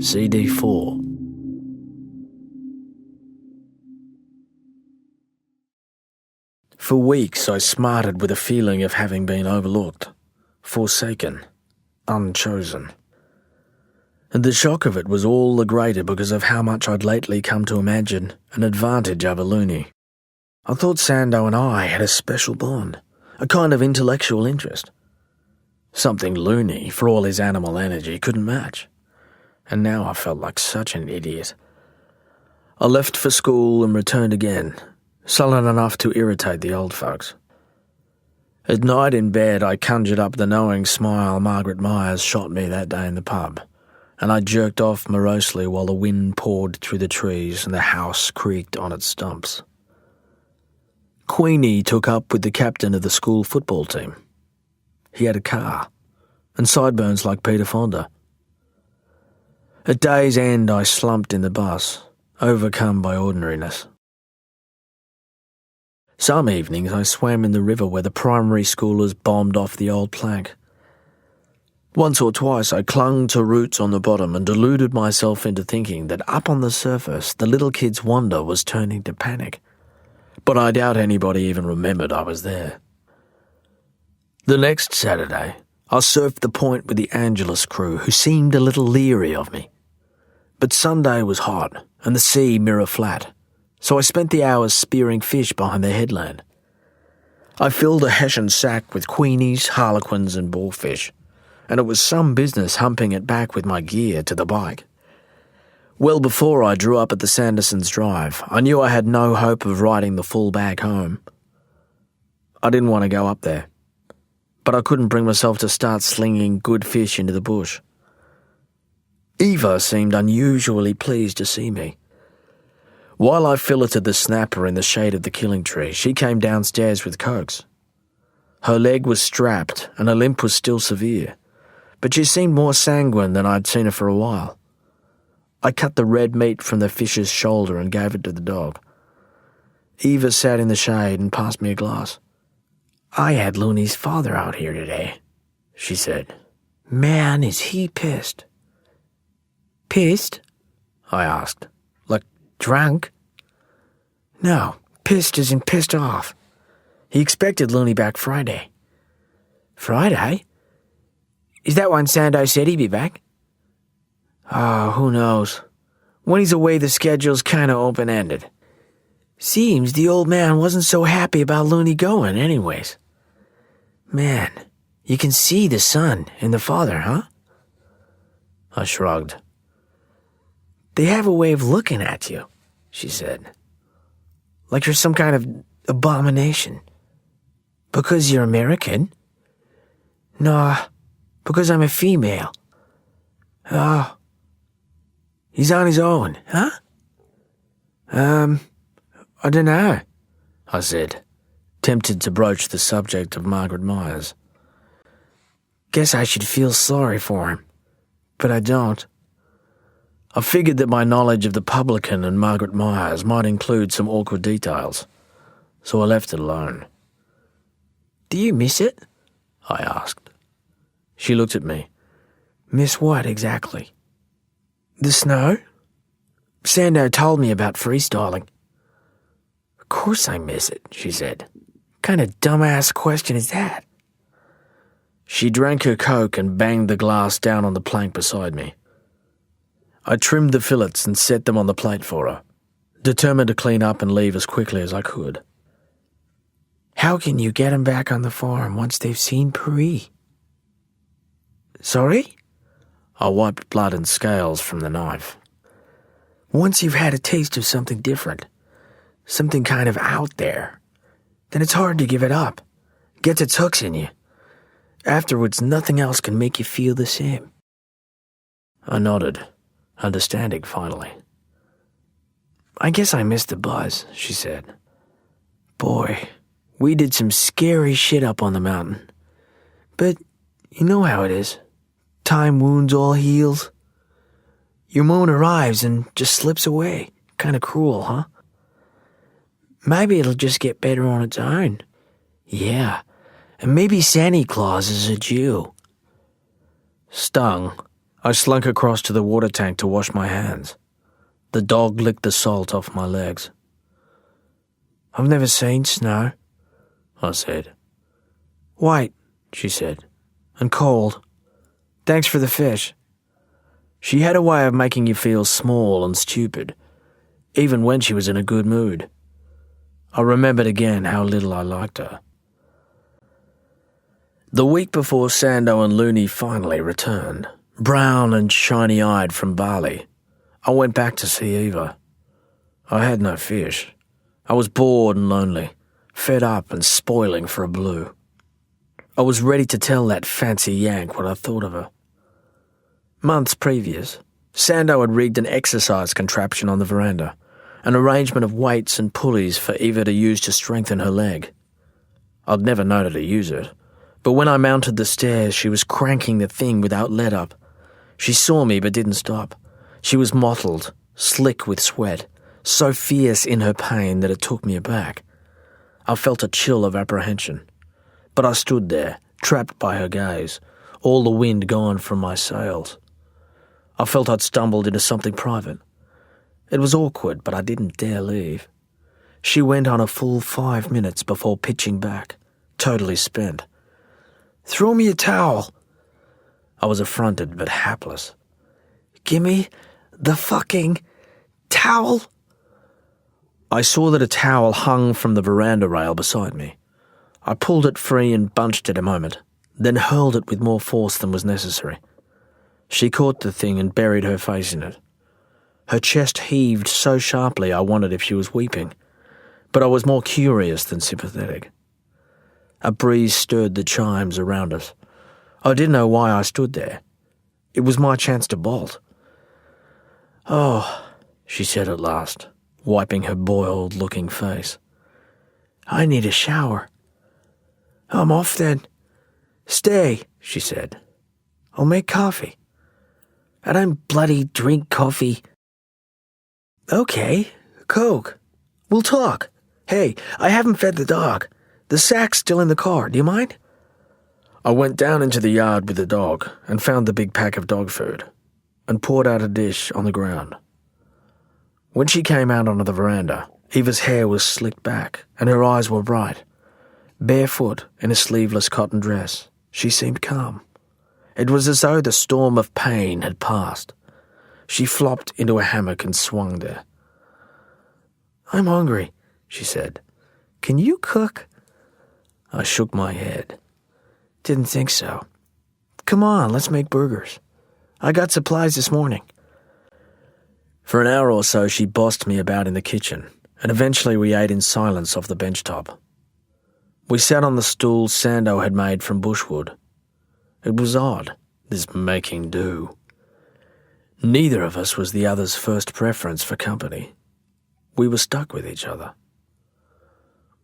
CD4. For weeks I smarted with a feeling of having been overlooked, forsaken, unchosen. And the shock of it was all the greater because of how much I'd lately come to imagine an advantage over Looney. I thought Sando and I had a special bond, a kind of intellectual interest. Something Looney, for all his animal energy, couldn't match. And now I felt like such an idiot. I left for school and returned again, sullen enough to irritate the old folks. At night in bed I conjured up the knowing smile Margaret Myers shot me that day in the pub, and I jerked off morosely while the wind poured through the trees and the house creaked on its stumps. Queenie took up with the captain of the school football team. He had a car, and sideburns like Peter Fonda. At day's end I slumped in the bus, overcome by ordinariness. Some evenings I swam in the river where the primary schoolers bombed off the old plank. Once or twice I clung to roots on the bottom and deluded myself into thinking that up on the surface the little kid's wonder was turning to panic. But I doubt anybody even remembered I was there. The next Saturday, I surfed the point with the Angelus crew, who seemed a little leery of me. But Sunday was hot and the sea mirror flat, so I spent the hours spearing fish behind the headland. I filled a Hessian sack with queenies, harlequins and boarfish, and it was some business humping it back with my gear to the bike. Well before I drew up at the Sandersons' drive, I knew I had no hope of riding the full bag home. I didn't want to go up there, but I couldn't bring myself to start slinging good fish into the bush. Eva seemed unusually pleased to see me. While I filleted the snapper in the shade of the killing tree, she came downstairs with Cokes. Her leg was strapped and her limp was still severe, but she seemed more sanguine than I'd seen her for a while. I cut the red meat from the fish's shoulder and gave it to the dog. Eva sat in the shade and passed me a glass. "I had Looney's father out here today," she said. "Man, is he pissed." "Pissed?" I asked. "Like drunk?" "No, pissed as in pissed off. He expected Looney back Friday." "Friday? Is that when Sando said he'd be back?" "Oh, who knows. When he's away, the schedule's kind of open-ended. Seems the old man wasn't so happy about Looney going anyways. Man, you can see the son in the father, huh?" I shrugged. "They have a way of looking at you," she said. "Like you're some kind of abomination. Because you're American?" "Nah, because I'm a female." "Oh, he's on his own, huh?" I dunno," I said, tempted to broach the subject of Margaret Myers. "Guess I should feel sorry for him, but I don't." I figured that my knowledge of the publican and Margaret Myers might include some awkward details, so I left it alone. "Do you miss it?" I asked. She looked at me. "Miss what exactly?" "The snow? Sando told me about freestyling." "Of course I miss it," she said. "Kind of dumbass question is that?" She drank her Coke and banged the glass down on the plank beside me. I trimmed the fillets and set them on the plate for her, determined to clean up and leave as quickly as I could. "How can you get 'em back on the farm once they've seen Paris?" "Sorry?" I wiped blood and scales from the knife. "Once you've had a taste of something different, something kind of out there, then it's hard to give it up. Gets its hooks in you. Afterwards, nothing else can make you feel the same." I nodded, understanding finally. "I guess I missed the buzz," she said. "Boy, we did some scary shit up on the mountain. But you know how it is. Time wounds all heals. Your moment arrives and just slips away. Kind of cruel, huh? Maybe it'll just get better on its own. Yeah, and maybe Santa Claus is a Jew." Stung, I slunk across to the water tank to wash my hands. The dog licked the salt off my legs. "I've never seen snow," I said. "White," she said, "and cold. Thanks for the fish." She had a way of making you feel small and stupid, even when she was in a good mood. I remembered again how little I liked her. The week before Sando and Looney finally returned, brown and shiny-eyed from Bali, I went back to see Eva. I had no fish. I was bored and lonely, fed up and spoiling for a blue. I was ready to tell that fancy Yank what I thought of her. Months previous, Sando had rigged an exercise contraption on the veranda, an arrangement of weights and pulleys for Eva to use to strengthen her leg. I'd never known her to use it, but when I mounted the stairs, she was cranking the thing without let-up. She saw me but didn't stop. She was mottled, slick with sweat, so fierce in her pain that it took me aback. I felt a chill of apprehension, but I stood there, trapped by her gaze, all the wind gone from my sails. I felt I'd stumbled into something private. It was awkward, but I didn't dare leave. She went on a full 5 minutes before pitching back, totally spent. "Throw me a towel." I was affronted but hapless. "Gimme the fucking towel." I saw that a towel hung from the veranda rail beside me. I pulled it free and bunched it a moment, then hurled it with more force than was necessary. She caught the thing and buried her face in it. Her chest heaved so sharply I wondered if she was weeping, but I was more curious than sympathetic. A breeze stirred the chimes around us. I didn't know why I stood there. It was my chance to bolt. "Oh," she said at last, wiping her boiled-looking face. "I need a shower." "I'm off then." "Stay," she said. "I'll make coffee." "I don't bloody drink coffee." "Okay, Coke. We'll talk. Hey, I haven't fed the dog. The sack's still in the car. Do you mind?" I went down into the yard with the dog and found the big pack of dog food and poured out a dish on the ground. When she came out onto the veranda, Eva's hair was slicked back and her eyes were bright. Barefoot in a sleeveless cotton dress, she seemed calm. It was as though the storm of pain had passed. She flopped into a hammock and swung there. "I'm hungry," she said. "Can you cook?" I shook my head. "Didn't think so." "Come on, let's make burgers. I got supplies this morning." For an hour or so she bossed me about in the kitchen, and eventually we ate in silence off the bench top. We sat on the stool Sando had made from bushwood. It was odd, this making do. Neither of us was the other's first preference for company. We were stuck with each other.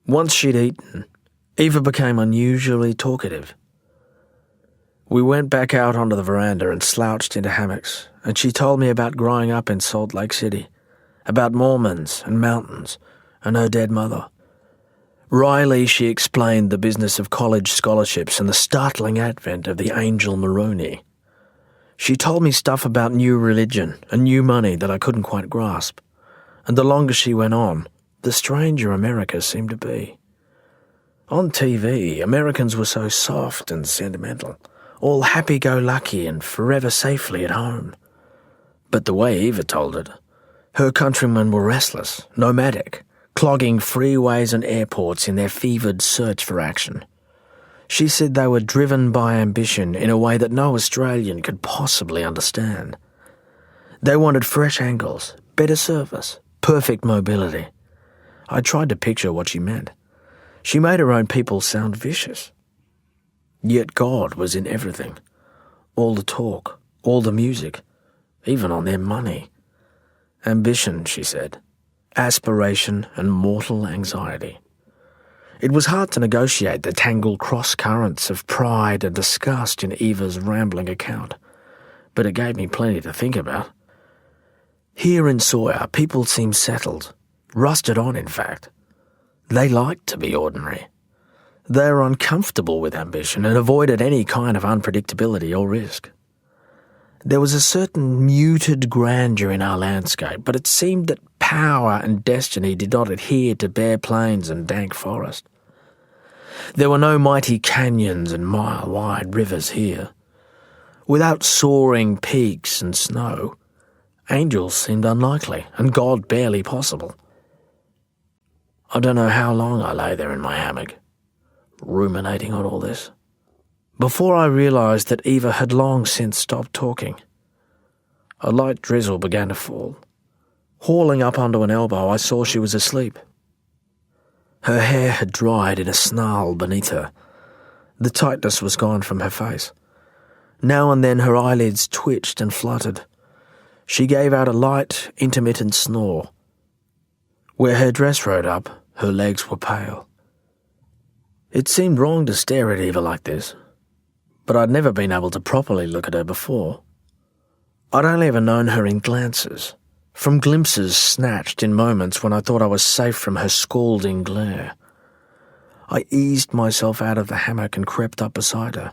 Once she'd eaten, Eva became unusually talkative. We went back out onto the veranda and slouched into hammocks, and she told me about growing up in Salt Lake City, about Mormons and mountains, and her dead mother. Wryly, she explained the business of college scholarships and the startling advent of the Angel Maroney. She told me stuff about new religion and new money that I couldn't quite grasp, and the longer she went on, the stranger America seemed to be. On TV, Americans were so soft and sentimental, all happy-go-lucky and forever safely at home. But the way Eva told it, her countrymen were restless, nomadic, clogging freeways and airports in their fevered search for action. She said they were driven by ambition in a way that no Australian could possibly understand. They wanted fresh angles, better service, perfect mobility. I tried to picture what she meant. She made her own people sound vicious. Yet God was in everything. All the talk, all the music, even on their money. Ambition, she said. Aspiration and mortal anxiety. It was hard to negotiate the tangled cross-currents of pride and disgust in Eva's rambling account, but it gave me plenty to think about. Here in Sawyer, people seemed settled, rusted on in fact. They liked to be ordinary. They were uncomfortable with ambition and avoided any kind of unpredictability or risk. There was a certain muted grandeur in our landscape, but it seemed that power and destiny did not adhere to bare plains and dank forest. There were no mighty canyons and mile-wide rivers here. Without soaring peaks and snow, angels seemed unlikely, and God barely possible. I don't know how long I lay there in my hammock, ruminating on all this, before I realised that Eva had long since stopped talking. A light drizzle began to fall. Hauling up onto an elbow, I saw she was asleep. Her hair had dried in a snarl beneath her. The tightness was gone from her face. Now and then her eyelids twitched and fluttered. She gave out a light, intermittent snore. Where her dress rode up, her legs were pale. It seemed wrong to stare at Eva like this, but I'd never been able to properly look at her before. I'd only ever known her in glances, from glimpses snatched in moments when I thought I was safe from her scalding glare. I eased myself out of the hammock and crept up beside her.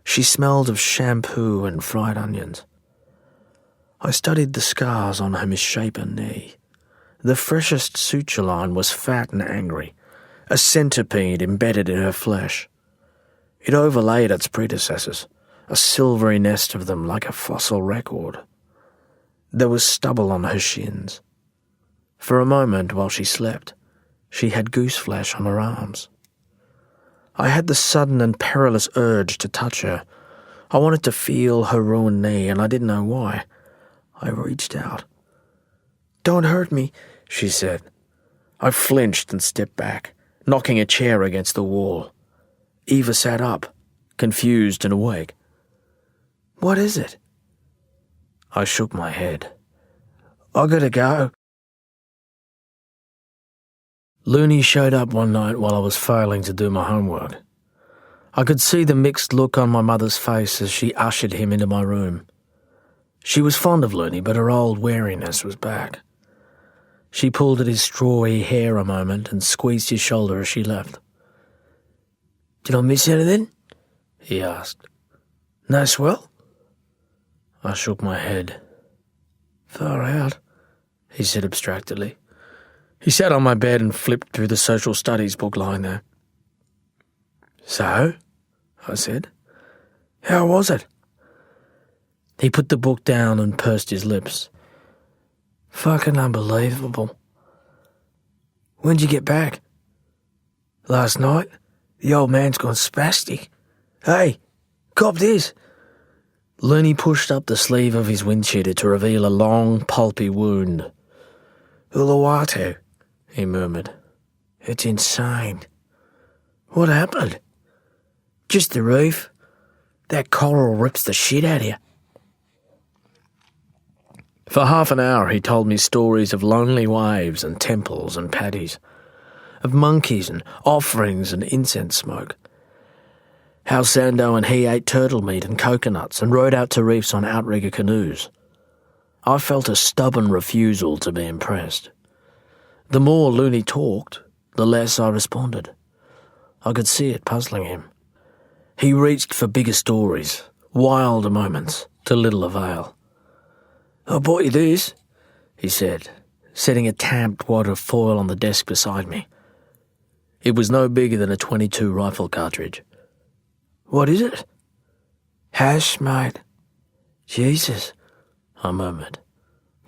She smelled of shampoo and fried onions. I studied the scars on her misshapen knee. The freshest suture line was fat and angry, a centipede embedded in her flesh. It overlaid its predecessors, a silvery nest of them like a fossil record. There was stubble on her shins. For a moment while she slept, she had goose flesh on her arms. I had the sudden and perilous urge to touch her. I wanted to feel her ruined knee, and I didn't know why. I reached out. "Don't hurt me," she said. I flinched and stepped back, knocking a chair against the wall. Eva sat up, confused and awake. "What is it?" I shook my head. "I gotta go." Looney showed up one night while I was failing to do my homework. I could see the mixed look on my mother's face as she ushered him into my room. She was fond of Looney, but her old wariness was back. She pulled at his strawy hair a moment and squeezed his shoulder as she left. "Did I miss anything?" he asked. "No swell?" I shook my head. "Far out," he said abstractedly. He sat on my bed and flipped through the social studies book lying there. "So?" I said. "How was it?" He put the book down and pursed his lips. "Fucking unbelievable." "When'd you get back?" "Last night. The old man's gone spastic. Hey, cop this." Looney pushed up the sleeve of his windcheater to reveal a long, pulpy wound. "Uluwatu," he murmured. "It's insane." "What happened?" "Just the reef. That coral rips the shit out of you." For half an hour he told me stories of lonely waves and temples and paddies, of monkeys and offerings and incense smoke. How Sando and he ate turtle meat and coconuts and rowed out to reefs on outrigger canoes. I felt a stubborn refusal to be impressed. The more Looney talked, the less I responded. I could see it puzzling him. He reached for bigger stories, wilder moments, to little avail. "I bought you this," he said, setting a tamped wad of foil on the desk beside me. It was no bigger than a .22 rifle cartridge. "What is it?" "Hash, mate." "Jesus," I murmured.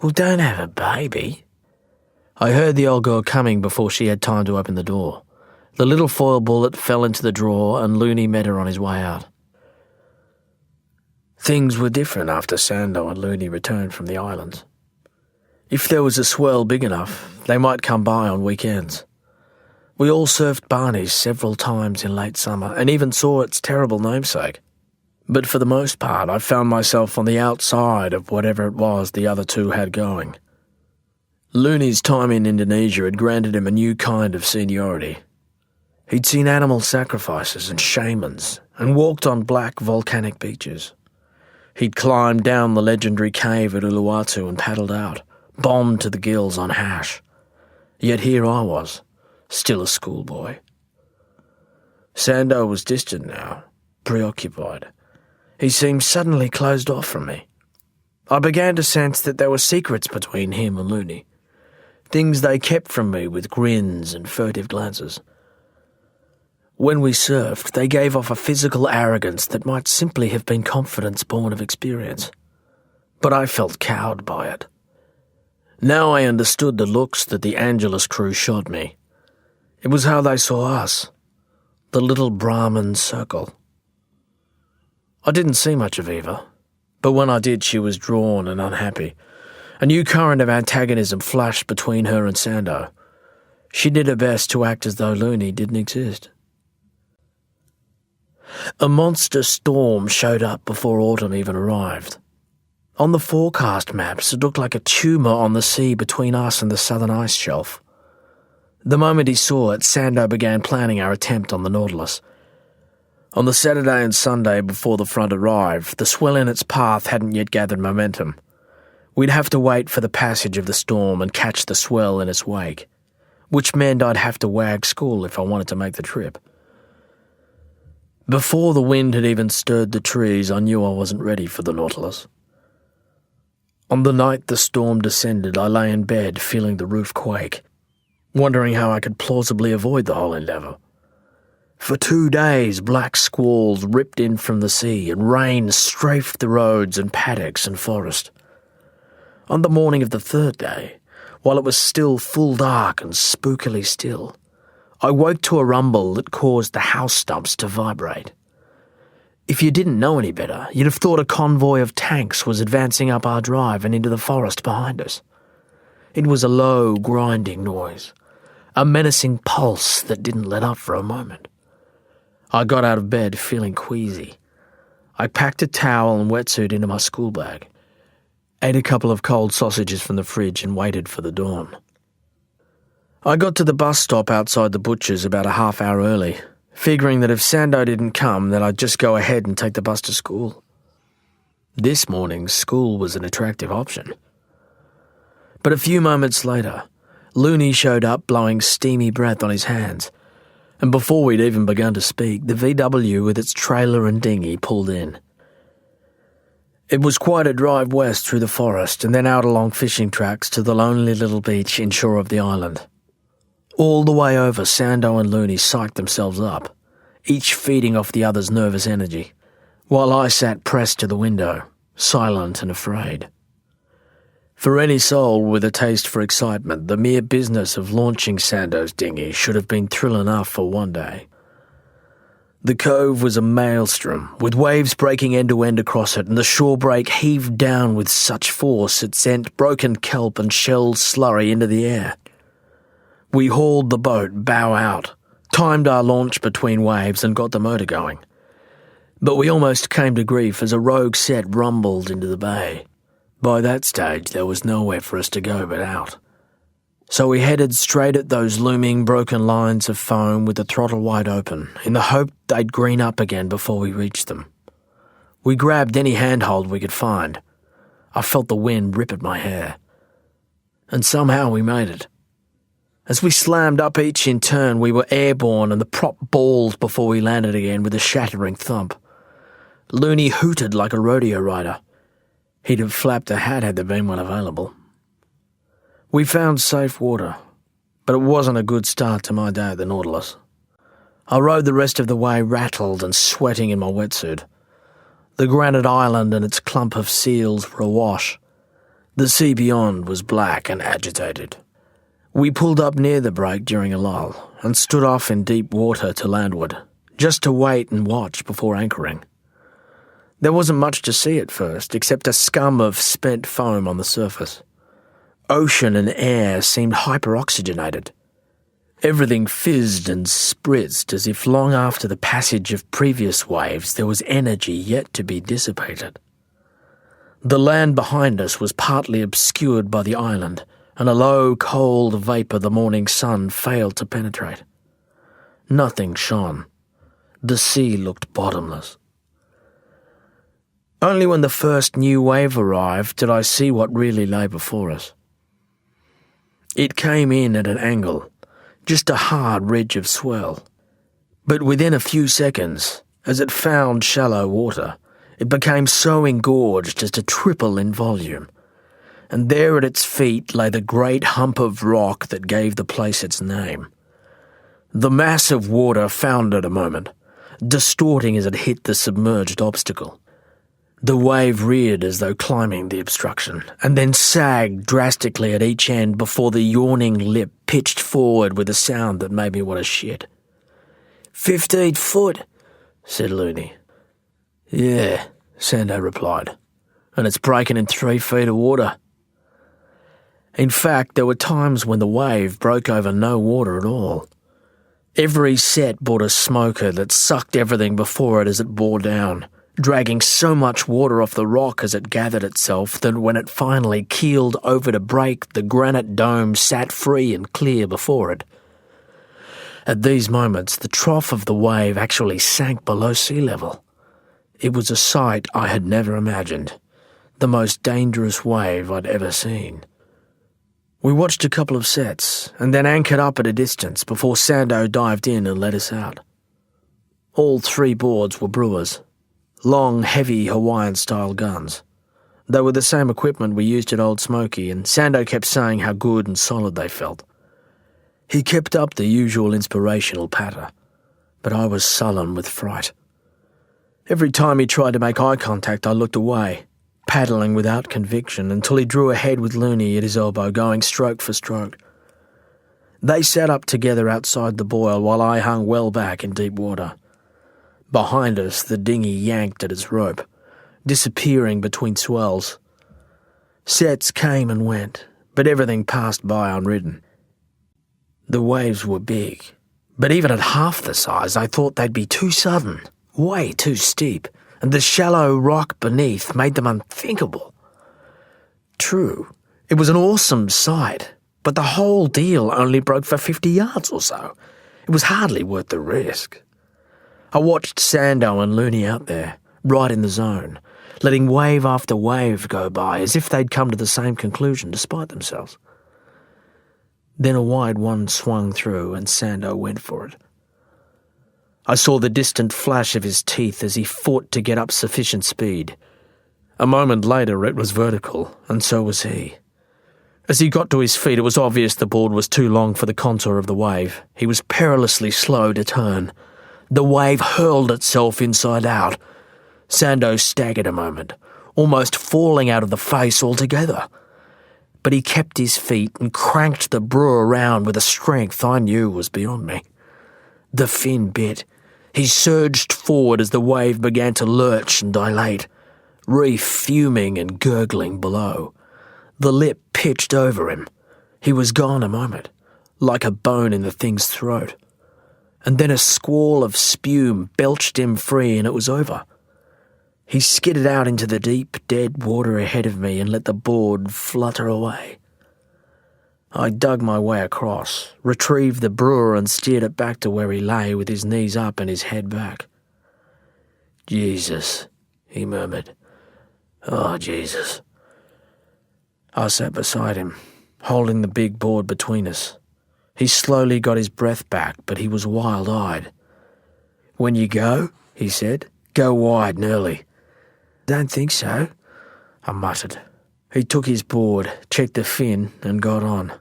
"Well, don't have a baby." I heard the old girl coming before she had time to open the door. The little foil bullet fell into the drawer and Looney met her on his way out. Things were different after Sando and Looney returned from the islands. If there was a swell big enough, they might come by on weekends. We all surfed Barney's several times in late summer and even saw its terrible namesake. But for the most part, I found myself on the outside of whatever it was the other two had going. Looney's time in Indonesia had granted him a new kind of seniority. He'd seen animal sacrifices and shamans and walked on black volcanic beaches. He'd climbed down the legendary cave at Uluwatu and paddled out, bombed to the gills on hash. Yet here I was, still a schoolboy. Sando was distant now, preoccupied. He seemed suddenly closed off from me. I began to sense that there were secrets between him and Looney, things they kept from me with grins and furtive glances. When we surfed, they gave off a physical arrogance that might simply have been confidence born of experience. But I felt cowed by it. Now I understood the looks that the Angelus crew shot me. It was how they saw us, the little Brahmin circle. I didn't see much of Eva, but when I did, she was drawn and unhappy. A new current of antagonism flashed between her and Sando. She did her best to act as though Looney didn't exist. A monster storm showed up before autumn even arrived. On the forecast maps, it looked like a tumour on the sea between us and the southern ice shelf. The moment he saw it, Sando began planning our attempt on the Nautilus. On the Saturday and Sunday before the front arrived, the swell in its path hadn't yet gathered momentum. We'd have to wait for the passage of the storm and catch the swell in its wake, which meant I'd have to wag school if I wanted to make the trip. Before the wind had even stirred the trees, I knew I wasn't ready for the Nautilus. On the night the storm descended, I lay in bed feeling the roof quake, wondering how I could plausibly avoid the whole endeavour. For 2 days, black squalls ripped in from the sea and rain strafed the roads and paddocks and forest. On the morning of the 3rd day, while it was still full dark and spookily still, I woke to a rumble that caused the house stumps to vibrate. If you didn't know any better, you'd have thought a convoy of tanks was advancing up our drive and into the forest behind us. It was a low, grinding noise, a menacing pulse that didn't let up for a moment. I got out of bed feeling queasy. I packed a towel and wetsuit into my school bag, ate a couple of cold sausages from the fridge and waited for the dawn. I got to the bus stop outside the butcher's about a half hour early, figuring that if Sando didn't come, then I'd just go ahead and take the bus to school. This morning, school was an attractive option. But a few moments later, Looney showed up blowing steamy breath on his hands, and before we'd even begun to speak, the VW with its trailer and dinghy pulled in. It was quite a drive west through the forest and then out along fishing tracks to the lonely little beach inshore of the island. All the way over, Sando and Looney psyched themselves up, each feeding off the other's nervous energy, while I sat pressed to the window, silent and afraid. For any soul with a taste for excitement, the mere business of launching Sando's dinghy should have been thrill enough for one day. The cove was a maelstrom, with waves breaking end-to-end across it, and the shore break heaved down with such force it sent broken kelp and shelled slurry into the air. We hauled the boat bow out, timed our launch between waves and got the motor going. But we almost came to grief as a rogue set rumbled into the bay. By that stage, there was nowhere for us to go but out. So we headed straight at those looming broken lines of foam with the throttle wide open, in the hope they'd green up again before we reached them. We grabbed any handhold we could find. I felt the wind rip at my hair. And somehow we made it. As we slammed up each in turn, we were airborne and the prop balled before we landed again with a shattering thump. Looney hooted like a rodeo rider. He'd have flapped a hat had there been one available. We found safe water, but it wasn't a good start to my day at the Nautilus. I rode the rest of the way rattled and sweating in my wetsuit. The granite island and its clump of seals were awash. The sea beyond was black and agitated. We pulled up near the break during a lull and stood off in deep water to landward, just to wait and watch before anchoring. There wasn't much to see at first, except a scum of spent foam on the surface. Ocean and air seemed hyperoxygenated. Everything fizzed and spritzed as if long after the passage of previous waves there was energy yet to be dissipated. The land behind us was partly obscured by the island, and a low, cold vapour the morning sun failed to penetrate. Nothing shone. The sea looked bottomless. Only when the first new wave arrived did I see what really lay before us. It came in at an angle, just a hard ridge of swell. But within a few seconds, as it found shallow water, It became so engorged as to triple in volume, and there at its feet lay the great hump of rock that gave the place its name. The mass of water foundered a moment, distorting as it hit the submerged obstacle. The wave reared as though climbing the obstruction, and then sagged drastically at each end before the yawning lip pitched forward with a sound that made me want to shit. 15 foot, said Looney. Yeah, Sando replied, and it's breaking in 3 feet of water. In fact, there were times when the wave broke over no water at all. Every set brought a smoker that sucked everything before it as it bore down, dragging so much water off the rock as it gathered itself that when it finally keeled over to break, the granite dome sat free and clear before it. At these moments, the trough of the wave actually sank below sea level. It was a sight I had never imagined, the most dangerous wave I'd ever seen. We watched a couple of sets, and then anchored up at a distance before Sando dived in and let us out. All 3 boards were Brewers, long, heavy Hawaiian-style guns. They were the same equipment we used at Old Smoky, and Sando kept saying how good and solid they felt. He kept up the usual inspirational patter, but I was sullen with fright. Every time he tried to make eye contact, I looked away, paddling without conviction until he drew ahead with Looney at his elbow, going stroke for stroke. They sat up together outside the boil while I hung well back in deep water. Behind us, the dinghy yanked at its rope, disappearing between swells. Sets came and went, but everything passed by unridden. The waves were big, but even at half the size, I thought they'd be too sudden, way too steep, and the shallow rock beneath made them unthinkable. True, it was an awesome sight, but the whole deal only broke for 50 yards or so. It was hardly worth the risk. I watched Sando and Looney out there, right in the zone, letting wave after wave go by as if they'd come to the same conclusion despite themselves. Then a wide one swung through and Sando went for it. I saw the distant flash of his teeth as he fought to get up sufficient speed. A moment later it was vertical, and so was he. As he got to his feet, it was obvious the board was too long for the contour of the wave. He was perilously slow to turn. The wave hurled itself inside out. Sando staggered a moment, almost falling out of the face altogether. But he kept his feet and cranked the brewer around with a strength I knew was beyond me. The fin bit. He surged forward as the wave began to lurch and dilate, reef fuming and gurgling below. The lip pitched over him. He was gone a moment, like a bone in the thing's throat. And then a squall of spume belched him free and it was over. He skidded out into the deep, dead water ahead of me and let the board flutter away. I dug my way across, retrieved the brewer and steered it back to where he lay with his knees up and his head back. Jesus, he murmured. Oh, Jesus. I sat beside him, holding the big board between us. He slowly got his breath back, but he was wild-eyed. When you go, he said, go wide and early. Don't think so, I muttered. He took his board, checked the fin, and got on.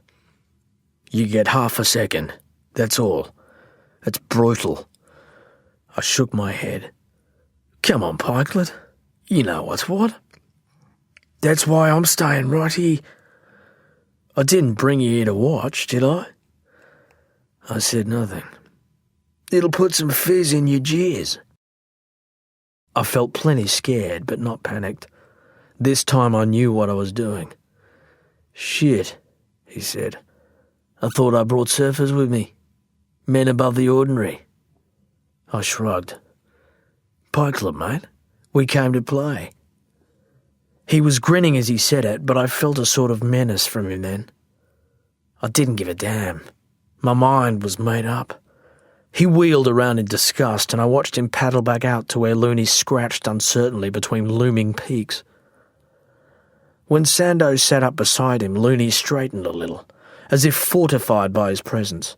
You get half a second, that's all. It's brutal. I shook my head. Come on, Pikelet. You know what's what. That's why I'm staying right here. I didn't bring you here to watch, did I? I said nothing. It'll put some fizz in your jeers. I felt plenty scared, but not panicked. This time I knew what I was doing. Shit, he said. I thought I brought surfers with me. Men above the ordinary. I shrugged. Pikelet, mate. We came to play. He was grinning as he said it, but I felt a sort of menace from him then. I didn't give a damn. My mind was made up. He wheeled around in disgust, and I watched him paddle back out to where Looney scratched uncertainly between looming peaks. When Sando sat up beside him, Looney straightened a little, as if fortified by his presence,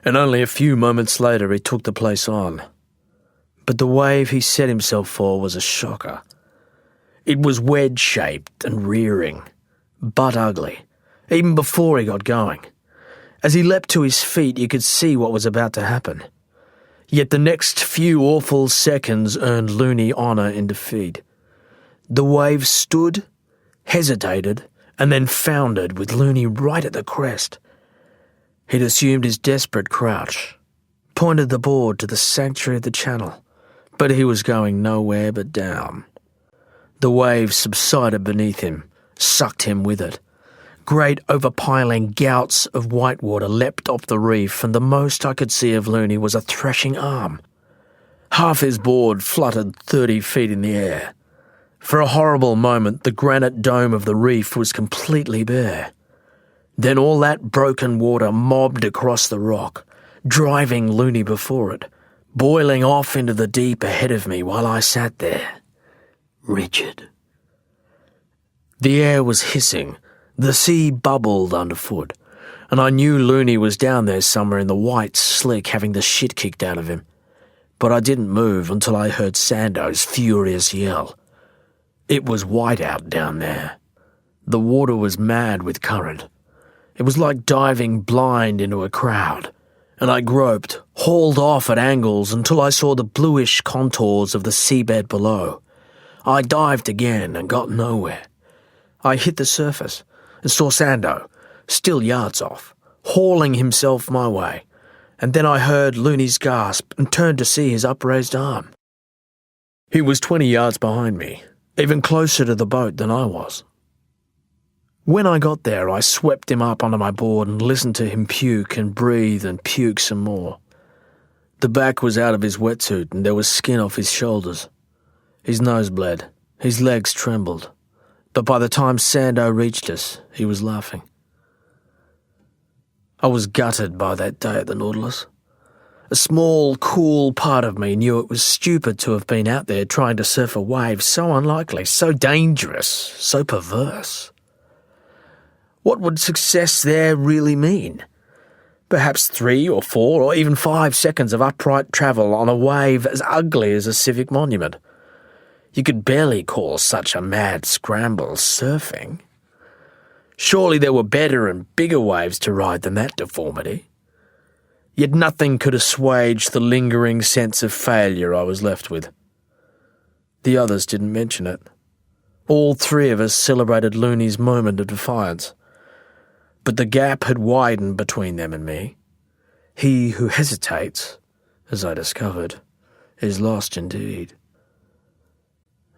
and only a few moments later he took the place on. But the wave he set himself for was a shocker. It was wedge-shaped and rearing, but ugly, even before he got going. As he leapt to his feet, you could see what was about to happen. Yet the next few awful seconds earned Looney honour in defeat. The wave stood, hesitated, and then foundered with Looney right at the crest. He'd assumed his desperate crouch, pointed the board to the sanctuary of the channel, but he was going nowhere but down. The wave subsided beneath him, sucked him with it. Great overpiling gouts of whitewater leapt off the reef, and the most I could see of Looney was a thrashing arm. Half his board fluttered 30 feet in the air. For a horrible moment, the granite dome of the reef was completely bare. Then all that broken water mobbed across the rock, driving Looney before it, boiling off into the deep ahead of me while I sat there, rigid. The air was hissing, the sea bubbled underfoot, and I knew Looney was down there somewhere in the white slick having the shit kicked out of him. But I didn't move until I heard Sando's furious yell. It was white out down there. The water was mad with current. It was like diving blind into a crowd, and I groped, hauled off at angles until I saw the bluish contours of the seabed below. I dived again and got nowhere. I hit the surface and saw Sando, still yards off, hauling himself my way, and then I heard Looney's gasp and turned to see his upraised arm. He was 20 yards behind me, even closer to the boat than I was. When I got there, I swept him up onto my board and listened to him puke and breathe and puke some more. The back was out of his wetsuit and there was skin off his shoulders. His nose bled, his legs trembled, but by the time Sando reached us, he was laughing. I was gutted by that day at the Nautilus. A small, cool part of me knew it was stupid to have been out there trying to surf a wave so unlikely, so dangerous, so perverse. What would success there really mean? Perhaps 3 or 4 or even 5 seconds of upright travel on a wave as ugly as a civic monument. You could barely call such a mad scramble surfing. Surely there were better and bigger waves to ride than that deformity. Yet nothing could assuage the lingering sense of failure I was left with. The others didn't mention it. All 3 of us celebrated Looney's moment of defiance. But the gap had widened between them and me. He who hesitates, as I discovered, is lost indeed.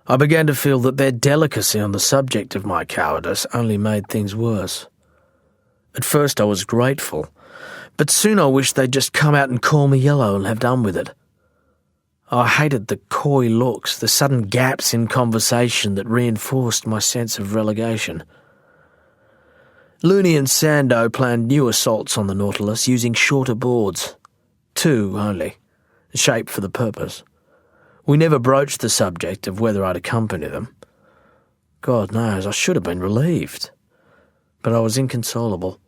I began to feel that their delicacy on the subject of my cowardice only made things worse. At first I was grateful, but soon I wished they'd just come out and call me yellow and have done with it. I hated the coy looks, the sudden gaps in conversation that reinforced my sense of relegation. Looney and Sando planned new assaults on the Nautilus using shorter boards, 2 only, shaped for the purpose. We never broached the subject of whether I'd accompany them. God knows, I should have been relieved, but I was inconsolable.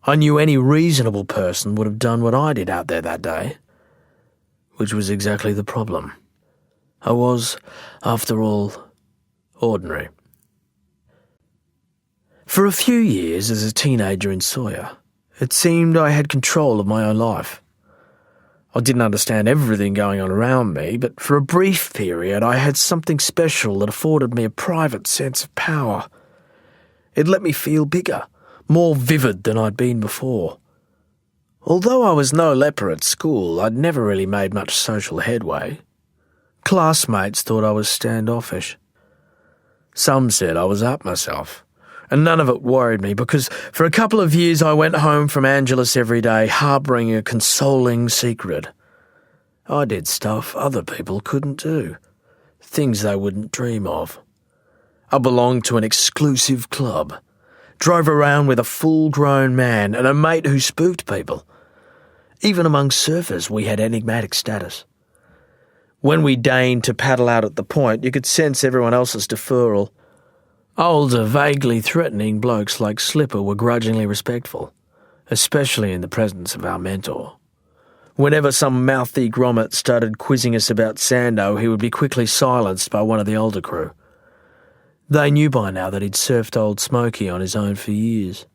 I knew any reasonable person would have done what I did out there that day, which was exactly the problem. I was, after all, ordinary. For a few years as a teenager in Sawyer, it seemed I had control of my own life. I didn't understand everything going on around me, but for a brief period I had something special that afforded me a private sense of power. It let me feel bigger, more vivid than I'd been before. Although I was no leper at school, I'd never really made much social headway. Classmates thought I was standoffish. Some said I was up myself, and none of it worried me because for a couple of years I went home from Angeles every day harbouring a consoling secret. I did stuff other people couldn't do, things they wouldn't dream of. I belonged to an exclusive club, drove around with a full-grown man and a mate who spooked people. Even among surfers we had enigmatic status. When we deigned to paddle out at the point, you could sense everyone else's deferral. Older, vaguely threatening blokes like Slipper were grudgingly respectful, especially in the presence of our mentor. Whenever some mouthy grommet started quizzing us about Sando, he would be quickly silenced by one of the older crew. They knew by now that he'd surfed Old Smoky on his own for years.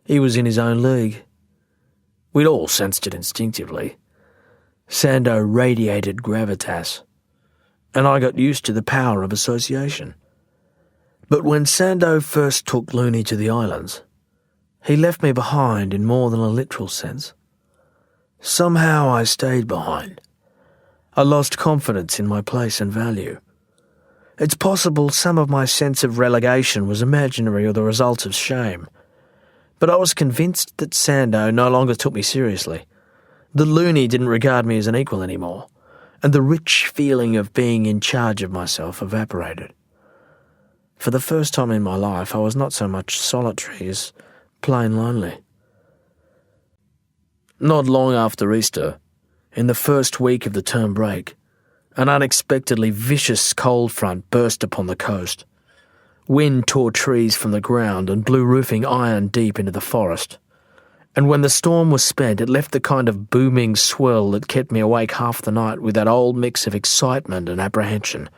He was in his own league. We'd all sensed it instinctively. Sando radiated gravitas, and I got used to the power of association. But when Sando first took Looney to the islands, he left me behind in more than a literal sense. Somehow I stayed behind. I lost confidence in my place and value. It's possible some of my sense of relegation was imaginary or the result of shame, but I was convinced that Sando no longer took me seriously. The Looney didn't regard me as an equal anymore, and the rich feeling of being in charge of myself evaporated. For the first time in my life, I was not so much solitary as plain lonely. Not long after Easter, in the first week of the term break, an unexpectedly vicious cold front burst upon the coast. Wind tore trees from the ground and blew roofing iron deep into the forest. And when the storm was spent, it left the kind of booming swirl that kept me awake half the night with that old mix of excitement and apprehension.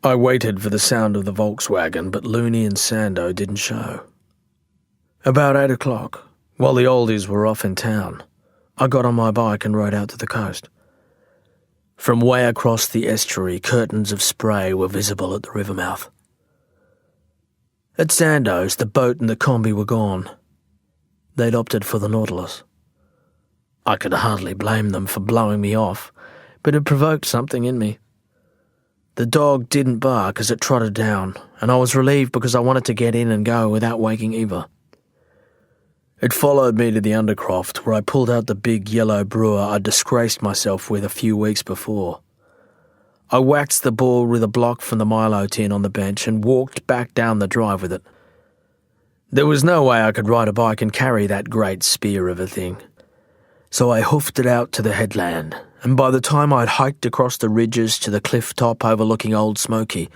I waited for the sound of the Volkswagen, but Looney and Sando didn't show. About 8 o'clock, while the oldies were off in town, I got on my bike and rode out to the coast. From way across the estuary, curtains of spray were visible at the river mouth. At Sando's, the boat and the combi were gone. They'd opted for the Nautilus. I could hardly blame them for blowing me off, but it provoked something in me. The dog didn't bark as it trotted down, and I was relieved because I wanted to get in and go without waking Eva. It followed me to the Undercroft, where I pulled out the big yellow brewer I'd disgraced myself with a few weeks before. I waxed the ball with a block from the Milo tin on the bench and walked back down the drive with it. There was no way I could ride a bike and carry that great spear of a thing. So I hoofed it out to the headland, and by the time I'd hiked across the ridges to the cliff top overlooking Old Smoky,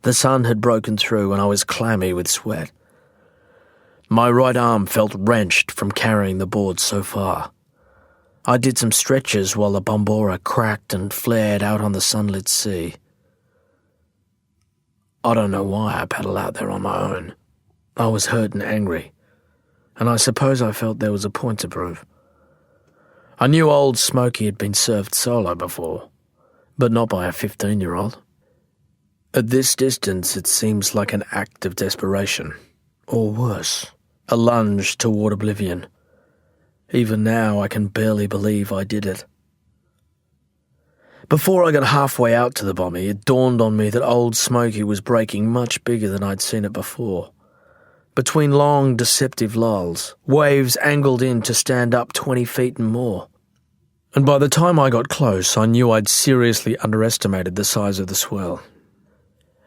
the sun had broken through and I was clammy with sweat. My right arm felt wrenched from carrying the board so far. I did some stretches while the Bombora cracked and flared out on the sunlit sea. I don't know why I paddled out there on my own. I was hurt and angry, and I suppose I felt there was a point to prove. I knew Old Smoky had been surfed solo before, but not by a 15-year-old. At this distance, it seems like an act of desperation, or worse, a lunge toward oblivion. Even now, I can barely believe I did it. Before I got halfway out to the Bommy, it dawned on me that Old Smoky was breaking much bigger than I'd seen it before. Between long, deceptive lulls, waves angled in to stand up 20 feet and more. And by the time I got close, I knew I'd seriously underestimated the size of the swell.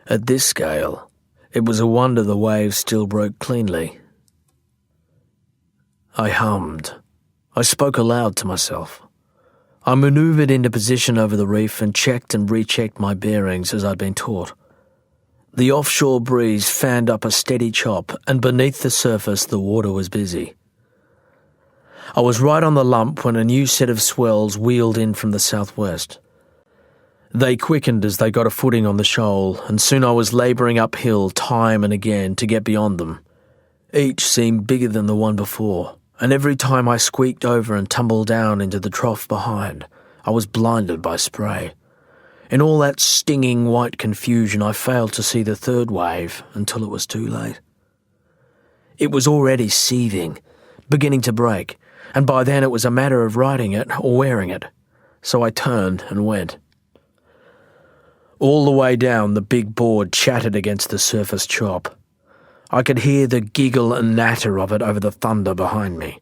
At this scale, it was a wonder the waves still broke cleanly. I hummed. I spoke aloud to myself. I manoeuvred into position over the reef and checked and rechecked my bearings as I'd been taught. The offshore breeze fanned up a steady chop, and beneath the surface the water was busy. I was right on the lump when a new set of swells wheeled in from the southwest. They quickened as they got a footing on the shoal, and soon I was labouring uphill time and again to get beyond them. Each seemed bigger than the one before, and every time I squeaked over and tumbled down into the trough behind, I was blinded by spray. In all that stinging white confusion, I failed to see the third wave until it was too late. It was already seething, beginning to break, and by then it was a matter of riding it or wearing it, so I turned and went. All the way down, the big board chattered against the surface chop. I could hear the giggle and natter of it over the thunder behind me.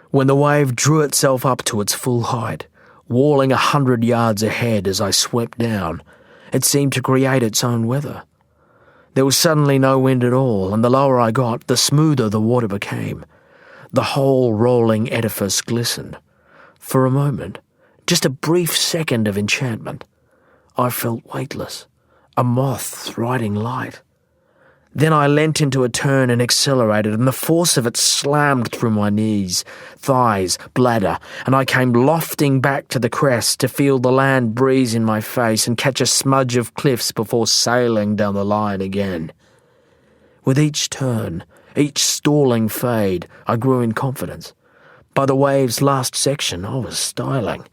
When the wave drew itself up to its full height, walling 100 yards ahead as I swept down, it seemed to create its own weather. There was suddenly no wind at all, and the lower I got, the smoother the water became. The whole rolling edifice glistened. For a moment, just a brief second of enchantment, I felt weightless, a moth riding light. Then I leant into a turn and accelerated, and the force of it slammed through my knees, thighs, bladder, and I came lofting back to the crest to feel the land breeze in my face and catch a smudge of cliffs before sailing down the line again. With each turn, each stalling fade, I grew in confidence. By the wave's last section, I was styling.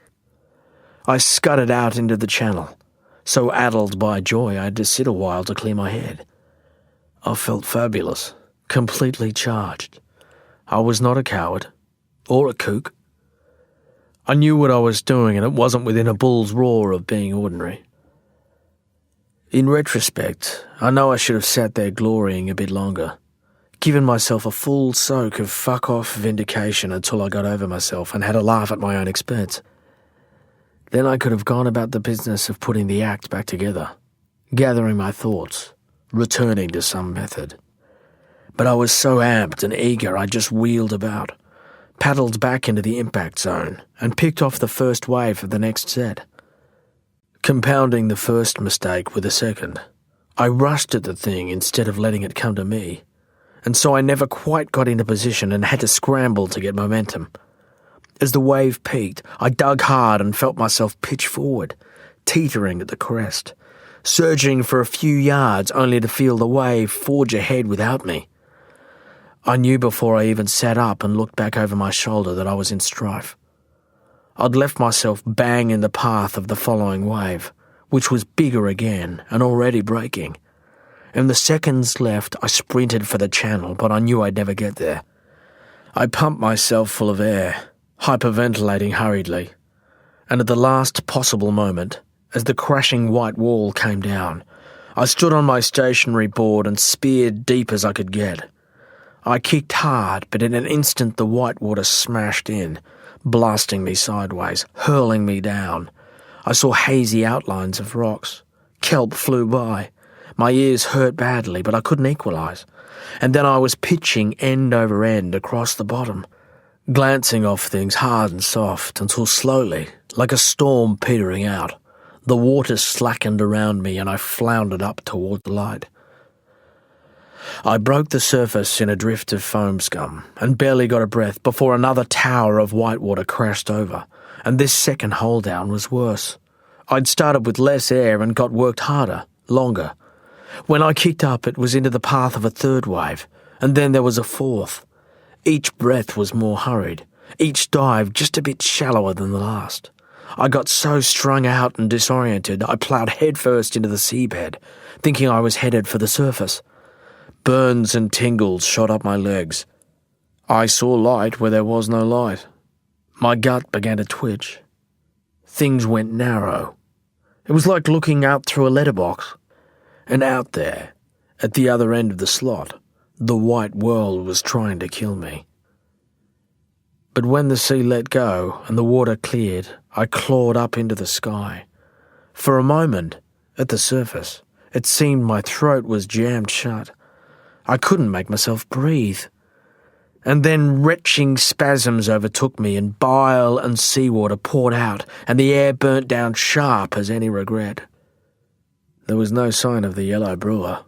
I scudded out into the channel. So addled by joy, I had to sit a while to clear my head. I felt fabulous, completely charged. I was not a coward, or a kook. I knew what I was doing, and it wasn't within a bull's roar of being ordinary. In retrospect, I know I should have sat there glorying a bit longer, given myself a full soak of fuck-off vindication until I got over myself and had a laugh at my own expense. Then I could have gone about the business of putting the act back together, gathering my thoughts, returning to some method. But I was so amped and eager I just wheeled about, paddled back into the impact zone, and picked off the first wave of the next set. Compounding the first mistake with a second, I rushed at the thing instead of letting it come to me, and so I never quite got into position and had to scramble to get momentum. As the wave peaked, I dug hard and felt myself pitch forward, teetering at the crest, surging for a few yards only to feel the wave forge ahead without me. I knew before I even sat up and looked back over my shoulder that I was in strife. I'd left myself bang in the path of the following wave, which was bigger again and already breaking. In the seconds left, I sprinted for the channel, but I knew I'd never get there. I pumped myself full of air, hyperventilating hurriedly, and at the last possible moment, as the crashing white wall came down, I stood on my stationary board and speared deep as I could get. I kicked hard, but in an instant the white water smashed in, blasting me sideways, hurling me down. I saw hazy outlines of rocks. Kelp flew by. My ears hurt badly, but I couldn't equalize. And then I was pitching end over end across the bottom, glancing off things hard and soft until slowly, like a storm petering out, the water slackened around me and I floundered up toward the light. I broke the surface in a drift of foam scum and barely got a breath before another tower of white water crashed over, and this second hole down was worse. I'd started with less air and got worked harder, longer. When I kicked up, it was into the path of a third wave, and then there was a fourth. Each breath was more hurried, each dive just a bit shallower than the last. I got so strung out and disoriented, I ploughed headfirst into the seabed, thinking I was headed for the surface. Burns and tingles shot up my legs. I saw light where there was no light. My gut began to twitch. Things went narrow. It was like looking out through a letterbox. And out there, at the other end of the slot, the white world was trying to kill me. But when the sea let go and the water cleared, I clawed up into the sky. For a moment, at the surface, it seemed my throat was jammed shut. I couldn't make myself breathe. And then retching spasms overtook me and bile and seawater poured out and the air burnt down sharp as any regret. There was no sign of the yellow brewer.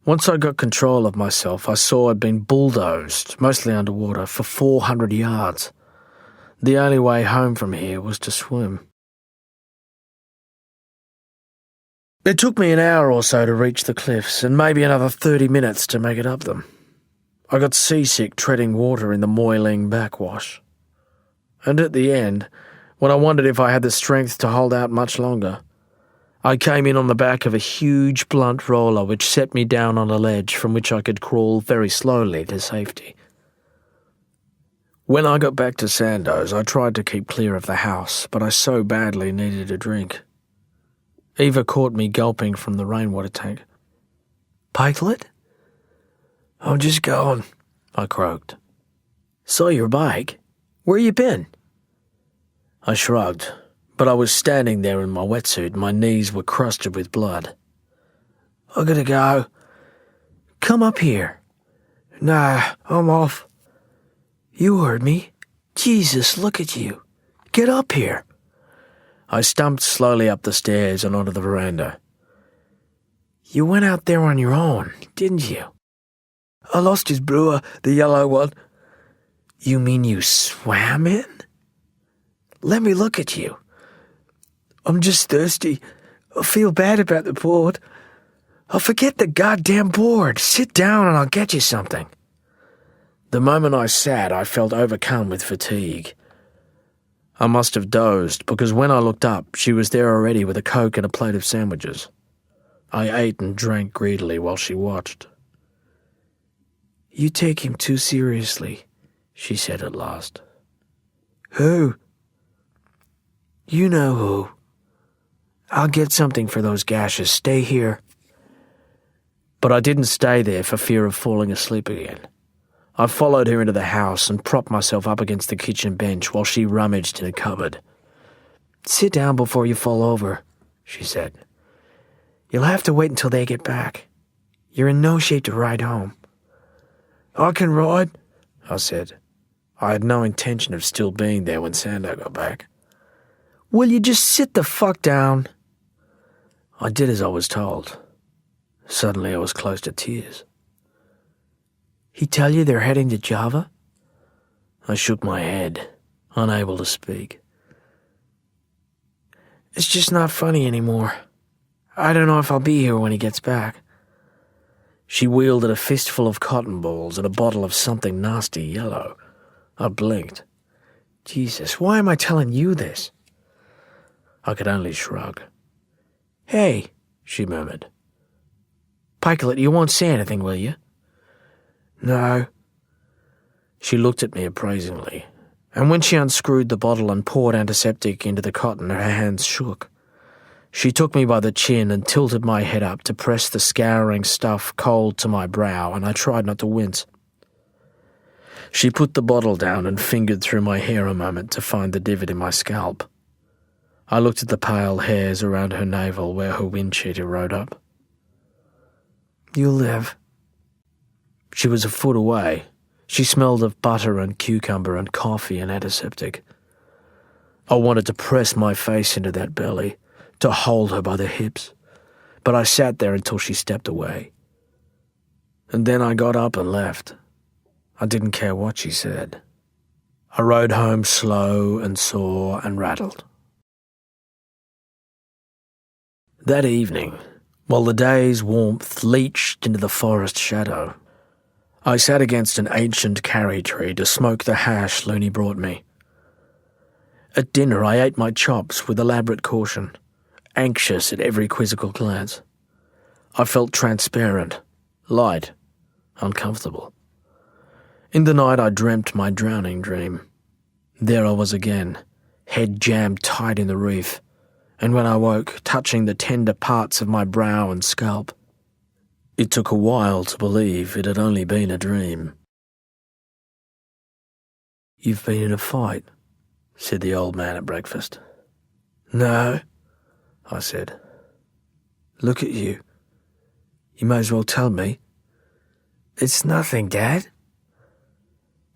Once I got control of myself, I saw I'd been bulldozed, mostly underwater, for 400 yards. The only way home from here was to swim. It took me an hour or so to reach the cliffs, and maybe another 30 minutes to make it up them. I got seasick treading water in the moiling backwash. And at the end, when I wondered if I had the strength to hold out much longer, I came in on the back of a huge blunt roller which set me down on a ledge from which I could crawl very slowly to safety. When I got back to Sandoz, I tried to keep clear of the house, but I so badly needed a drink. Eva caught me gulping from the rainwater tank. "Pikelet?" "I'm just going," I croaked. "Saw your bike. Where you been?" I shrugged, but I was standing there in my wetsuit and my knees were crusted with blood. "I gotta go." "Come up here." "Nah, I'm off." "You heard me. Jesus, look at you. Get up here." I stumped slowly up the stairs and onto the veranda. You went out there on your own, didn't you? I lost his brewer, the yellow one. You mean you swam in? Let me look at you. I'm just thirsty. I feel bad about the board. I'll forget the goddamn board. Sit down and I'll get you something. The moment I sat, I felt overcome with fatigue. I must have dozed, because when I looked up, she was there already with a Coke and a plate of sandwiches. I ate and drank greedily while she watched. You take him too seriously, she said at last. Who? You know who. I'll get something for those gashes. Stay here. But I didn't stay there for fear of falling asleep again. I followed her into the house and propped myself up against the kitchen bench while she rummaged in a cupboard. Sit down before you fall over, she said. You'll have to wait until they get back. You're in no shape to ride home. I can ride, I said. I had no intention of still being there when Sando got back. Will you just sit the fuck down? I did as I was told. Suddenly I was close to tears. He tell you they're heading to Java? I shook my head, unable to speak. It's just not funny anymore. I don't know if I'll be here when he gets back. She wielded a fistful of cotton balls and a bottle of something nasty yellow. I blinked. Jesus, why am I telling you this? I could only shrug. Hey, she murmured. Pikelet, you won't say anything, will you? No. She looked at me appraisingly, and when she unscrewed the bottle and poured antiseptic into the cotton, her hands shook. She took me by the chin and tilted my head up to press the scouring stuff cold to my brow, and I tried not to wince. She put the bottle down and fingered through my hair a moment to find the divot in my scalp. I looked at the pale hairs around her navel where her wind cheater rode up. You'll live. She was a foot away. She smelled of butter and cucumber and coffee and antiseptic. I wanted to press my face into that belly, to hold her by the hips, but I sat there until she stepped away. And then I got up and left. I didn't care what she said. I rode home slow and sore and rattled. That evening, while the day's warmth leached into the forest shadow, I sat against an ancient carry tree to smoke the hash Looney brought me. At dinner I ate my chops with elaborate caution, anxious at every quizzical glance. I felt transparent, light, uncomfortable. In the night I dreamt my drowning dream. There I was again, head jammed tight in the reef, and when I woke, touching the tender parts of my brow and scalp. It took a while to believe it had only been a dream. You've been in a fight, said the old man at breakfast. No, I said. Look at you. You may as well tell me. It's nothing, Dad.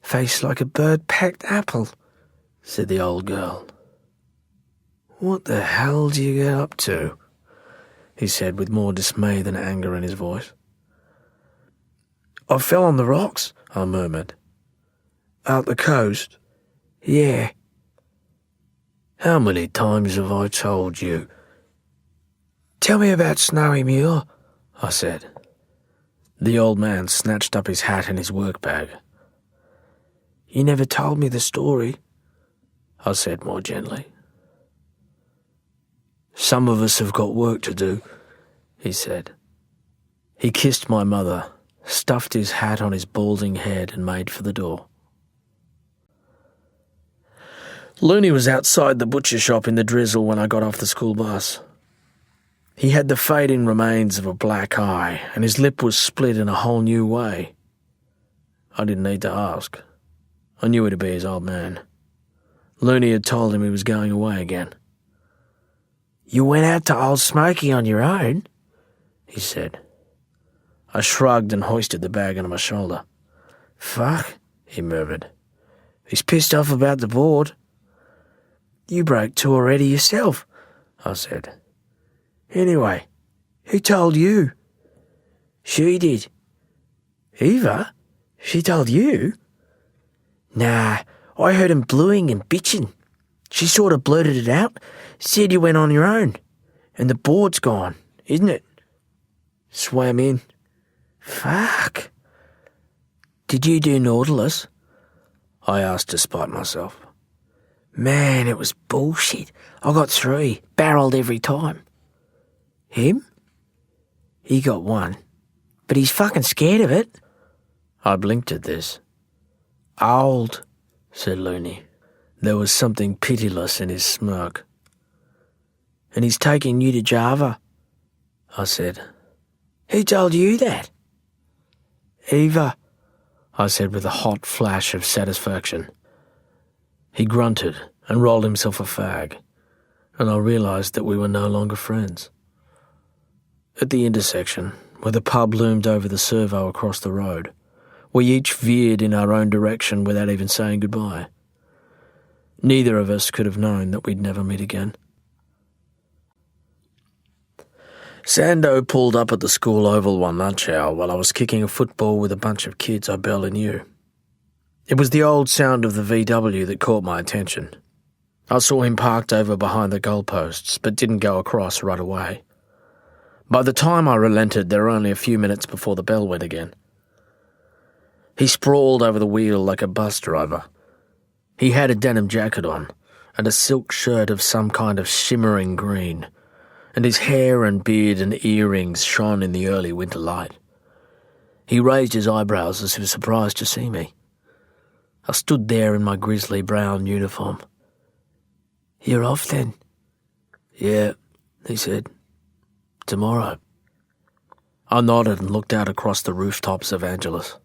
Face like a bird-packed apple, said the old girl. What the hell do you get up to? He said with more dismay than anger in his voice. I fell on the rocks, I murmured. Out the coast? Yeah. How many times have I told you? Tell me about Snowy Muir, I said. The old man snatched up his hat and his work bag. You never told me the story, I said more gently. Some of us have got work to do, he said. He kissed my mother, stuffed his hat on his balding head and made for the door. Looney was outside the butcher shop in the drizzle when I got off the school bus. He had the fading remains of a black eye, and his lip was split in a whole new way. I didn't need to ask. I knew it'd be his old man. Looney had told him he was going away again. You went out to Old Smoky on your own, he said. I shrugged and hoisted the bag onto my shoulder. Fuck, he murmured. He's pissed off about the board. You broke two already yourself, I said. Anyway, who told you? She did. Eva? She told you? Nah, I heard him bluing and bitching. She sort of blurted it out, said you went on your own. And the board's gone, isn't it? Swam in. Fuck. Did you do Nautilus? I asked to spite myself. Man, it was bullshit. I got 3, barreled every time. Him? He got 1, but he's fucking scared of it. I blinked at this. Old, said Looney. There was something pitiless in his smirk. And he's taking you to Java, I said. Who told you that? Eva, I said with a hot flash of satisfaction. He grunted and rolled himself a fag, and I realised that we were no longer friends. At the intersection, where the pub loomed over the servo across the road, we each veered in our own direction without even saying goodbye. Neither of us could have known that we'd never meet again. Sando pulled up at the school oval one lunch hour while I was kicking a football with a bunch of kids I barely knew. It was the old sound of the VW that caught my attention. I saw him parked over behind the goalposts, but didn't go across right away. By the time I relented, there were only a few minutes before the bell went again. He sprawled over the wheel like a bus driver. He had a denim jacket on, and a silk shirt of some kind of shimmering green, and his hair and beard and earrings shone in the early winter light. He raised his eyebrows as if surprised to see me. I stood there in my grizzly brown uniform. You're off then? Yeah, he said. Tomorrow. I nodded and looked out across the rooftops of Angeles.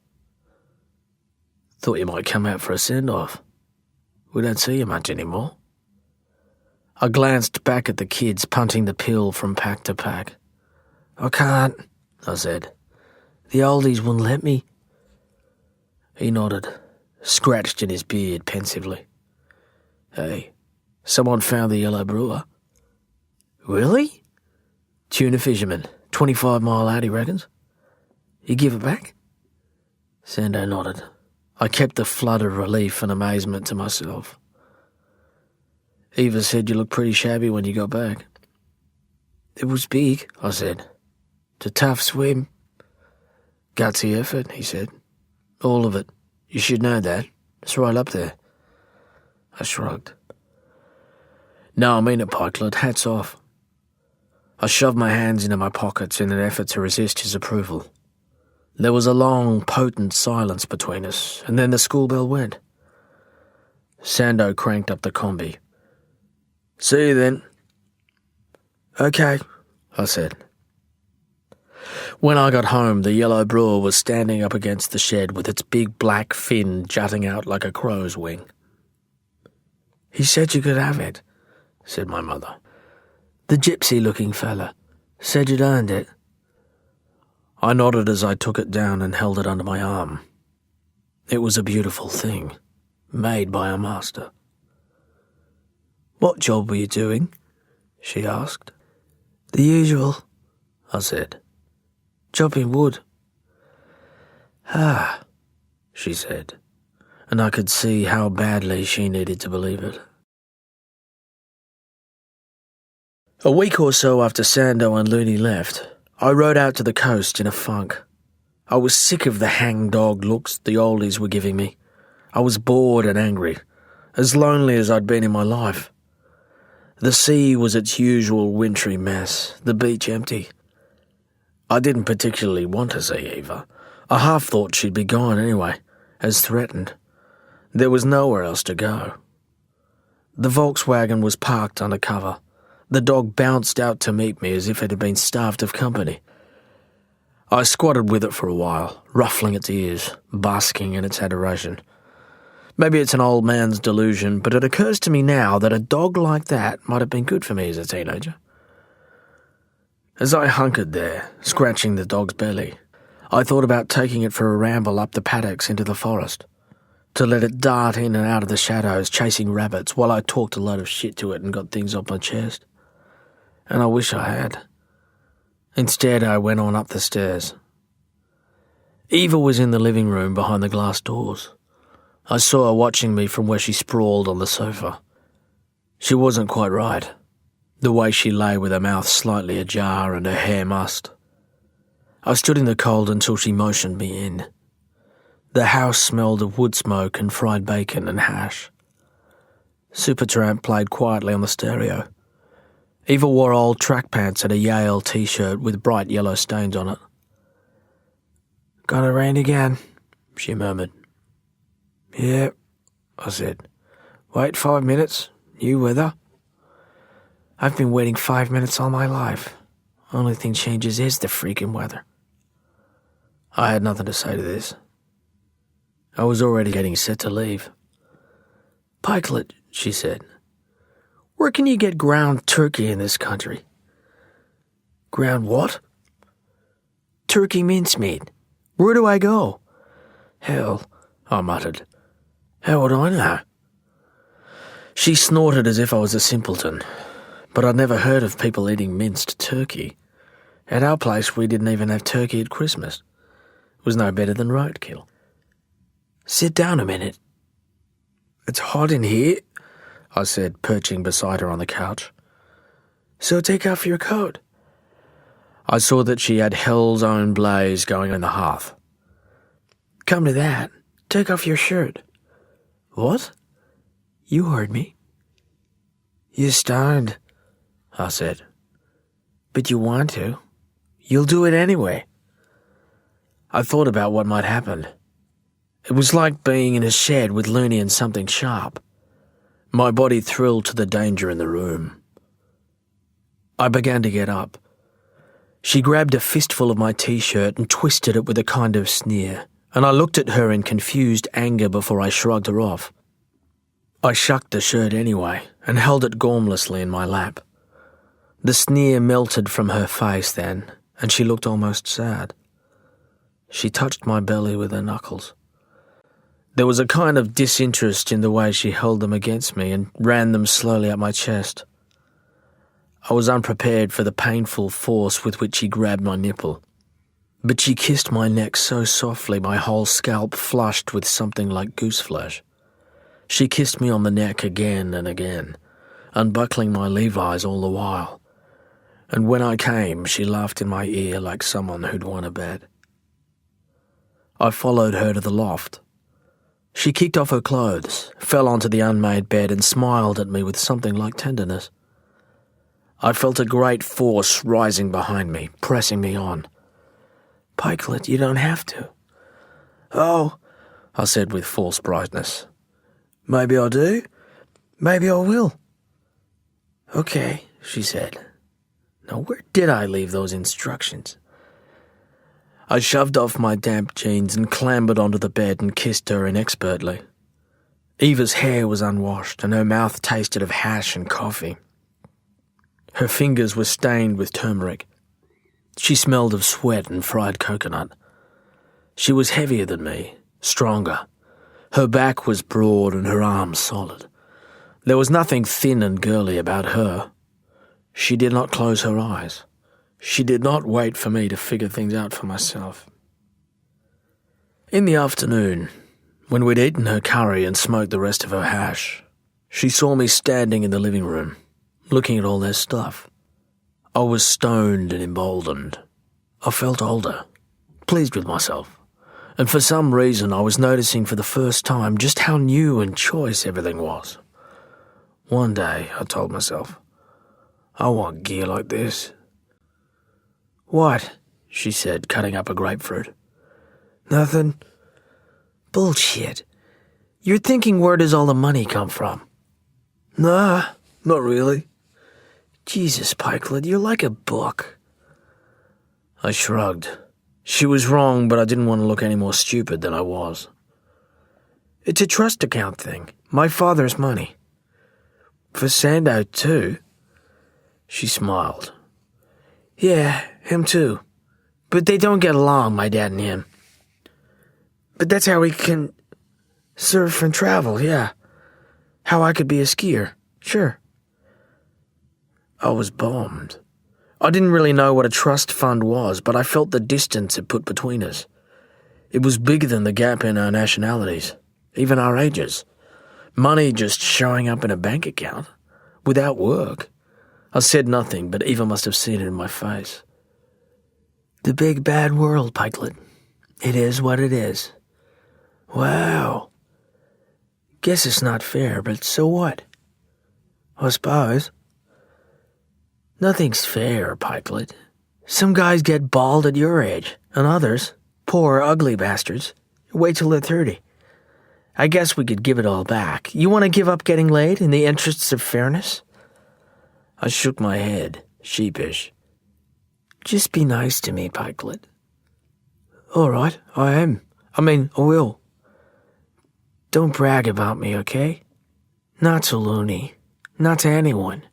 Thought you might come out for a send-off. We don't see you much anymore. I glanced back at the kids punting the pill from pack to pack. I can't, I said. The oldies wouldn't let me. He nodded, scratched in his beard pensively. Hey, someone found the yellow brewer. Really? Tuna fisherman, 25 mile out, he reckons. You give it back? Sando nodded. I kept a flood of relief and amazement to myself. Eva said you looked pretty shabby when you got back. It was big, I said. It's a tough swim. Gutsy effort, he said. All of it. You should know that. It's right up there. I shrugged. No, I mean it, Pikelet. Hats off. I shoved my hands into my pockets in an effort to resist his approval. There was a long, potent silence between us, and then the school bell went. Sando cranked up the combi. See you then. Okay, I said. When I got home, the yellow brewer was standing up against the shed with its big black fin jutting out like a crow's wing. He said you could have it, said my mother. The gypsy-looking fella said you'd earned it. I nodded as I took it down and held it under my arm. It was a beautiful thing, made by a master. What job were you doing? She asked. The usual, I said. Chopping wood. Ah, she said, and I could see how badly she needed to believe it. A week or so after Sando and Looney left, I rode out to the coast in a funk. I was sick of the hang-dog looks the oldies were giving me. I was bored and angry, as lonely as I'd been in my life. The sea was its usual wintry mess, the beach empty. I didn't particularly want to see Eva. I half thought she'd be gone anyway, as threatened. There was nowhere else to go. The Volkswagen was parked under cover. The dog bounced out to meet me as if it had been starved of company. I squatted with it for a while, ruffling its ears, basking in its adoration. Maybe it's an old man's delusion, but it occurs to me now that a dog like that might have been good for me as a teenager. As I hunkered there, scratching the dog's belly, I thought about taking it for a ramble up the paddocks into the forest, to let it dart in and out of the shadows chasing rabbits while I talked a load of shit to it and got things off my chest. And I wish I had. Instead, I went on up the stairs, Eva was in the living room behind the glass doors. I saw her watching me from where she sprawled on the sofa. She wasn't quite right, the way she lay with her mouth slightly ajar and her hair mussed. I stood in the cold until she motioned me in. The house smelled of wood smoke and fried bacon and hash. Supertramp played quietly on the stereo. Eva wore old track pants and a Yale t-shirt with bright yellow stains on it. "Gonna rain again," she murmured. "Yeah," I said. "Wait 5 minutes. New weather." "I've been waiting 5 minutes all my life. Only thing changes is the freaking weather." I had nothing to say to this. I was already getting set to leave. "Pikelet," she said, "where can you get ground turkey in this country?" "Ground what?" "Turkey mincemeat. Where do I go?" "Hell," I muttered. "How would I know?" She snorted as if I was a simpleton, but I'd never heard of people eating minced turkey. At our place, we didn't even have turkey at Christmas. It was no better than roadkill. "Sit down a minute." "It's hot in here," I said, perching beside her on the couch. "So take off your coat." I saw that she had hell's own blaze going on the hearth. "Come to that, take off your shirt." "What?" "You heard me." "You're stoned," I said. "But you want to. You'll do it anyway." I thought about what might happen. It was like being in a shed with Looney and something sharp. My body thrilled to the danger in the room. I began to get up. She grabbed a fistful of my t-shirt and twisted it with a kind of sneer, and I looked at her in confused anger before I shrugged her off. I shucked the shirt anyway and held it gormlessly in my lap. The sneer melted from her face then, and she looked almost sad. She touched my belly with her knuckles. There was a kind of disinterest in the way she held them against me and ran them slowly up my chest. I was unprepared for the painful force with which she grabbed my nipple, but she kissed my neck so softly my whole scalp flushed with something like goose flesh. She kissed me on the neck again and again, unbuckling my Levi's all the while, and when I came, she laughed in my ear like someone who'd won a bet. I followed her to the loft. She kicked off her clothes, fell onto the unmade bed and smiled at me with something like tenderness. I felt a great force rising behind me, pressing me on. "Pikelet, you don't have to." "Oh," I said with false brightness. "Maybe I do. Maybe I will." "Okay," she said. Now where did I leave those instructions? I shoved off my damp jeans and clambered onto the bed and kissed her inexpertly. Eva's hair was unwashed and her mouth tasted of hash and coffee. Her fingers were stained with turmeric. She smelled of sweat and fried coconut. She was heavier than me, stronger. Her back was broad and her arms solid. There was nothing thin and girly about her. She did not close her eyes. She did not wait for me to figure things out for myself. In the afternoon, when we'd eaten her curry and smoked the rest of her hash, she saw me standing in the living room, looking at all their stuff. I was stoned and emboldened. I felt older, pleased with myself, and for some reason I was noticing for the first time just how new and choice everything was. One day, I told myself, I want gear like this. "What?" she said, cutting up a grapefruit. "Nothing." "Bullshit. You're thinking where does all the money come from?" "Nah, not really." "Jesus, Pikelet, you're like a book." I shrugged. She was wrong, but I didn't want to look any more stupid than I was. "It's a trust account thing. My father's money." "For Sandow too?" She smiled. "Yeah, him too. But they don't get along, my dad and him. But that's how he can surf and travel, yeah. How I could be a skier, sure." I was bummed. I didn't really know what a trust fund was, but I felt the distance it put between us. It was bigger than the gap in our nationalities, even our ages. Money just showing up in a bank account, without work. I said nothing, but Eva must have seen it in my face. The big bad world, Pikelet. It is what it is. Wow. Guess it's not fair, but so what? I suppose. Nothing's fair, Pikelet. Some guys get bald at your age, and others, poor ugly bastards, wait till they're 30. I guess we could give it all back. You want to give up getting laid in the interests of fairness? I shook my head, sheepish. Just be nice to me, Pikelet. All right, I am. I will. Don't brag about me, okay? Not to Looney. Not to anyone.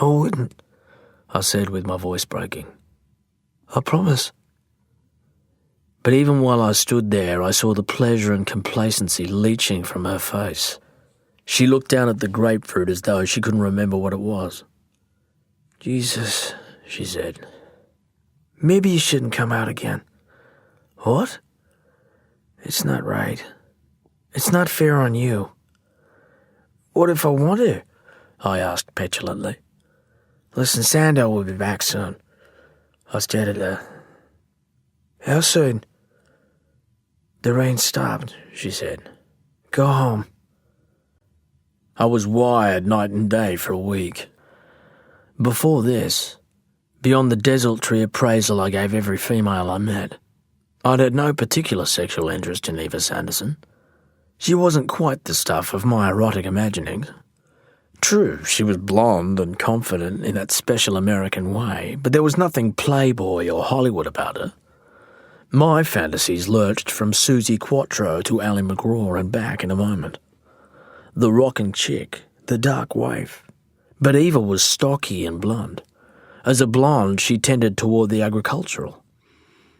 I wouldn't, I said with my voice breaking. I promise. But even while I stood there, I saw the pleasure and complacency leaching from her face. She looked down at the grapefruit as though she couldn't remember what it was. Jesus, she said. Maybe you shouldn't come out again. What? It's not right. It's not fair on you. What if I want to? I asked petulantly. Listen, Sando will be back soon. I stared at her. How soon? The rain stopped, she said. Go home. I was wired night and day for a week. Before this, beyond the desultory appraisal I gave every female I met, I'd had no particular sexual interest in Eva Sanderson. She wasn't quite the stuff of my erotic imaginings. True, she was blonde and confident in that special American way, but there was nothing Playboy or Hollywood about her. My fantasies lurched from Susie Quattro to Ally McGraw and back in a moment. The rockin' chick, the dark waif. But Eva was stocky and blonde. As a blonde, she tended toward the agricultural.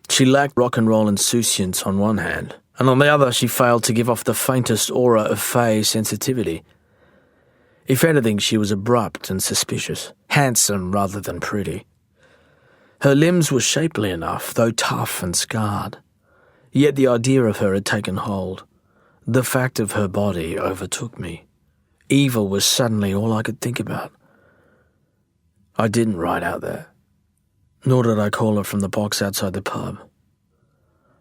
She lacked rock and roll insouciance on one hand, and on the other she failed to give off the faintest aura of fey sensitivity. If anything, she was abrupt and suspicious, handsome rather than pretty. Her limbs were shapely enough, though tough and scarred. Yet the idea of her had taken hold. The fact of her body overtook me. Eva was suddenly all I could think about. I didn't ride out there, nor did I call her from the box outside the pub.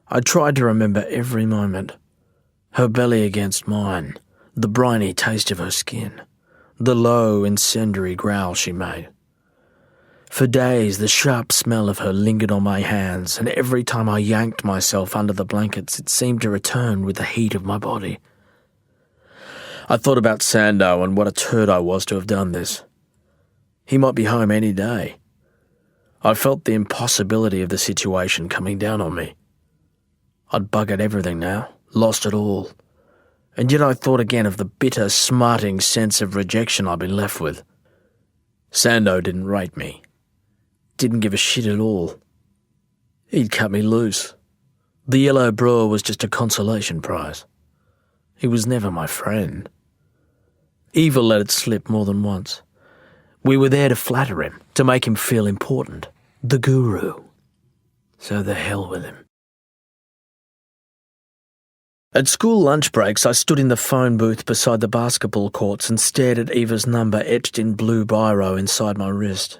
I tried to remember every moment. Her belly against mine, the briny taste of her skin, the low, incendiary growl she made. For days, the sharp smell of her lingered on my hands, and every time I yanked myself under the blankets, it seemed to return with the heat of my body. I thought about Sando and what a turd I was to have done this. He might be home any day. I felt the impossibility of the situation coming down on me. I'd buggered everything now, lost it all. And yet I thought again of the bitter, smarting sense of rejection I'd been left with. Sando didn't rate me. Didn't give a shit at all. He'd cut me loose. The yellow brewer was just a consolation prize. He was never my friend. Eva let it slip more than once. We were there to flatter him, to make him feel important. The guru. So the hell with him. At school lunch breaks, I stood in the phone booth beside the basketball courts and stared at Eva's number etched in blue biro inside my wrist.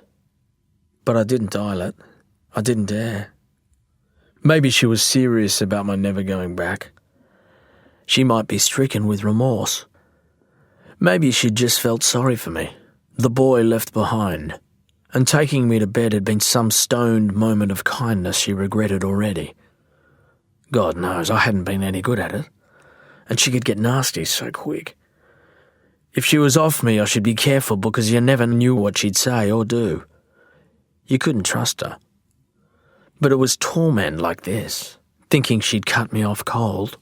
But I didn't dial it. I didn't dare. Maybe she was serious about my never going back. She might be stricken with remorse. Maybe she'd just felt sorry for me, the boy left behind, and taking me to bed had been some stoned moment of kindness she regretted already. God knows I hadn't been any good at it, and she could get nasty so quick. If she was off me, I should be careful because you never knew what she'd say or do. You couldn't trust her. But it was torment like this, thinking she'd cut me off cold.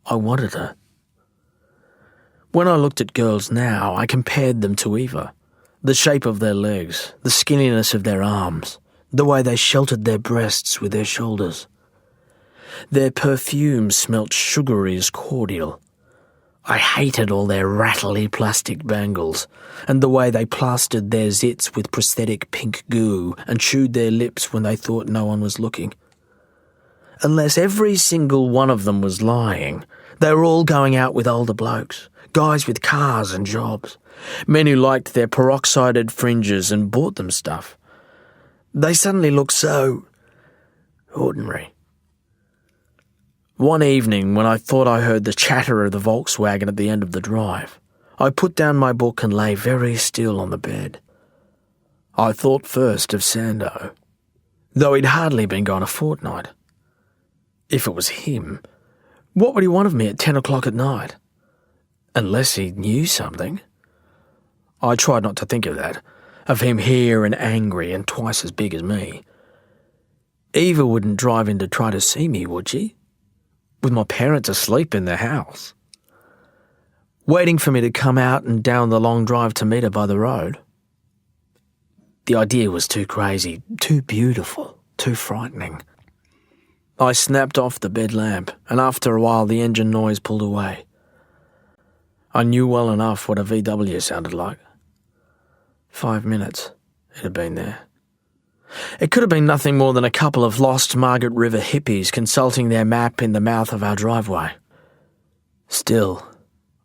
I wanted her. When I looked at girls now, I compared them to Eva. The shape of their legs, the skinniness of their arms, the way they sheltered their breasts with their shoulders. Their perfume smelt sugary as cordial. I hated all their rattly plastic bangles, and the way they plastered their zits with prosthetic pink goo and chewed their lips when they thought no one was looking. unless every single one of them was lying, they were all going out with older blokes, guys with cars and jobs, men who liked their peroxided fringes and bought them stuff. They suddenly looked so ordinary. One evening, when I thought I heard the chatter of the Volkswagen at the end of the drive, I put down my book and lay very still on the bed. I thought first of Sando, though he'd hardly been gone a fortnight. If it was him, what would he want of me at 10 o'clock at night? Unless he knew something. I tried not to think of that, of him here and angry and twice as big as me. Eva wouldn't drive in to try to see me, would she? With my parents asleep in the house. Waiting for me to come out and down the long drive to meet her by the road. The idea was too crazy, too beautiful, too frightening. I snapped off the bed lamp, and after a while the engine noise pulled away. I knew well enough what a VW sounded like. 5 minutes it had been there. It could have been nothing more than a couple of lost Margaret River hippies consulting their map in the mouth of our driveway. Still,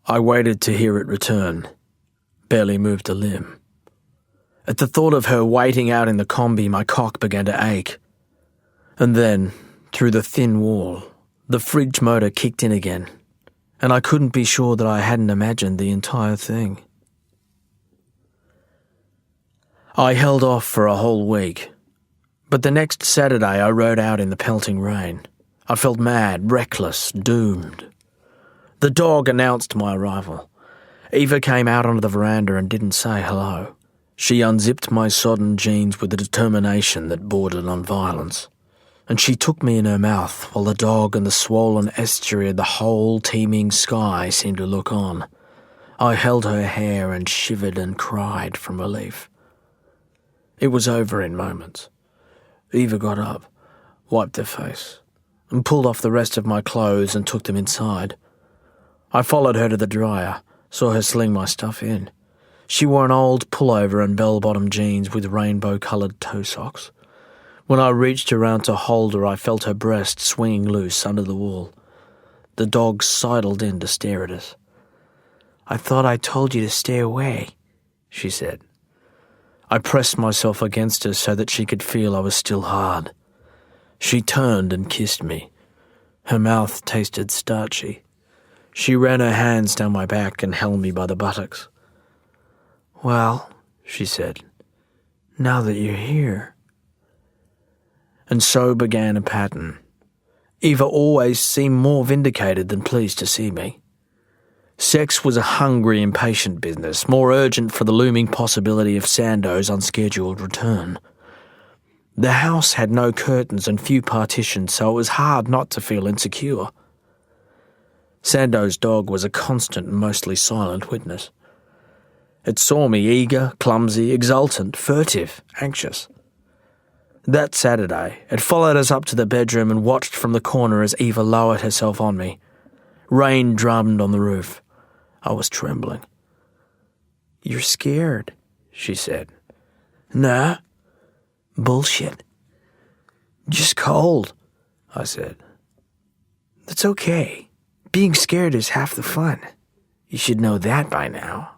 I waited to hear it return, barely moved a limb. At the thought of her waiting out in the combi, my cock began to ache. And then, through the thin wall, the fridge motor kicked in again, and I couldn't be sure that I hadn't imagined the entire thing. I held off for a whole week, but the next Saturday I rode out in the pelting rain. I felt mad, reckless, doomed. The dog announced my arrival. Eva came out onto the veranda and didn't say hello. She unzipped my sodden jeans with a determination that bordered on violence, and she took me in her mouth while the dog and the swollen estuary of the whole teeming sky seemed to look on. I held her hair and shivered and cried from relief. It was over in moments. Eva got up, wiped her face, and pulled off the rest of my clothes and took them inside. I followed her to the dryer, saw her sling my stuff in. She wore an old pullover and bell-bottom jeans with rainbow-coloured toe socks. When I reached around to hold her, I felt her breast swinging loose under the wall. The dog sidled in to stare at us. "I thought I told you to stay away," she said. I pressed myself against her so that she could feel I was still hard. She turned and kissed me. Her mouth tasted starchy. She ran her hands down my back and held me by the buttocks. "Well," she said, "now that you're here." And so began a pattern. Eva always seemed more vindicated than pleased to see me. Sex was a hungry, impatient business, more urgent for the looming possibility of Sando's unscheduled return. The house had no curtains and few partitions, so it was hard not to feel insecure. Sando's dog was a constant and mostly silent witness. It saw me eager, clumsy, exultant, furtive, anxious. That Saturday, it followed us up to the bedroom and watched from the corner as Eva lowered herself on me. Rain drummed on the roof. I was trembling. "You're scared," she said. "Nah. Bullshit. Just cold," I said. "That's okay. Being scared is half the fun. You should know that by now."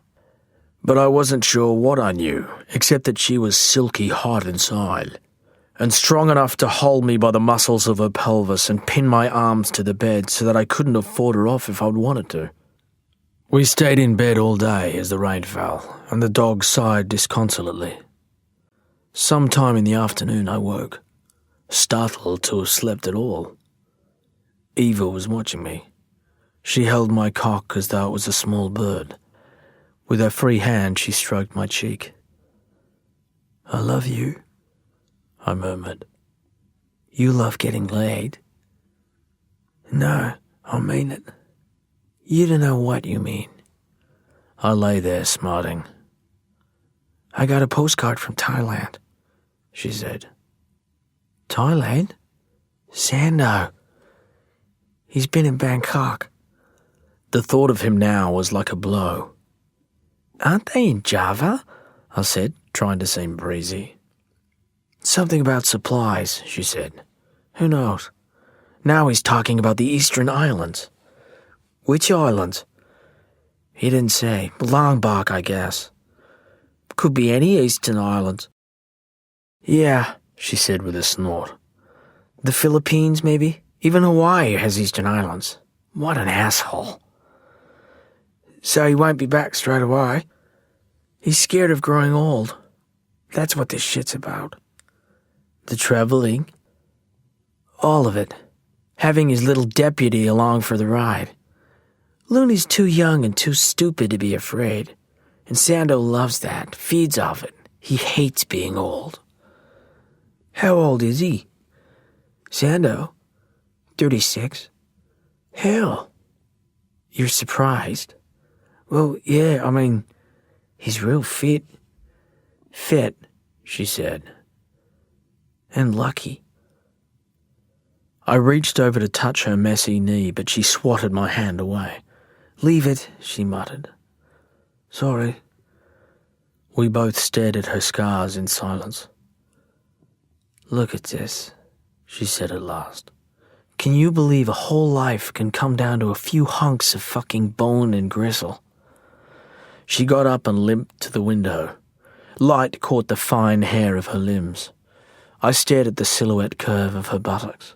But I wasn't sure what I knew, except that she was silky hot inside, and strong enough to hold me by the muscles of her pelvis and pin my arms to the bed so that I couldn't have fought her off if I'd wanted to. We stayed in bed all day as the rain fell, and the dog sighed disconsolately. Sometime in the afternoon I woke, startled to have slept at all. Eva was watching me. She held my cock as though it was a small bird. With her free hand she stroked my cheek. "I love you," I murmured. "You love getting laid." "No, I mean it." "You don't know what you mean." I lay there smarting. "I got a postcard from Thailand," she said. "Thailand? Sando. He's been in Bangkok." The thought of him now was like a blow. "Aren't they in Java?" I said, trying to seem breezy. "Something about supplies," she said. "Who knows? Now he's talking about the Eastern Islands. Which islands? He didn't say. Lombok, I guess. Could be any Eastern Islands. Yeah, she said with a snort. The Philippines, maybe? Even Hawaii has Eastern Islands. What an asshole. So he won't be back straight away. He's scared of growing old. That's what this shit's about. The traveling? All of it. Having his little deputy along for the ride. Looney's too young and too stupid to be afraid. And Sando loves that, feeds off it. He hates being old. How old is he? Sando? 36. Hell. You're surprised? Well, yeah, I mean, he's real fit. Fit, she said. And lucky. I reached over to touch her messy knee, but she swatted my hand away. Leave it, she muttered. Sorry. We both stared at her scars in silence. Look at this, she said at last. Can you believe a whole life can come down to a few hunks of fucking bone and gristle? She got up and limped to the window. Light caught the fine hair of her limbs. I stared at the silhouette curve of her buttocks.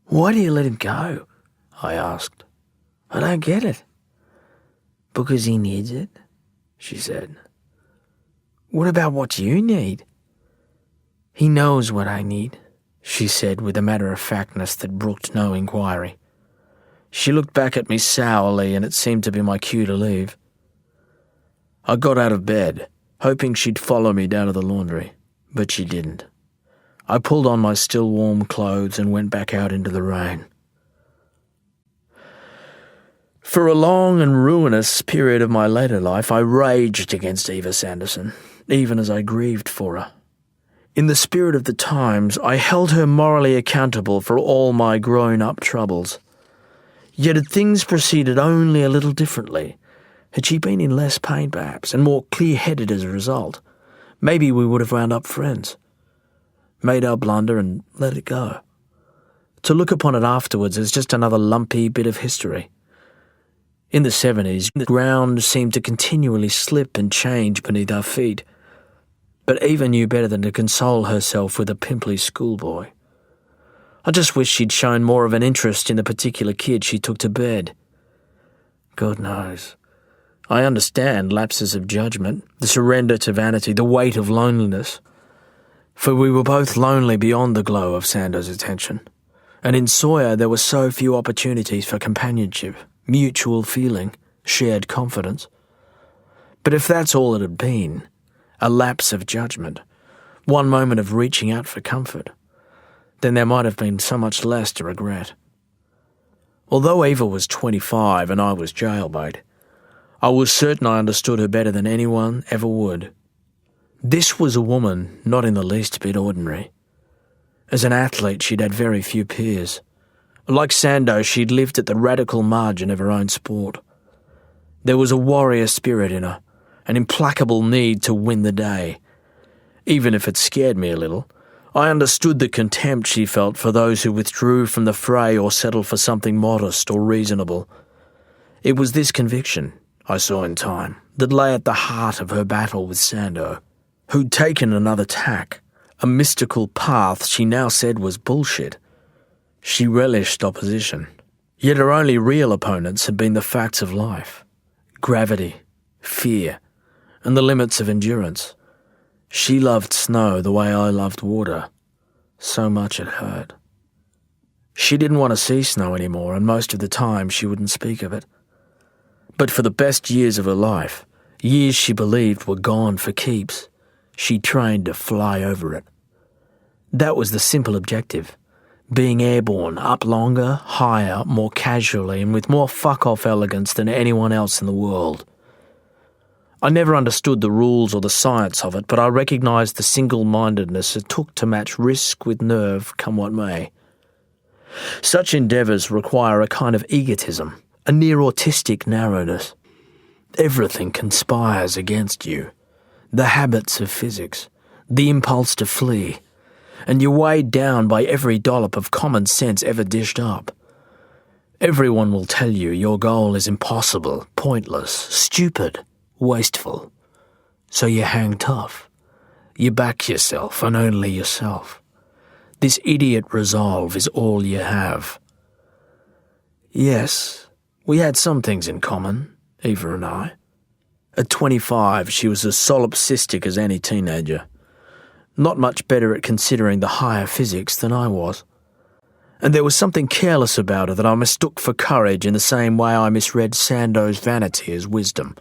Why do you let him go? I asked. I don't get it. Because he needs it, she said. What about what you need? He knows what I need, she said with a matter-of-factness that brooked no inquiry. She looked back at me sourly, and it seemed to be my cue to leave. I got out of bed, hoping she'd follow me down to the laundry, but she didn't. I pulled on my still warm clothes and went back out into the rain. For a long and ruinous period of my later life, I raged against Eva Sanderson, even as I grieved for her. In the spirit of the times, I held her morally accountable for all my grown-up troubles. Yet had things proceeded only a little differently, had she been in less pain perhaps, and more clear-headed as a result, maybe we would have wound up friends. Made our blunder and let it go. To look upon it afterwards as just another lumpy bit of history. In the 70s, the ground seemed to continually slip and change beneath our feet, but Eva knew better than to console herself with a pimply schoolboy. I just wish she'd shown more of an interest in the particular kid she took to bed. God knows. I understand lapses of judgment, the surrender to vanity, the weight of loneliness. For we were both lonely beyond the glow of Sando's attention, and in Sawyer there were so few opportunities for companionship, mutual feeling, shared confidence. But if that's all it had been, a lapse of judgment, one moment of reaching out for comfort, then there might have been so much less to regret. Although Eva was 25 and I was jailbait, I was certain I understood her better than anyone ever would. This was a woman not in the least bit ordinary. As an athlete, she'd had very few peers. Like Sando, she'd lived at the radical margin of her own sport. There was a warrior spirit in her, an implacable need to win the day. Even if it scared me a little, I understood the contempt she felt for those who withdrew from the fray or settled for something modest or reasonable. It was this conviction, I saw in time, that lay at the heart of her battle with Sando, who'd taken another tack, a mystical path she now said was bullshit. She relished opposition, yet her only real opponents had been the facts of life, gravity, fear, and the limits of endurance. She loved snow the way I loved water. So much it hurt. She didn't want to see snow anymore, and most of the time she wouldn't speak of it. But for the best years of her life, years she believed were gone for keeps, she trained to fly over it. That was the simple objective. Being airborne, up longer, higher, more casually, and with more fuck-off elegance than anyone else in the world. I never understood the rules or the science of it, but I recognised the single-mindedness it took to match risk with nerve, come what may. Such endeavours require a kind of egotism, a near-autistic narrowness. Everything conspires against you. The habits of physics, the impulse to flee, and you're weighed down by every dollop of common sense ever dished up. Everyone will tell you your goal is impossible, pointless, stupid, wasteful. So you hang tough. You back yourself and only yourself. This idiot resolve is all you have. Yes, we had some things in common, Eva and I. At 25, she was as solipsistic as any teenager. Not much better at considering the higher physics than I was. And there was something careless about her that I mistook for courage in the same way I misread Sando's vanity as wisdom.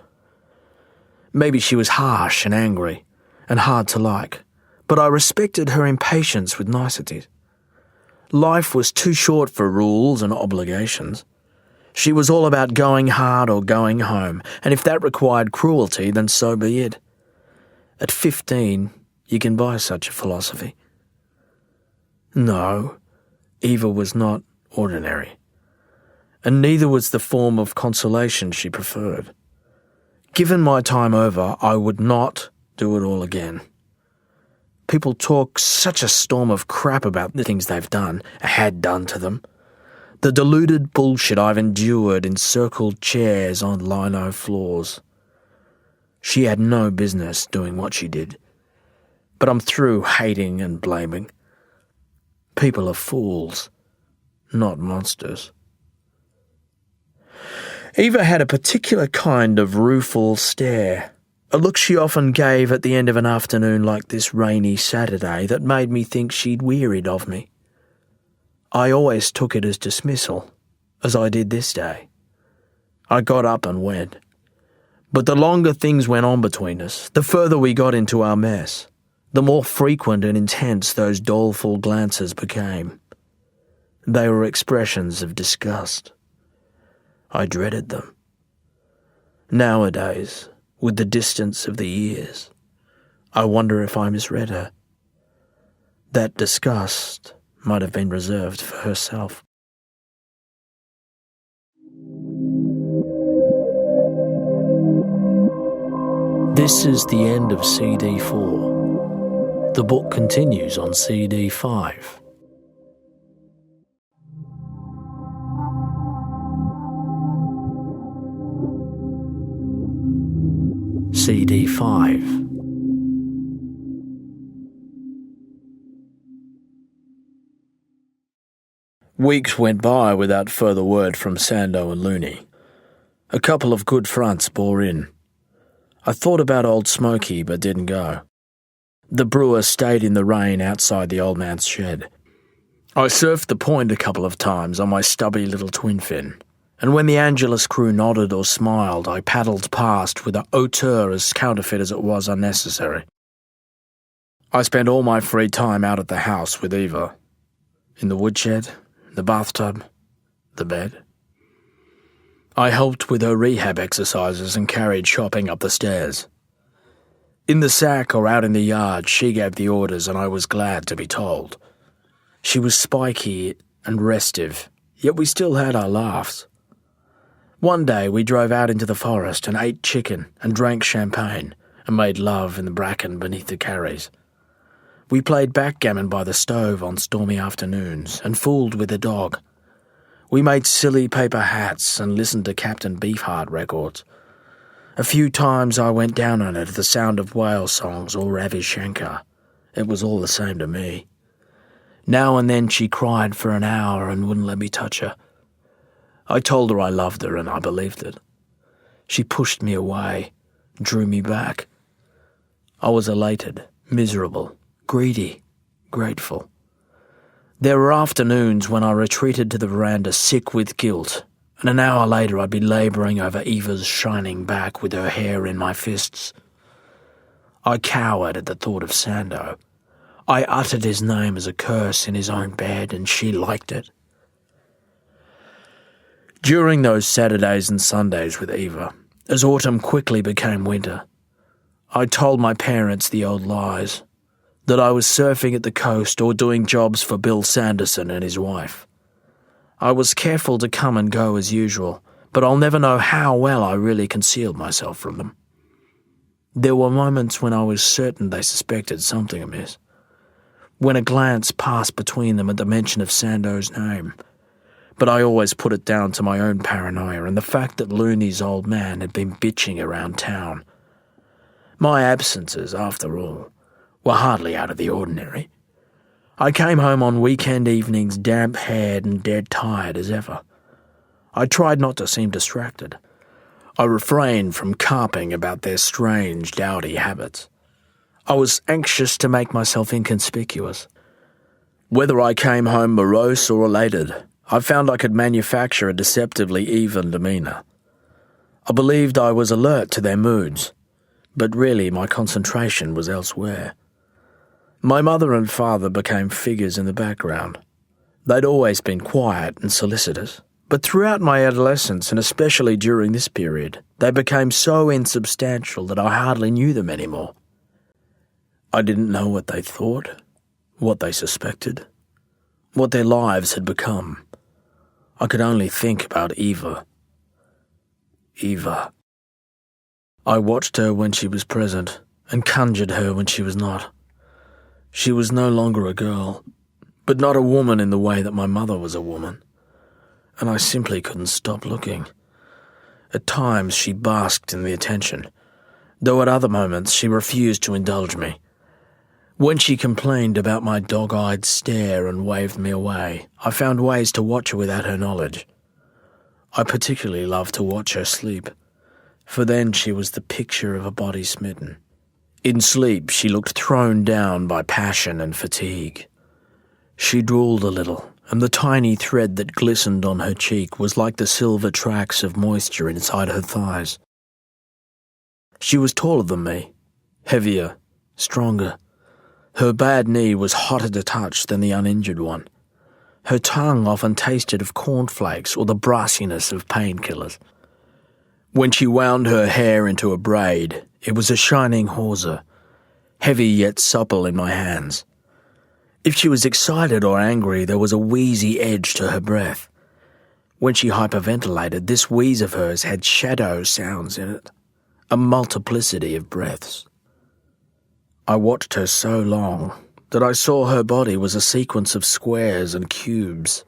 Maybe she was harsh and angry, and hard to like, but I respected her impatience with niceties. Life was too short for rules and obligations. She was all about going hard or going home, and if that required cruelty, then so be it. At 15, you can buy such a philosophy. No, Eva was not ordinary, and neither was the form of consolation she preferred. Given my time over, I would not do it all again. People talk such a storm of crap about the things they've done, had done to them. The deluded bullshit I've endured in circled chairs on lino floors. She had no business doing what she did. But I'm through hating and blaming. People are fools, not monsters. Eva had a particular kind of rueful stare, a look she often gave at the end of an afternoon like this rainy Saturday that made me think she'd wearied of me. I always took it as dismissal, as I did this day. I got up and went. But the longer things went on between us, the further we got into our mess, the more frequent and intense those doleful glances became. They were expressions of disgust. I dreaded them. Nowadays, with the distance of the years, I wonder if I misread her. That disgust might have been reserved for herself. This is the end of CD 4. The book continues on CD 5. CD 5. Weeks went by without further word from Sando and Looney. A couple of good fronts bore in. I thought about Old Smoky but didn't go. The brewer stayed in the rain outside the old man's shed. I surfed the point a couple of times on my stubby little twin fin, and when the Angelus crew nodded or smiled, I paddled past with a hauteur as counterfeit as it was unnecessary. I spent all my free time out at the house with Eva. In the woodshed, the bathtub, the bed. I helped with her rehab exercises and carried shopping up the stairs. In the sack or out in the yard, she gave the orders and I was glad to be told. She was spiky and restive, yet we still had our laughs. One day we drove out into the forest and ate chicken and drank champagne and made love in the bracken beneath the carries. We played backgammon by the stove on stormy afternoons and fooled with the dog. We made silly paper hats and listened to Captain Beefheart records. A few times I went down on her to the sound of whale songs or Ravi Shankar. It was all the same to me. Now and then she cried for an hour and wouldn't let me touch her. I told her I loved her and I believed it. She pushed me away, drew me back. I was elated, miserable, greedy, grateful. There were afternoons when I retreated to the veranda sick with guilt, and an hour later I'd be labouring over Eva's shining back with her hair in my fists. I cowered at the thought of Sando. I uttered his name as a curse in his own bed, and she liked it. During those Saturdays and Sundays with Eva, as autumn quickly became winter, I told my parents the old lies, that I was surfing at the coast or doing jobs for Bill Sanderson and his wife. I was careful to come and go as usual, but I'll never know how well I really concealed myself from them. There were moments when I was certain they suspected something amiss. when a glance passed between them at the mention of Sando's name. But I always put it down to my own paranoia and the fact that Looney's old man had been bitching around town. My absences, after all, were hardly out of the ordinary. I came home on weekend evenings damp-haired and dead tired as ever. I tried not to seem distracted. I refrained from carping about their strange, dowdy habits. I was anxious to make myself inconspicuous. Whether I came home morose or elated, I found I could manufacture a deceptively even demeanour. I believed I was alert to their moods, but really my concentration was elsewhere. My mother and father became figures in the background. They'd always been quiet and solicitous, but throughout my adolescence, and especially during this period, they became so insubstantial that I hardly knew them anymore. I didn't know what they thought, what they suspected, what their lives had become. I could only think about Eva. Eva. I watched her when she was present, and conjured her when she was not. She was no longer a girl, but not a woman in the way that my mother was a woman, and I simply couldn't stop looking. At times she basked in the attention, though at other moments she refused to indulge me. When she complained about my dog-eyed stare and waved me away, I found ways to watch her without her knowledge. I particularly loved to watch her sleep, for then she was the picture of a body smitten. In sleep she looked thrown down by passion and fatigue. She drooled a little, and the tiny thread that glistened on her cheek was like the silver tracks of moisture inside her thighs. She was taller than me, heavier, stronger. Her bad knee was hotter to touch than the uninjured one. Her tongue often tasted of cornflakes or the brassiness of painkillers. When she wound her hair into a braid, it was a shining hawser, heavy yet supple in my hands. If she was excited or angry, there was a wheezy edge to her breath. When she hyperventilated, this wheeze of hers had shadow sounds in it, a multiplicity of breaths. I watched her so long that I saw her body was a sequence of squares and cubes.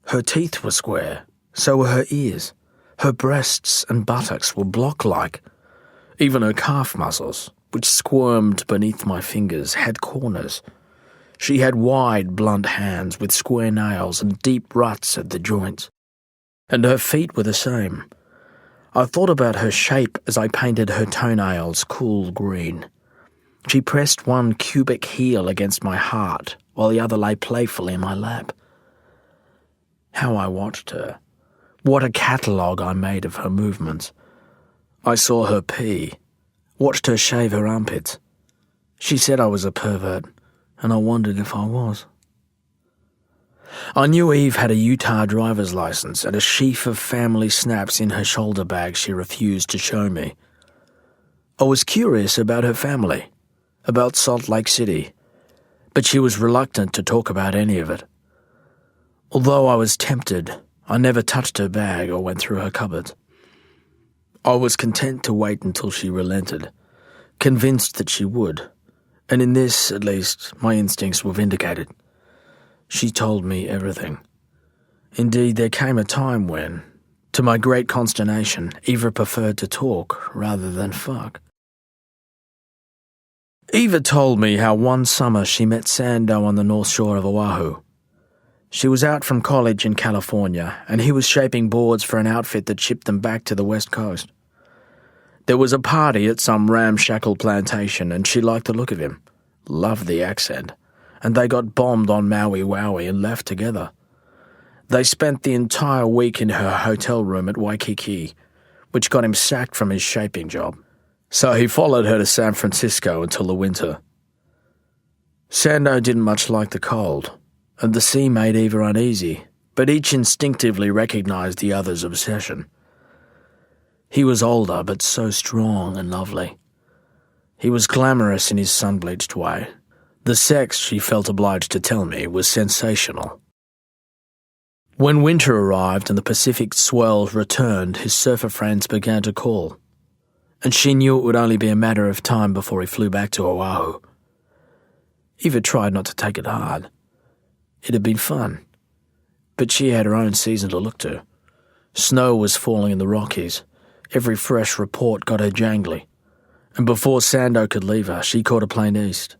Her teeth were square, so were her ears. Her breasts and buttocks were block-like. Even her calf muscles, which squirmed beneath my fingers, had corners. She had wide, blunt hands with square nails and deep ruts at the joints. And her feet were the same. I thought about her shape as I painted her toenails cool green. She pressed one cubic heel against my heart, while the other lay playfully in my lap. How I watched her. What a catalogue I made of her movements. I saw her pee, watched her shave her armpits. She said I was a pervert, and I wondered if I was. I knew Eve had a Utah driver's license and a sheaf of family snaps in her shoulder bag she refused to show me. I was curious about her family, about Salt Lake City, but she was reluctant to talk about any of it. Although I was tempted, I never touched her bag or went through her cupboards. I was content to wait until she relented, convinced that she would, and in this, at least, my instincts were vindicated. She told me everything. Indeed, there came a time when, to my great consternation, Eva preferred to talk rather than fuck. Eva told me how one summer she met Sando on the north shore of Oahu. She was out from college in California, and he was shaping boards for an outfit that shipped them back to the West Coast. There was a party at some ramshackle plantation, and she liked the look of him, loved the accent, and they got bombed on Maui Wowie and left together. They spent the entire week in her hotel room at Waikiki, which got him sacked from his shaping job. So he followed her to San Francisco until the winter. Sando didn't much like the cold, and the sea made Eva uneasy, but each instinctively recognized the other's obsession. He was older, but so strong and lovely. He was glamorous in his sun-bleached way. The sex, she felt obliged to tell me, was sensational. When winter arrived and the Pacific swells returned, his surfer friends began to call, and she knew it would only be a matter of time before he flew back to Oahu. Eva tried not to take it hard. It had been fun, but she had her own season to look to. Snow was falling in the Rockies. Every fresh report got her jangly, and before Sando could leave her, she caught a plane east.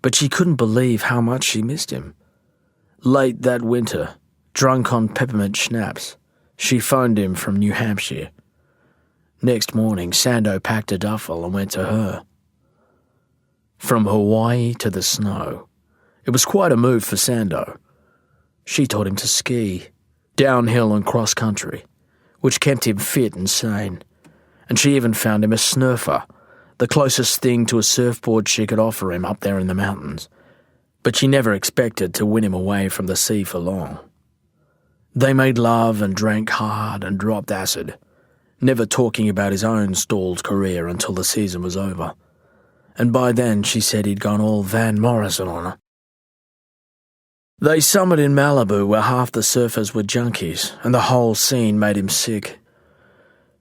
But she couldn't believe how much she missed him. Late that winter, drunk on peppermint schnapps, she phoned him from New Hampshire. Next morning, Sando packed a duffel and went to her. From Hawaii to the snow. It was quite a move for Sando. She taught him to ski, downhill and cross-country, which kept him fit and sane. And she even found him a snurfer, the closest thing to a surfboard she could offer him up there in the mountains. But she never expected to win him away from the sea for long. They made love and drank hard and dropped acid, never talking about his own stalled career until the season was over. And by then she said he'd gone all Van Morrison on her. They summered in Malibu where half the surfers were junkies and the whole scene made him sick.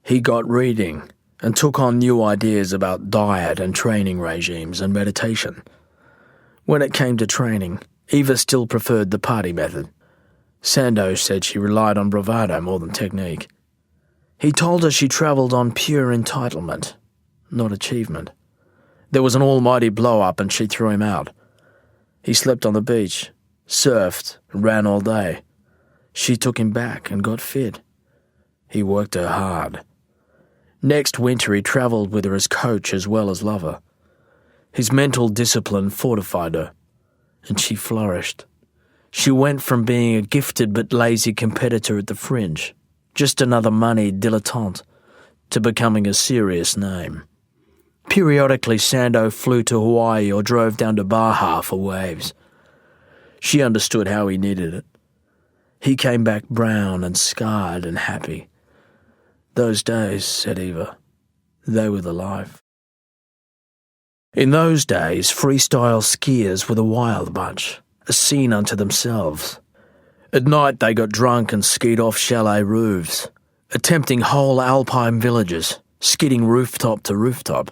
He got reading and took on new ideas about diet and training regimes and meditation. When it came to training, Eva still preferred the party method. Sando said she relied on bravado more than technique. He told her she travelled on pure entitlement, not achievement. There was an almighty blow-up and she threw him out. He slept on the beach, surfed, and ran all day. She took him back and got fit. He worked her hard. Next winter he travelled with her as coach as well as lover. His mental discipline fortified her, and she flourished. She went from being a gifted but lazy competitor at the fringe, just another moneyed dilettante, to becoming a serious name. Periodically, Sando flew to Hawaii or drove down to Baja for waves. She understood how he needed it. He came back brown and scarred and happy. Those days, said Eva, they were the life. In those days, freestyle skiers were the wild bunch, a scene unto themselves. At night they got drunk and skied off chalet roofs, attempting whole alpine villages, skidding rooftop to rooftop.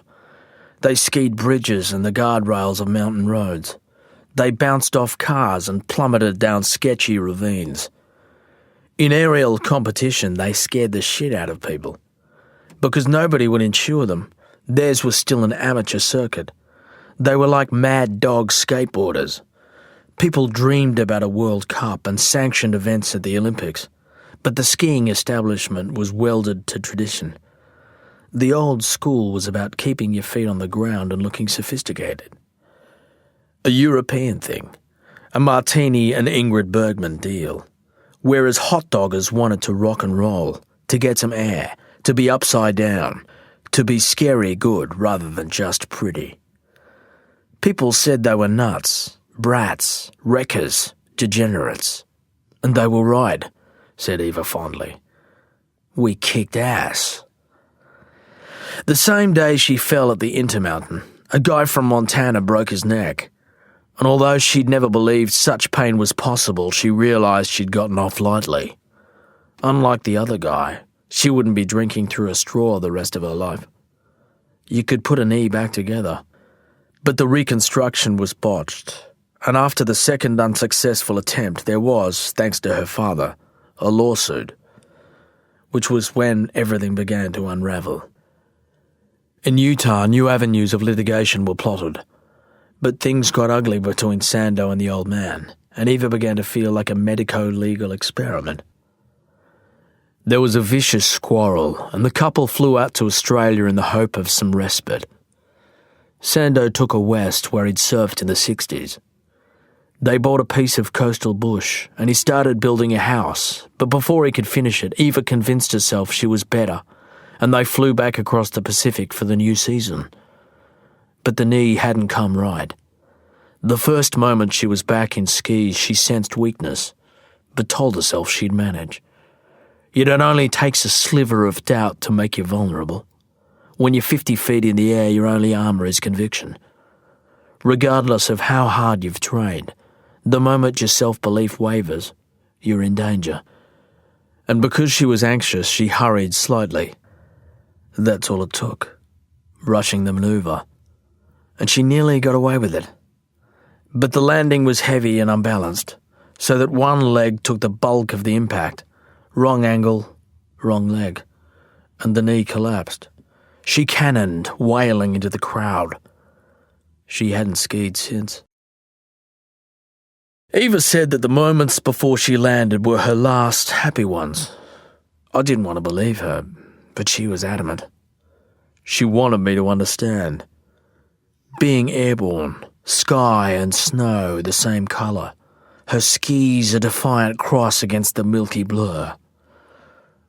They skied bridges and the guardrails of mountain roads. They bounced off cars and plummeted down sketchy ravines. In aerial competition, they scared the shit out of people. Because nobody would insure them, theirs was still an amateur circuit. They were like mad dog skateboarders. People dreamed about a World Cup and sanctioned events at the Olympics, but the skiing establishment was welded to tradition. The old school was about keeping your feet on the ground and looking sophisticated. A European thing, a Martini and Ingrid Bergman deal, whereas hot doggers wanted to rock and roll, to get some air, to be upside down, to be scary good rather than just pretty. People said they were nuts, brats, wreckers, degenerates. And they were right, said Eva fondly. We kicked ass. The same day she fell at the Intermountain, a guy from Montana broke his neck. And although she'd never believed such pain was possible, she realised she'd gotten off lightly. Unlike the other guy, she wouldn't be drinking through a straw the rest of her life. You could put a knee back together. But the reconstruction was botched, and after the second unsuccessful attempt there was, thanks to her father, a lawsuit, which was when everything began to unravel. In Utah, new avenues of litigation were plotted, but things got ugly between Sando and the old man, and Eva began to feel like a medico-legal experiment. There was a vicious quarrel, and the couple flew out to Australia in the hope of some respite. Sando took her west where he'd surfed in the 60s. They bought a piece of coastal bush, and he started building a house, but before he could finish it, Eva convinced herself she was better, and they flew back across the Pacific for the new season. But the knee hadn't come right. The first moment she was back in skis, she sensed weakness, but told herself she'd manage. Yet it only takes a sliver of doubt to make you vulnerable. When you're 50 feet in the air, your only armour is conviction. Regardless of how hard you've trained, the moment your self-belief wavers, you're in danger. And because she was anxious, she hurried slightly. That's all it took, rushing the manoeuvre. And she nearly got away with it. But the landing was heavy and unbalanced, so that one leg took the bulk of the impact. Wrong angle, wrong leg, and the knee collapsed. She cannoned, wailing into the crowd. She hadn't skied since. Eva said that the moments before she landed were her last happy ones. I didn't want to believe her, but she was adamant. She wanted me to understand. Being airborne, sky and snow the same colour, her skis a defiant cross against the milky blur.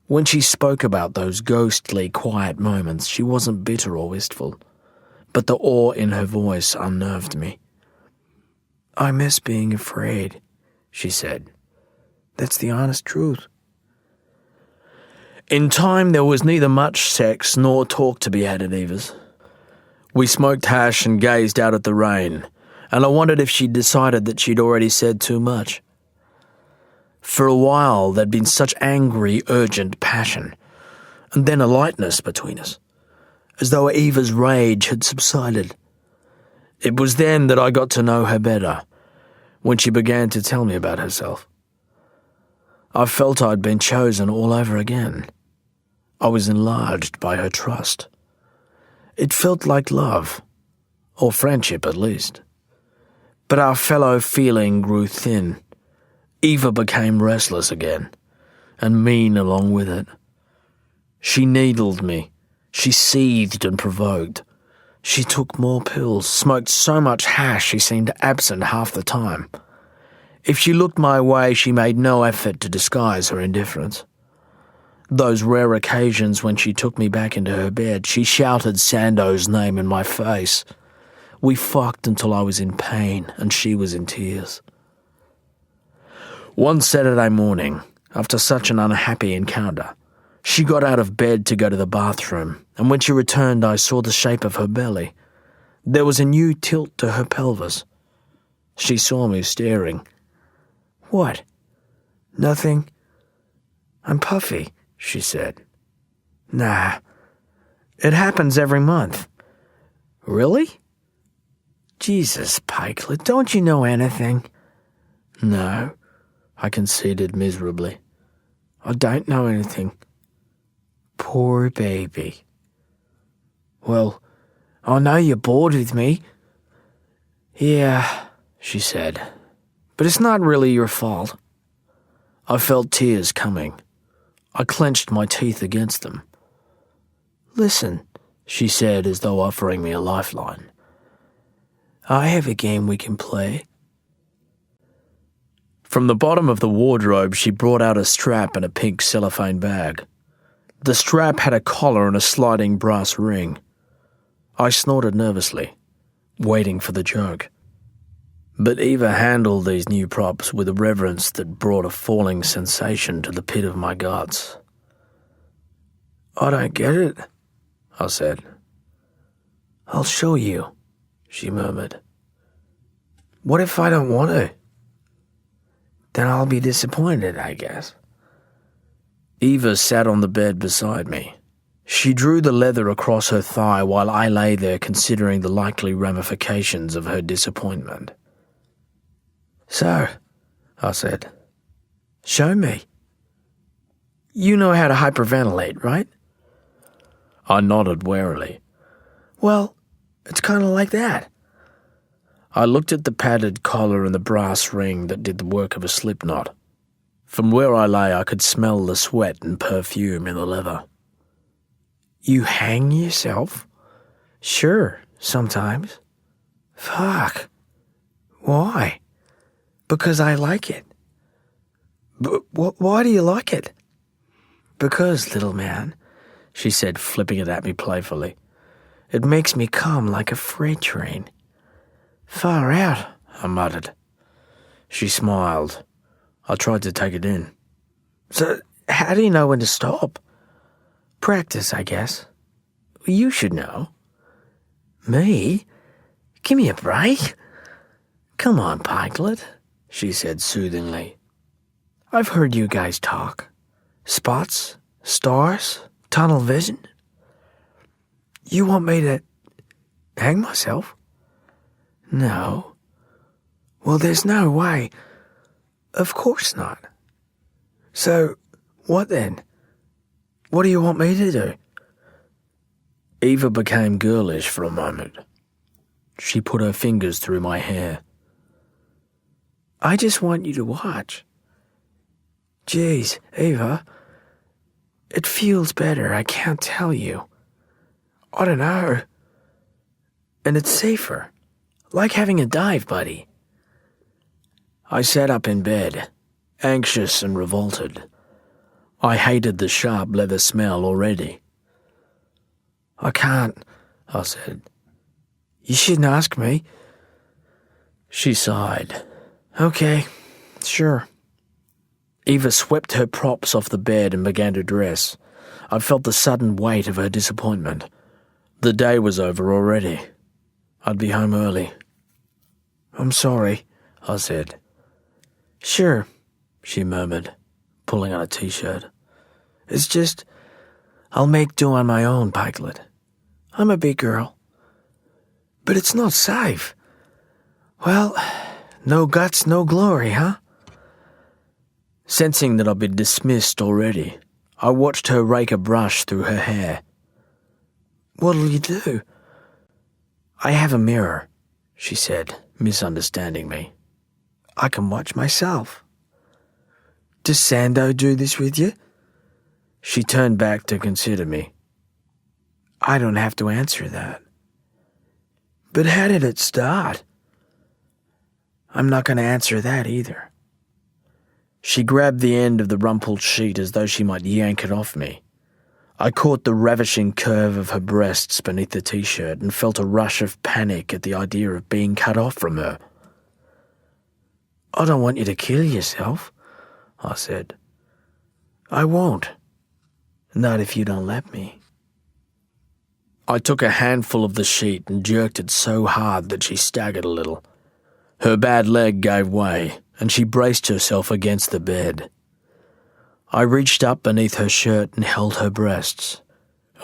When she spoke about those ghostly, quiet moments, she wasn't bitter or wistful, but the awe in her voice unnerved me. "I miss being afraid," she said. "That's the honest truth." In time, there was neither much sex nor talk to be had at Eva's. We smoked hash and gazed out at the rain, and I wondered if she'd decided that she'd already said too much. For a while, there'd been such angry, urgent passion, and then a lightness between us, as though Eva's rage had subsided. It was then that I got to know her better, when she began to tell me about herself. I felt I'd been chosen all over again. I was enlarged by her trust. It felt like love, or friendship at least. But our fellow feeling grew thin. Eva became restless again, and mean along with it. She needled me. She seethed and provoked. She took more pills, smoked so much hash she seemed absent half the time. If she looked my way, she made no effort to disguise her indifference. Those rare occasions when she took me back into her bed, she shouted Sando's name in my face. We fucked until I was in pain and she was in tears. One Saturday morning, after such an unhappy encounter, she got out of bed to go to the bathroom, and when she returned I saw the shape of her belly. There was a new tilt to her pelvis. She saw me staring. "What? Nothing? I'm puffy," she said. "Nah, it happens every month." "Really?" "Jesus, Pikelet, don't you know anything?" "No," I conceded miserably. "I don't know anything." "Poor baby." "Well, I know you're bored with me." "Yeah," she said, "but it's not really your fault." I felt tears coming. I clenched my teeth against them. "Listen," she said as though offering me a lifeline. "I have a game we can play." From the bottom of the wardrobe she brought out a strap and a pink cellophane bag. The strap had a collar and a sliding brass ring. I snorted nervously, waiting for the joke. But Eva handled these new props with a reverence that brought a falling sensation to the pit of my guts. "I don't get it," I said. "I'll show you," she murmured. "What if I don't want to?" "Then I'll be disappointed, I guess." Eva sat on the bed beside me. She drew the leather across her thigh while I lay there considering the likely ramifications of her disappointment. "So," I said, "show me. You know how to hyperventilate, right?" I nodded warily. "Well, it's kind of like that." I looked at the padded collar and the brass ring that did the work of a slipknot. From where I lay, I could smell the sweat and perfume in the leather. "You hang yourself?" "Sure, sometimes." "Fuck. Why?" "Because I like it." "But why do you like it?" "Because, little man," she said, flipping it at me playfully, "it makes me come like a freight train." "Far out," I muttered. She smiled. I tried to take it in. "So, how do you know when to stop?" "Practice, I guess." "You should know." "Me? Give me a break." "Come on, Pikelet," she said soothingly. "I've heard you guys talk. Spots, stars, tunnel vision. You want me to hang myself?" "No. Well, there's no way. Of course not. So, what then? What do you want me to do? Eva became girlish for a moment. She put her fingers through my hair. I just want you to watch. Geez, Eva, it feels better, I can't tell you. I don't know. And it's safer, like having a dive buddy. I sat up in bed, anxious and revolted. I hated the sharp leather smell already. I can't, I said. You shouldn't ask me. She sighed. Okay, sure. Eva swept her props off the bed and began to dress. I felt the sudden weight of her disappointment. The day was over already. I'd be home early. I'm sorry, I said. Sure, she murmured, pulling on a t-shirt. It's just, I'll make do on my own, Pikelet. I'm a big girl. But it's not safe. Well, no guts, no glory, huh? Sensing that I'd been dismissed already, I watched her rake a brush through her hair. What'll you do? I have a mirror, she said, misunderstanding me. I can watch myself. Does Sando do this with you? She turned back to consider me. I don't have to answer that. But how did it start? I'm not going to answer that either. She grabbed the end of the rumpled sheet as though she might yank it off me. I caught the ravishing curve of her breasts beneath the t-shirt and felt a rush of panic at the idea of being cut off from her. I don't want you to kill yourself, I said. I won't. Not if you don't let me. I took a handful of the sheet and jerked it so hard that she staggered a little. Her bad leg gave way, and she braced herself against the bed. I reached up beneath her shirt and held her breasts,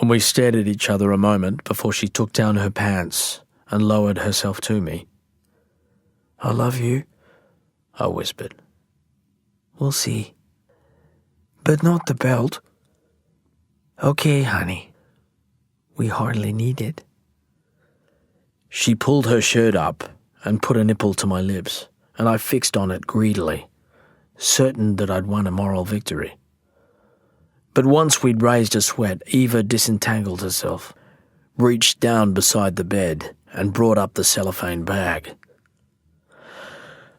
and we stared at each other a moment before she took down her pants and lowered herself to me. I love you, I whispered. We'll see. But not the belt. Okay, honey. We hardly need it. She pulled her shirt up and put a nipple to my lips, and I fixed on it greedily, certain that I'd won a moral victory. But once we'd raised a sweat, Eva disentangled herself, reached down beside the bed, and brought up the cellophane bag.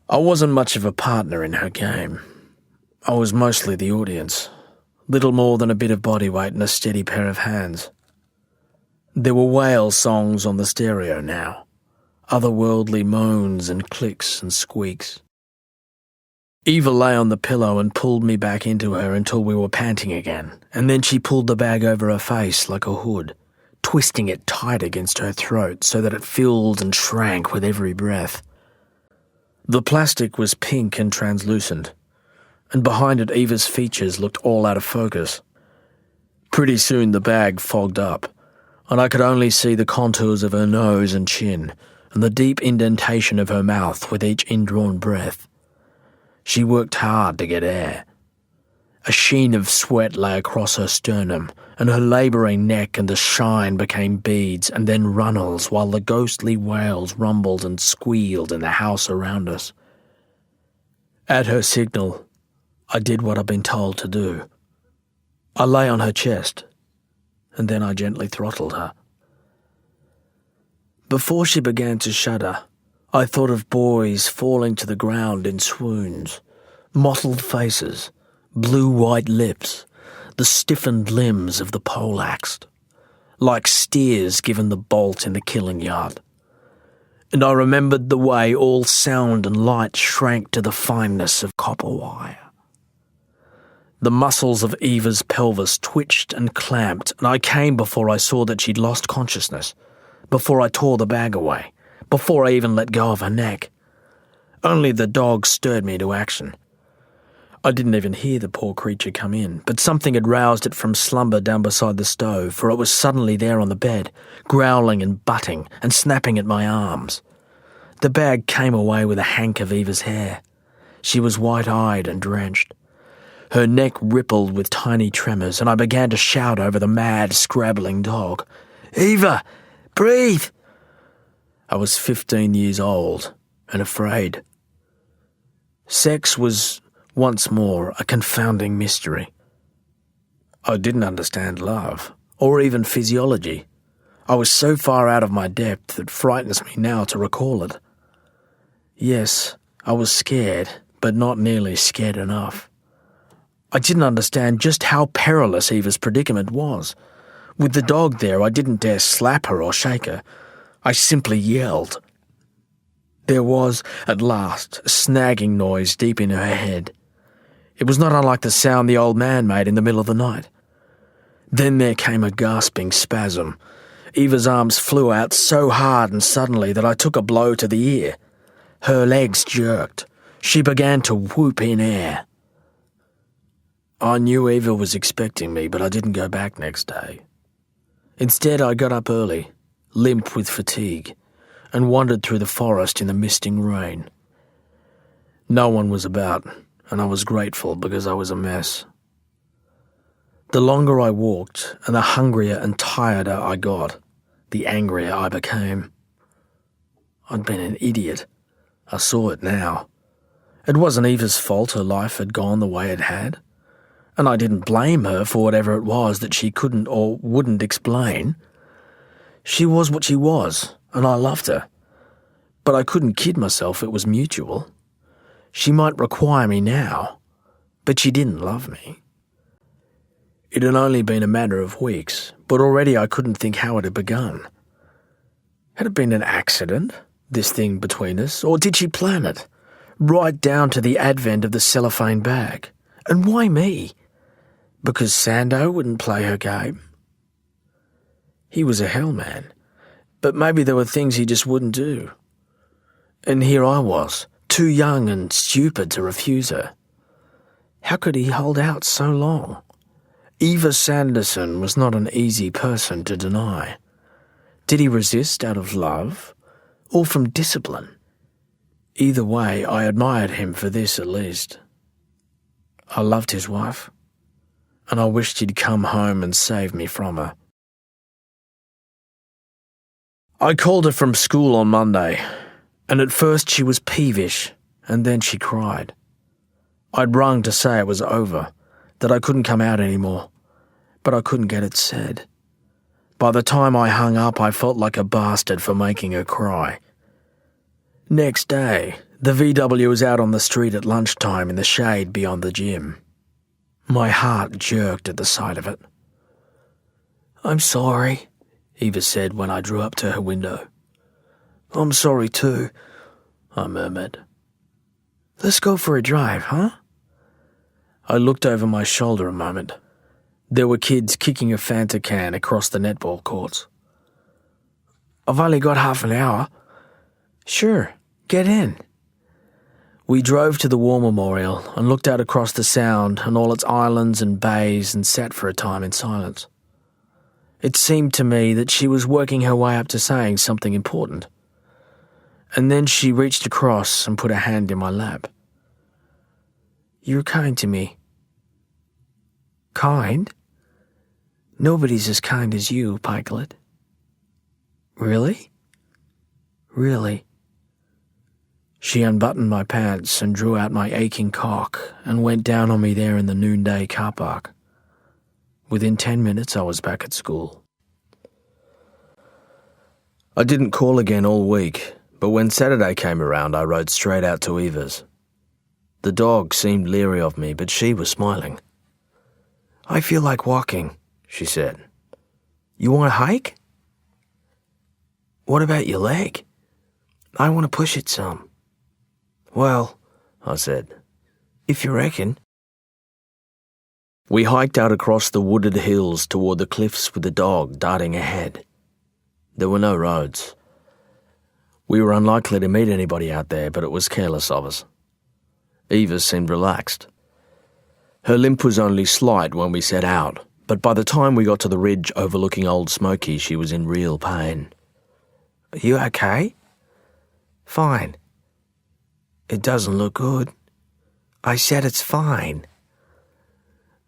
I wasn't much of a partner in her game. I was mostly the audience, little more than a bit of body weight and a steady pair of hands. There were whale songs on the stereo now, otherworldly moans and clicks and squeaks. Eva lay on the pillow and pulled me back into her until we were panting again, and then she pulled the bag over her face like a hood, twisting it tight against her throat so that it filled and shrank with every breath. The plastic was pink and translucent, and behind it Eva's features looked all out of focus. Pretty soon the bag fogged up, and I could only see the contours of her nose and chin, and the deep indentation of her mouth with each indrawn breath. She worked hard to get air. A sheen of sweat lay across her sternum, and her labouring neck and the shine became beads and then runnels while the ghostly wails rumbled and squealed in the house around us. At her signal, I did what I'd been told to do. I lay on her chest, and then I gently throttled her. Before she began to shudder, I thought of boys falling to the ground in swoons, mottled faces, blue-white lips, the stiffened limbs of the poleaxed, like steers given the bolt in the killing yard. And I remembered the way all sound and light shrank to the fineness of copper wire. The muscles of Eva's pelvis twitched and clamped, and I came before I saw that she'd lost consciousness, before I tore the bag away, before I even let go of her neck. Only the dog stirred me to action. I didn't even hear the poor creature come in, but something had roused it from slumber down beside the stove, for it was suddenly there on the bed, growling and butting and snapping at my arms. The bag came away with a hank of Eva's hair. She was white-eyed and drenched. Her neck rippled with tiny tremors, and I began to shout over the mad, scrabbling dog. "Eva! Breathe!" I was 15 years old and afraid. Sex was, once more, a confounding mystery. I didn't understand love, or even physiology. I was so far out of my depth it frightens me now to recall it. Yes, I was scared, but not nearly scared enough. I didn't understand just how perilous Eva's predicament was. With the dog there, I didn't dare slap her or shake her. I simply yelled. There was, at last, a snagging noise deep in her head. It was not unlike the sound the old man made in the middle of the night. Then there came a gasping spasm. Eva's arms flew out so hard and suddenly that I took a blow to the ear. Her legs jerked. She began to whoop in air. I knew Eva was expecting me, but I didn't go back next day. Instead, I got up early, limp with fatigue, and wandered through the forest in the misting rain. No one was about, and I was grateful because I was a mess. The longer I walked, and the hungrier and tireder I got, the angrier I became. I'd been an idiot. I saw it now. It wasn't Eva's fault her life had gone the way it had, and I didn't blame her for whatever it was that she couldn't or wouldn't explain. She was what she was, and I loved her. But I couldn't kid myself it was mutual. She might require me now, but she didn't love me. It had only been a matter of weeks, but already I couldn't think how it had begun. Had it been an accident, this thing between us, or did she plan it, right down to the advent of the cellophane bag? And why me? Because Sando wouldn't play her game? He was a hellman, but maybe there were things he just wouldn't do. And here I was, too young and stupid to refuse her. How could he hold out so long? Eva Sanderson was not an easy person to deny. Did he resist out of love, or from discipline? Either way, I admired him for this at least. I loved his wife, and I wished he'd come home and save me from her. I called her from school on Monday, and at first she was peevish, and then she cried. I'd rung to say it was over, that I couldn't come out anymore, but I couldn't get it said. By the time I hung up, I felt like a bastard for making her cry. Next day, the VW was out on the street at lunchtime in the shade beyond the gym. My heart jerked at the sight of it. "I'm sorry," Eva said when I drew up to her window. "I'm sorry too," I murmured. "Let's go for a drive, huh?" I looked over my shoulder a moment. There were kids kicking a Fanta can across the netball courts. "I've only got half an hour." "Sure, get in." We drove to the War Memorial and looked out across the Sound and all its islands and bays and sat for a time in silence. It seemed to me that she was working her way up to saying something important. And then she reached across and put a hand in my lap. "You're kind to me." "Kind? Nobody's as kind as you, Pikelet." "Really?" "Really." She unbuttoned my pants and drew out my aching cock and went down on me there in the noonday car park. Within 10 minutes I was back at school. I didn't call again all week, but when Saturday came around I rode straight out to Eva's. The dog seemed leery of me, but she was smiling. "I feel like walking," she said. "You want to hike?" "What about your leg?" "I want to push it some." "Well," I said, "if you reckon." We hiked out across the wooded hills toward the cliffs with the dog darting ahead. There were no roads. We were unlikely to meet anybody out there, but it was careless of us. Eva seemed relaxed. Her limp was only slight when we set out, but by the time we got to the ridge overlooking Old Smoky, she was in real pain. "Are you okay?" Fine. It doesn't look good. I said it's fine.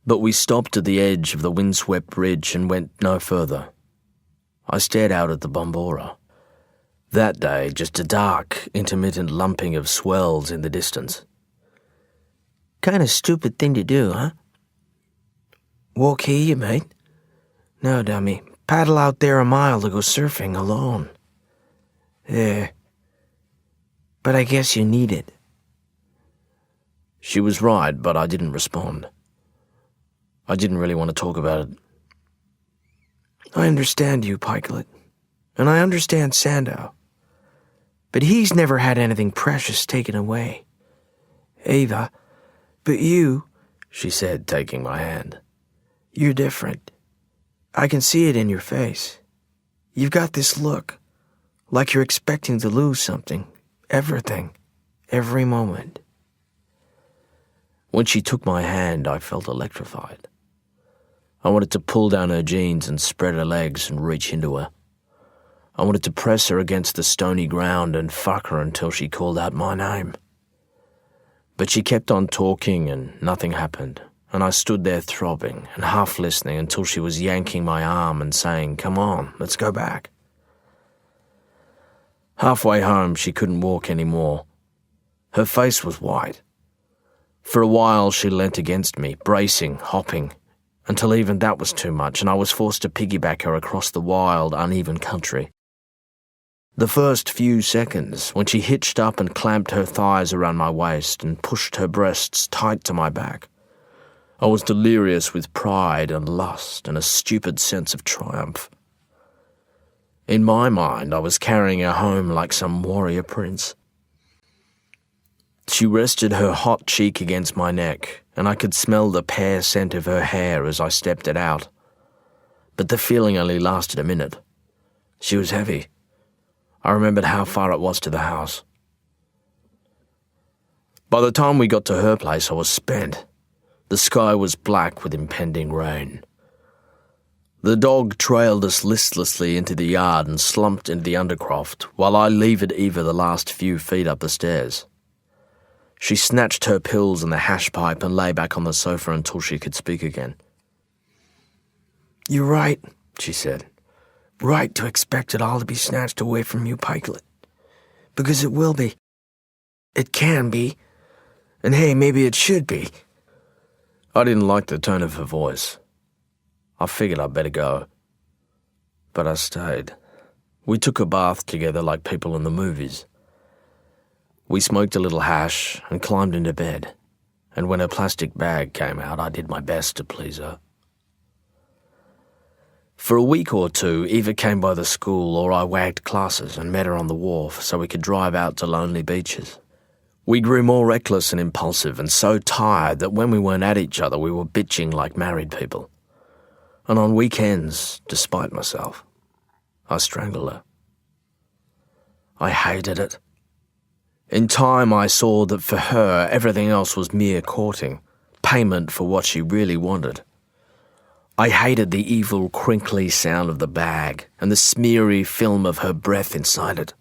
But we stopped at the edge of the windswept ridge and went no further. I stared out at the Bombora. That day, just a dark, intermittent lumping of swells in the distance. Kind of stupid thing to do, huh? Walk here, you mate. No, dummy. Paddle out there a mile to go surfing alone. There. But I guess you need it. She was right, but I didn't respond. I didn't really want to talk about it. I understand you, Pikelet. And I understand Sandow. But he's never had anything precious taken away. Ava, but you, she said, taking my hand. You're different. I can see it in your face. You've got this look, like you're expecting to lose something, everything, every moment. When she took my hand, I felt electrified. I wanted to pull down her jeans and spread her legs and reach into her. I wanted to press her against the stony ground and fuck her until she called out my name. But she kept on talking and nothing happened, and I stood there throbbing and half listening until she was yanking my arm and saying, "Come on, let's go back." Halfway home, she couldn't walk anymore. Her face was white. For a while, she leant against me, bracing, hopping, until even that was too much, and I was forced to piggyback her across the wild, uneven country. The first few seconds, when she hitched up and clamped her thighs around my waist and pushed her breasts tight to my back, I was delirious with pride and lust and a stupid sense of triumph. In my mind, I was carrying her home like some warrior prince. She rested her hot cheek against my neck, and I could smell the pear scent of her hair as I stepped it out. But the feeling only lasted a minute. She was heavy. I remembered how far it was to the house. By the time we got to her place, I was spent. The sky was black with impending rain. The dog trailed us listlessly into the yard and slumped into the undercroft while I levered Eva the last few feet up the stairs. She snatched her pills and the hash pipe and lay back on the sofa until she could speak again. "You're right," she said. "Right to expect it all to be snatched away from you, Pikelet. Because it will be. It can be. And hey, maybe it should be." I didn't like the tone of her voice. I figured I'd better go. But I stayed. We took a bath together like people in the movies. We smoked a little hash and climbed into bed, and when her plastic bag came out, I did my best to please her. For a week or two, Eva came by the school or I wagged classes and met her on the wharf so we could drive out to lonely beaches. We grew more reckless and impulsive and so tired that when we weren't at each other, we were bitching like married people. And on weekends, despite myself, I strangled her. I hated it. In time, I saw that for her, everything else was mere courting, payment for what she really wanted. I hated the evil, crinkly sound of the bag and the smeary film of her breath inside it.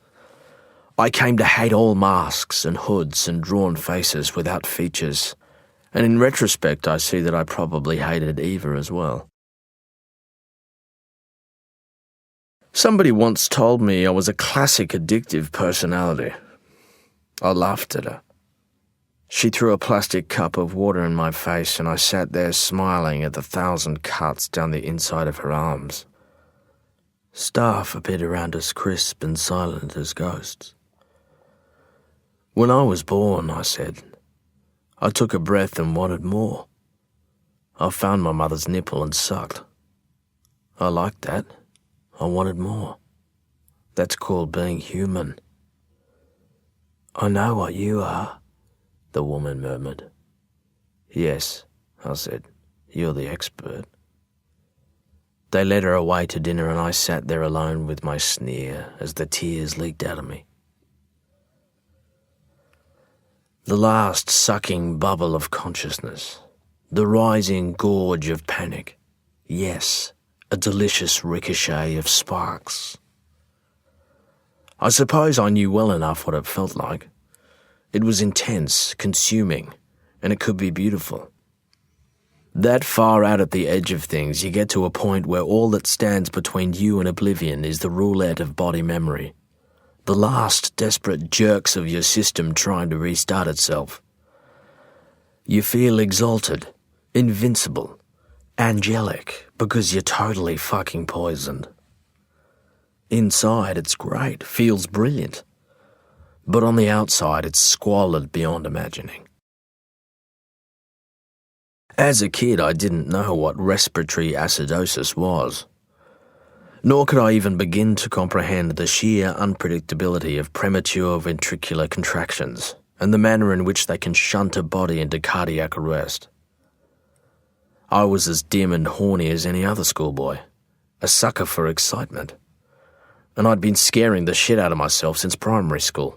I came to hate all masks and hoods and drawn faces without features, and in retrospect, I see that I probably hated Eva as well. Somebody once told me I was a classic addictive personality. I laughed at her. She threw a plastic cup of water in my face and I sat there smiling at the 1,000 cuts down the inside of her arms. Staff appeared around us crisp and silent as ghosts. When I was born, I said, I took a breath and wanted more. I found my mother's nipple and sucked. I liked that. I wanted more. That's called being human. I know what you are, the woman murmured. Yes, I said, you're the expert. They led her away to dinner and I sat there alone with my sneer as the tears leaked out of me. The last sucking bubble of consciousness, the rising gorge of panic. Yes, a delicious ricochet of sparks. I suppose I knew well enough what it felt like. It was intense, consuming, and it could be beautiful. That far out at the edge of things, you get to a point where all that stands between you and oblivion is the roulette of body memory. The last desperate jerks of your system trying to restart itself. You feel exalted, invincible, angelic, because you're totally fucking poisoned. Inside, it's great, feels brilliant. But on the outside, it's squalid beyond imagining. As a kid, I didn't know what respiratory acidosis was. Nor could I even begin to comprehend the sheer unpredictability of premature ventricular contractions and the manner in which they can shunt a body into cardiac arrest. I was as dim and horny as any other schoolboy, a sucker for excitement, and I'd been scaring the shit out of myself since primary school.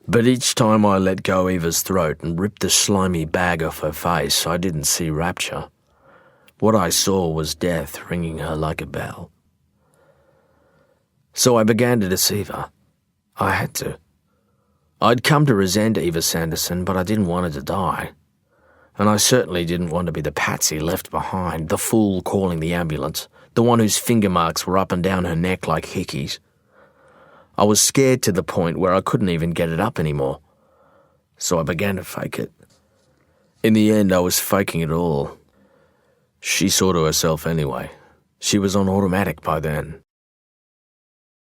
But each time I let go Eva's throat and ripped the slimy bag off her face, I didn't see rapture. What I saw was death ringing her like a bell. So I began to deceive her. I had to. I'd come to resent Eva Sanderson, but I didn't want her to die. And I certainly didn't want to be the patsy left behind, the fool calling the ambulance, the one whose finger marks were up and down her neck like hickeys. I was scared to the point where I couldn't even get it up anymore. So I began to fake it. In the end, I was faking it all. She saw to herself anyway. She was on automatic by then.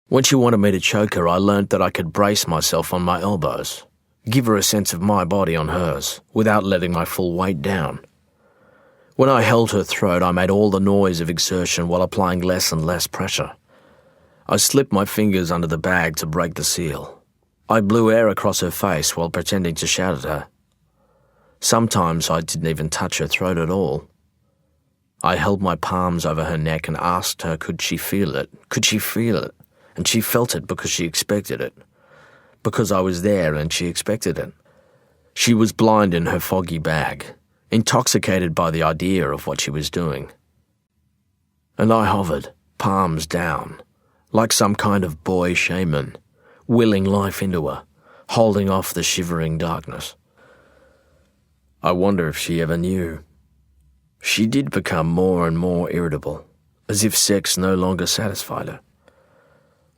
When she wanted me to choke her, I learnt that I could brace myself on my elbows, give her a sense of my body on hers, without letting my full weight down. When I held her throat, I made all the noise of exertion while applying less and less pressure. I slipped my fingers under the bag to break the seal. I blew air across her face while pretending to shout at her. Sometimes I didn't even touch her throat at all. I held my palms over her neck and asked her could she feel it, and she felt it because she expected it, because I was there and she expected it. She was blind in her foggy bag, intoxicated by the idea of what she was doing. And I hovered, palms down, like some kind of boy shaman, willing life into her, holding off the shivering darkness. I wonder if she ever knew. She did become more and more irritable, as if sex no longer satisfied her.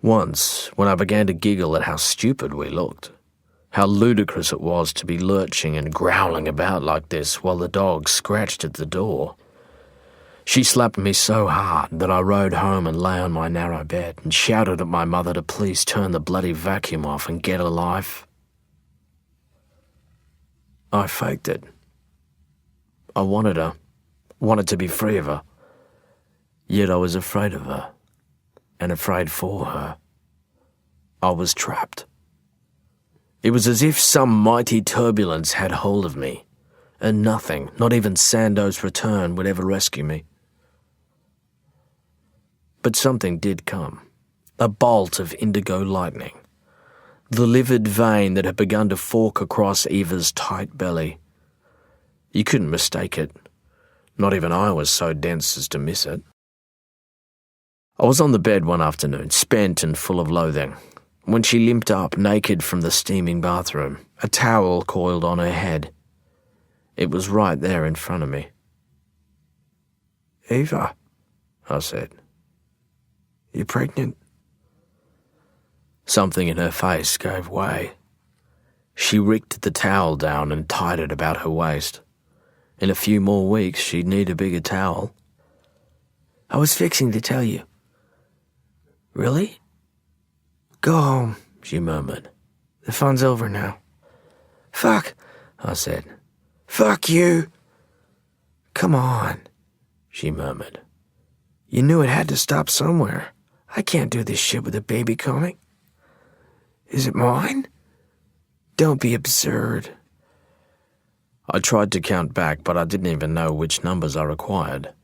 Once, when I began to giggle at how stupid we looked, how ludicrous it was to be lurching and growling about like this while the dog scratched at the door, she slapped me so hard that I rode home and lay on my narrow bed and shouted at my mother to please turn the bloody vacuum off and get a life. I faked it. I wanted her, wanted to be free of her. Yet I was afraid of her, and afraid for her. I was trapped. It was as if some mighty turbulence had hold of me, and nothing, not even Sando's return, would ever rescue me. But something did come, a bolt of indigo lightning, the livid vein that had begun to fork across Eva's tight belly. You couldn't mistake it. Not even I was so dense as to miss it. I was on the bed one afternoon, spent and full of loathing, when she limped up naked from the steaming bathroom, a towel coiled on her head. It was right there in front of me. "Eva," I said, "you pregnant?" Something in her face gave way. She ricked the towel down and tied it about her waist. In a few more weeks, she'd need a bigger towel. "I was fixing to tell you." "Really?" "Go home," she murmured. "The fun's over now." "Fuck," I said. "Fuck you." "Come on," she murmured. "You knew it had to stop somewhere. I can't do this shit with a baby coming." "Is it mine?" "Don't be absurd." I tried to count back, but I didn't even know which numbers I required.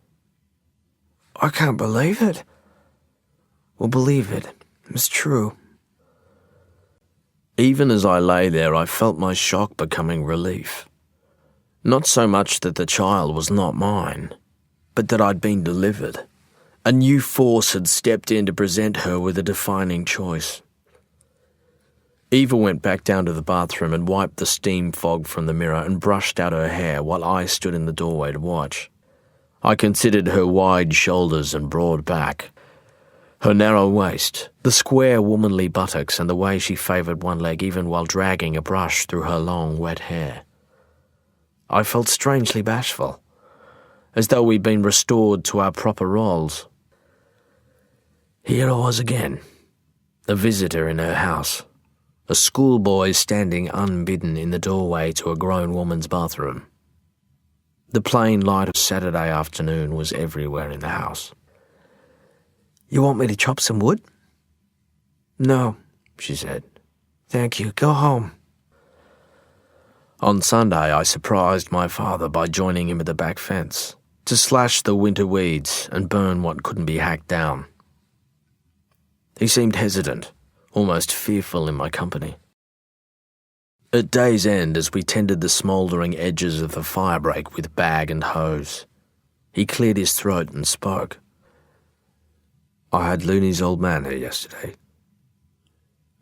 "I can't believe it." "Well, believe it. It's true." Even as I lay there, I felt my shock becoming relief. Not so much that the child was not mine, but that I'd been delivered. A new force had stepped in to present her with a defining choice. Eva went back down to the bathroom and wiped the steam fog from the mirror and brushed out her hair while I stood in the doorway to watch. I considered her wide shoulders and broad back, her narrow waist, the square womanly buttocks and the way she favoured one leg even while dragging a brush through her long wet hair. I felt strangely bashful, as though we'd been restored to our proper roles. Here I was again, a visitor in her house, a schoolboy standing unbidden in the doorway to a grown woman's bathroom. The plain light of Saturday afternoon was everywhere in the house. You want me to chop some wood? No, she said. Thank you. Go home. On Sunday, I surprised my father by joining him at the back fence to slash the winter weeds and burn what couldn't be hacked down. He seemed hesitant, almost fearful in my company. At day's end, as we tended the smouldering edges of the firebreak with bag and hose, he cleared his throat and spoke. I had Looney's old man here yesterday.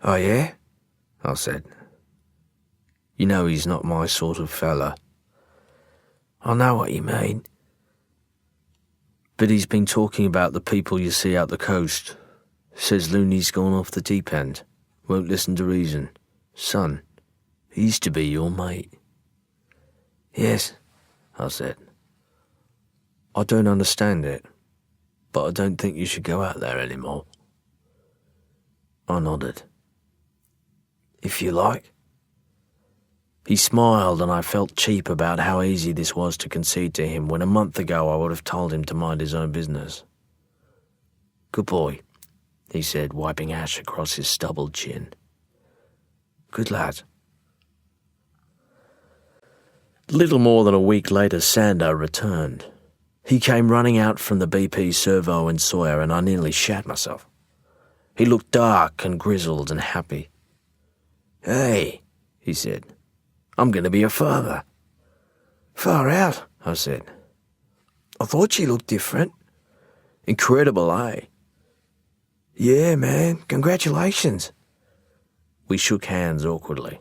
Oh, yeah? I said. You know he's not my sort of fella. I know what you mean. But he's been talking about the people you see out the coast. Says Looney's gone off the deep end. Won't listen to reason. Son, he used to be your mate. Yes, I said. I don't understand it, but I don't think you should go out there anymore. I nodded. If you like. He smiled, and I felt cheap about how easy this was to concede to him when a month ago I would have told him to mind his own business. Good boy, he said, wiping ash across his stubbled chin. Good lad. Little more than a week later, Sando returned. He came running out from the BP servo in Sawyer, and I nearly shat myself. He looked dark and grizzled and happy. Hey, he said, I'm going to be a father. Far out, I said. I thought you looked different. Incredible, eh? Yeah, man, congratulations. We shook hands awkwardly.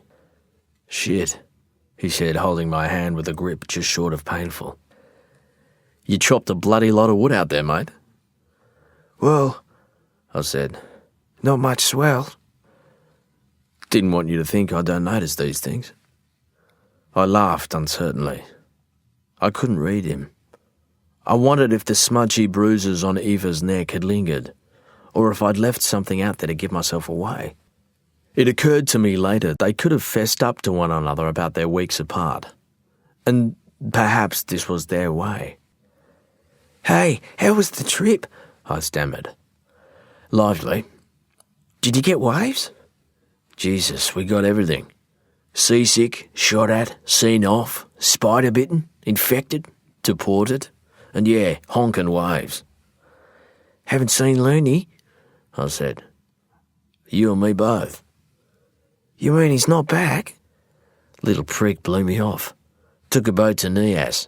Shit, he said, holding my hand with a grip just short of painful. You chopped a bloody lot of wood out there, mate. Well, I said. Not much swell. Didn't want you to think I don't notice these things. I laughed uncertainly. I couldn't read him. I wondered if the smudgy bruises on Eva's neck had lingered, or if I'd left something out there to give myself away. It occurred to me later they could have fessed up to one another about their weeks apart, and perhaps this was their way. Hey, how was the trip? I stammered. Lively. Did you get waves? Jesus, we got everything. Seasick, shot at, seen off, spider bitten, infected, deported, and yeah, honking waves. Haven't seen Looney? I said. You and me both. You mean he's not back? Little prick blew me off. Took a boat to Nias.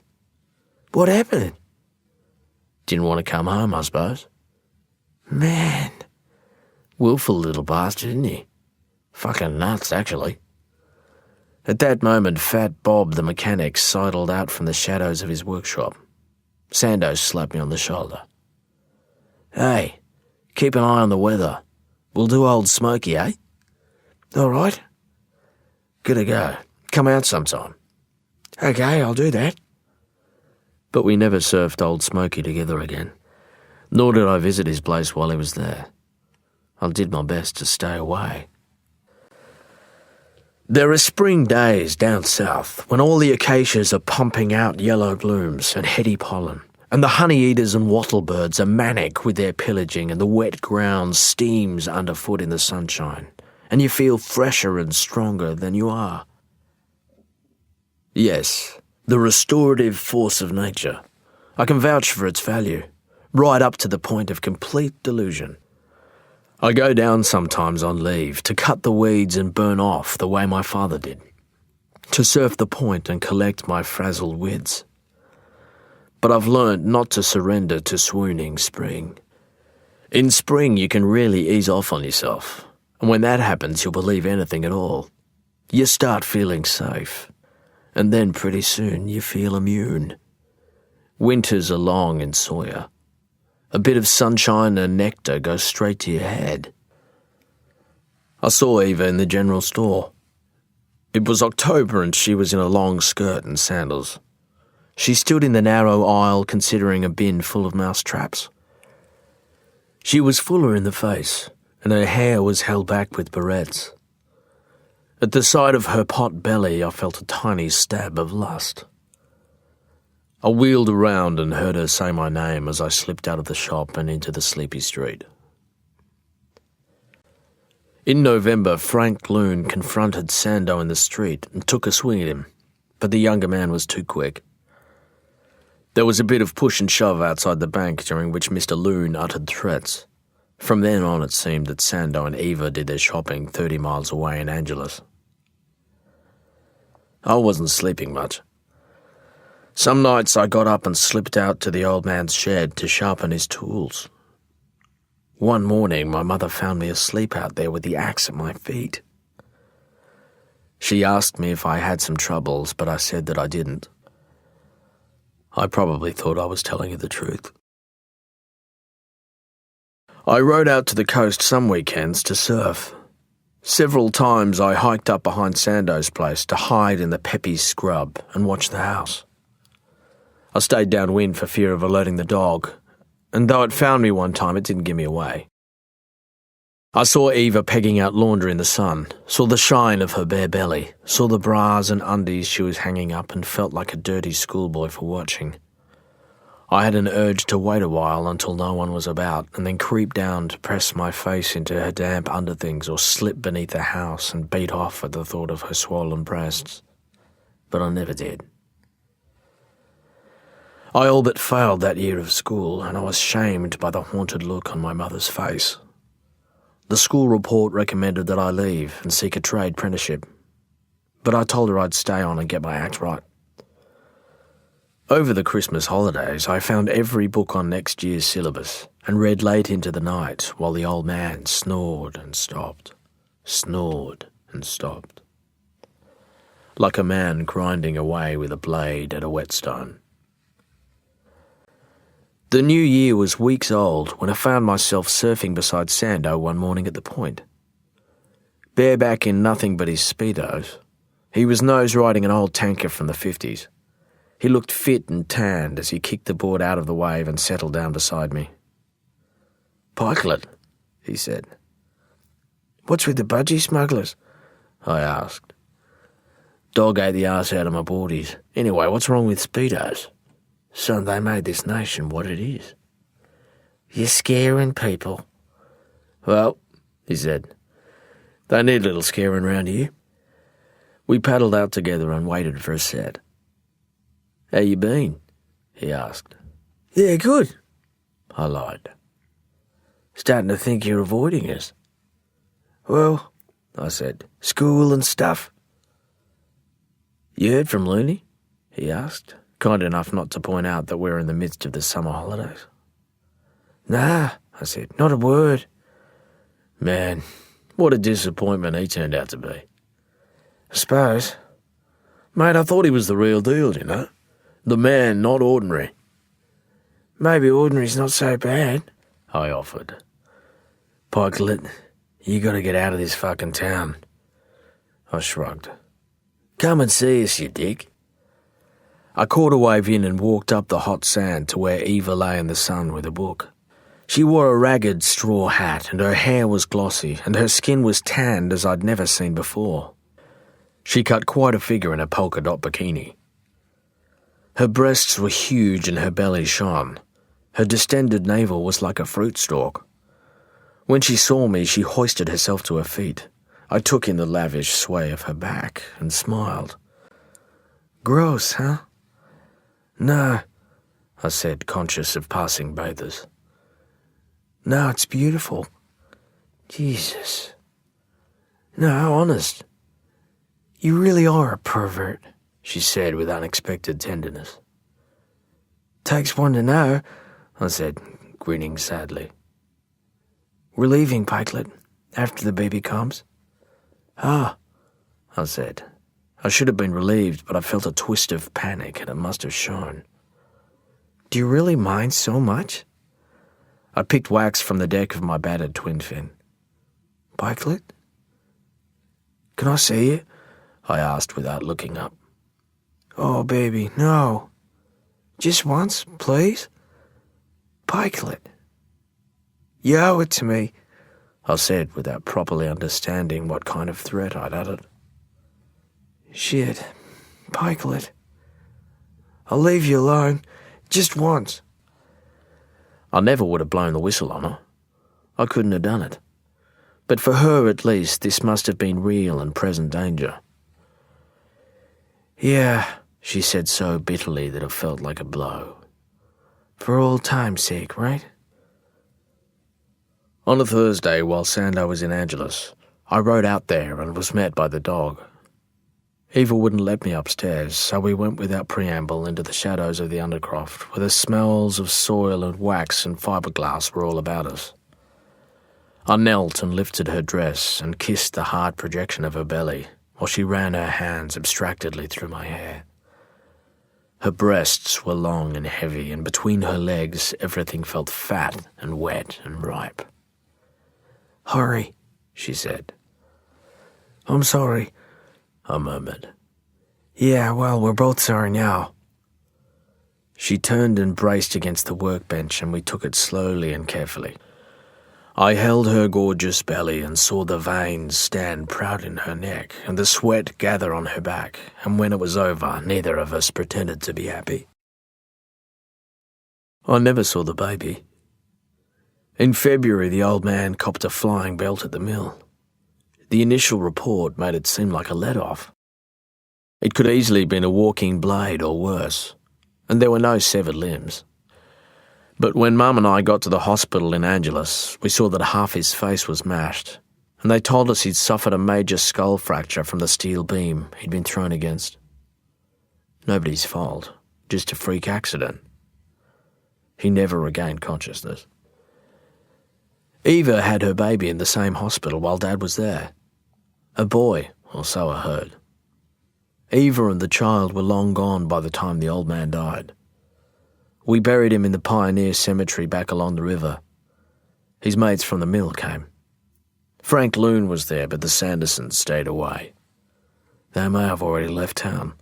What happened? Didn't want to come home, I suppose. Man. Willful little bastard, isn't he? Fucking nuts, actually. At that moment, Fat Bob the mechanic sidled out from the shadows of his workshop. Sando slapped me on the shoulder. Hey, keep an eye on the weather. We'll do Old Smoky, eh? All right. Gotta go. Come out sometime. Okay, I'll do that. But we never surfed Old Smoky together again, nor did I visit his place while he was there. I did my best to stay away. There are spring days down south when all the acacias are pumping out yellow blooms and heady pollen, and the honey-eaters and wattlebirds are manic with their pillaging, and the wet ground steams underfoot in the sunshine, and you feel fresher and stronger than you are. Yes, the restorative force of nature. I can vouch for its value, right up to the point of complete delusion. I go down sometimes on leave to cut the weeds and burn off the way my father did, to surf the point and collect my frazzled wits. But I've learnt not to surrender to swooning spring. In spring you can really ease off on yourself, And when that happens, you'll believe anything at all. You start feeling safe, and then pretty soon you feel immune. Winters are long in Sawyer. A bit of sunshine and nectar goes straight to your head. I saw Eva in the general store. It was October and she was in a long skirt and sandals. She stood in the narrow aisle considering a bin full of mouse traps. She was fuller in the face, and her hair was held back with barrettes. At the sight of her pot belly, I felt a tiny stab of lust. I wheeled around and heard her say my name as I slipped out of the shop and into the sleepy street. In November, Frank Loon confronted Sando in the street and took a swing at him, but the younger man was too quick. There was a bit of push and shove outside the bank, during which Mr. Loon uttered threats. From then on, it seemed that Sando and Eva did their shopping 30 miles away in Angeles. I wasn't sleeping much. Some nights I got up and slipped out to the old man's shed to sharpen his tools. One morning, my mother found me asleep out there with the axe at my feet. She asked me if I had some troubles, but I said that I didn't. I probably thought I was telling her the truth. I rode out to the coast some weekends to surf. Several times I hiked up behind Sando's place to hide in the peppy scrub and watch the house. I stayed downwind for fear of alerting the dog, and though it found me one time, it didn't give me away. I saw Eva pegging out laundry in the sun, saw the shine of her bare belly, saw the bras and undies she was hanging up, and felt like a dirty schoolboy for watching. I had an urge to wait a while until no one was about, and then creep down to press my face into her damp underthings or slip beneath the house and beat off at the thought of her swollen breasts. But I never did. I all but failed that year of school, and I was shamed by the haunted look on my mother's face. The school report recommended that I leave and seek a trade apprenticeship, but I told her I'd stay on and get my act right. Over the Christmas holidays, I found every book on next year's syllabus and read late into the night while the old man snored and stopped, snored and stopped, like a man grinding away with a blade at a whetstone. The new year was weeks old when I found myself surfing beside Sando one morning at the point. Bareback in nothing but his Speedos, he was nose-riding an old tanker from the 50s. He looked fit and tanned as he kicked the board out of the wave and settled down beside me. "Pikelet," he said. "What's with the budgie smugglers?" I asked. "Dog ate the arse out of my boardies. Anyway, what's wrong with Speedos?" "Son, they made this nation what it is." "You're scaring people." "Well," he said, "they need a little scaring round here." We paddled out together and waited for a set. "How you been?" he asked. "Yeah, good." I lied. "Starting to think you're avoiding us." "Well," I said, "school and stuff." "You heard from Looney?" he asked, kind enough not to point out that we're in the midst of the summer holidays. "Nah," I said, "not a word." Man, what a disappointment he turned out to be. "I suppose." Mate, I thought he was the real deal, you know. The man, not ordinary. "Maybe ordinary's not so bad," I offered. "Pikelet, you gotta get out of this fucking town." I shrugged. "Come and see us, you dick." I caught a wave in and walked up the hot sand to where Eva lay in the sun with a book. She wore a ragged straw hat and her hair was glossy and her skin was tanned as I'd never seen before. She cut quite a figure in a polka dot bikini. Her breasts were huge and her belly shone. Her distended navel was like a fruit stalk. When she saw me, she hoisted herself to her feet. I took in the lavish sway of her back and smiled. "Gross, huh?" "No," I said, conscious of passing bathers. "No, it's beautiful." Jesus. "No, honest. You really are a pervert," she said with unexpected tenderness. "Takes one to know," I said, grinning sadly. "We're leaving, Pikelet. after the baby comes? Ah, I said. I should have been relieved, but I felt a twist of panic, and it must have shown. Do you really mind so much? I picked wax from the deck of my battered twin fin. Pikelet? Can I see it? I asked without looking up. Oh, baby, no. Just once, please? Pikelet. You owe it to me, I said without properly understanding what kind of threat I'd uttered. Shit, Pikelet. I'll leave you alone, just once. I never would have blown the whistle on her. I couldn't have done it. But for her, at least, this must have been real and present danger. Yeah, she said so bitterly that it felt like a blow. For old time's sake, right? On a Thursday, while Sando was in Angeles, I rode out there and was met by the dog. Eva wouldn't let me upstairs, so we went without preamble into the shadows of the undercroft, where the smells of soil and wax and fiberglass were all about us. I knelt and lifted her dress and kissed the hard projection of her belly, while she ran her hands abstractedly through my hair. Her breasts were long and heavy, and between her legs everything felt fat and wet and ripe. Hurry, she said. I'm sorry, I murmured. Yeah, well, we're both sorry now. She turned and braced against the workbench, and we took it slowly and carefully. I held her gorgeous belly and saw the veins stand proud in her neck and the sweat gather on her back, and when it was over, neither of us pretended to be happy. I never saw the baby. In February, the old man copped a flying belt at the mill. The initial report made it seem like a let-off. It could easily have been a walking blade or worse, and there were no severed limbs. But when Mum and I got to the hospital in Angeles, we saw that half his face was mashed, and they told us he'd suffered a major skull fracture from the steel beam he'd been thrown against. Nobody's fault, just a freak accident. He never regained consciousness. Eva had her baby in the same hospital while Dad was there. A boy, or so I heard. Eva and the child were long gone by the time the old man died. We buried him in the Pioneer Cemetery back along the river. His mates from the mill came. Frank Loon was there, but the Sandersons stayed away. They may have already left town.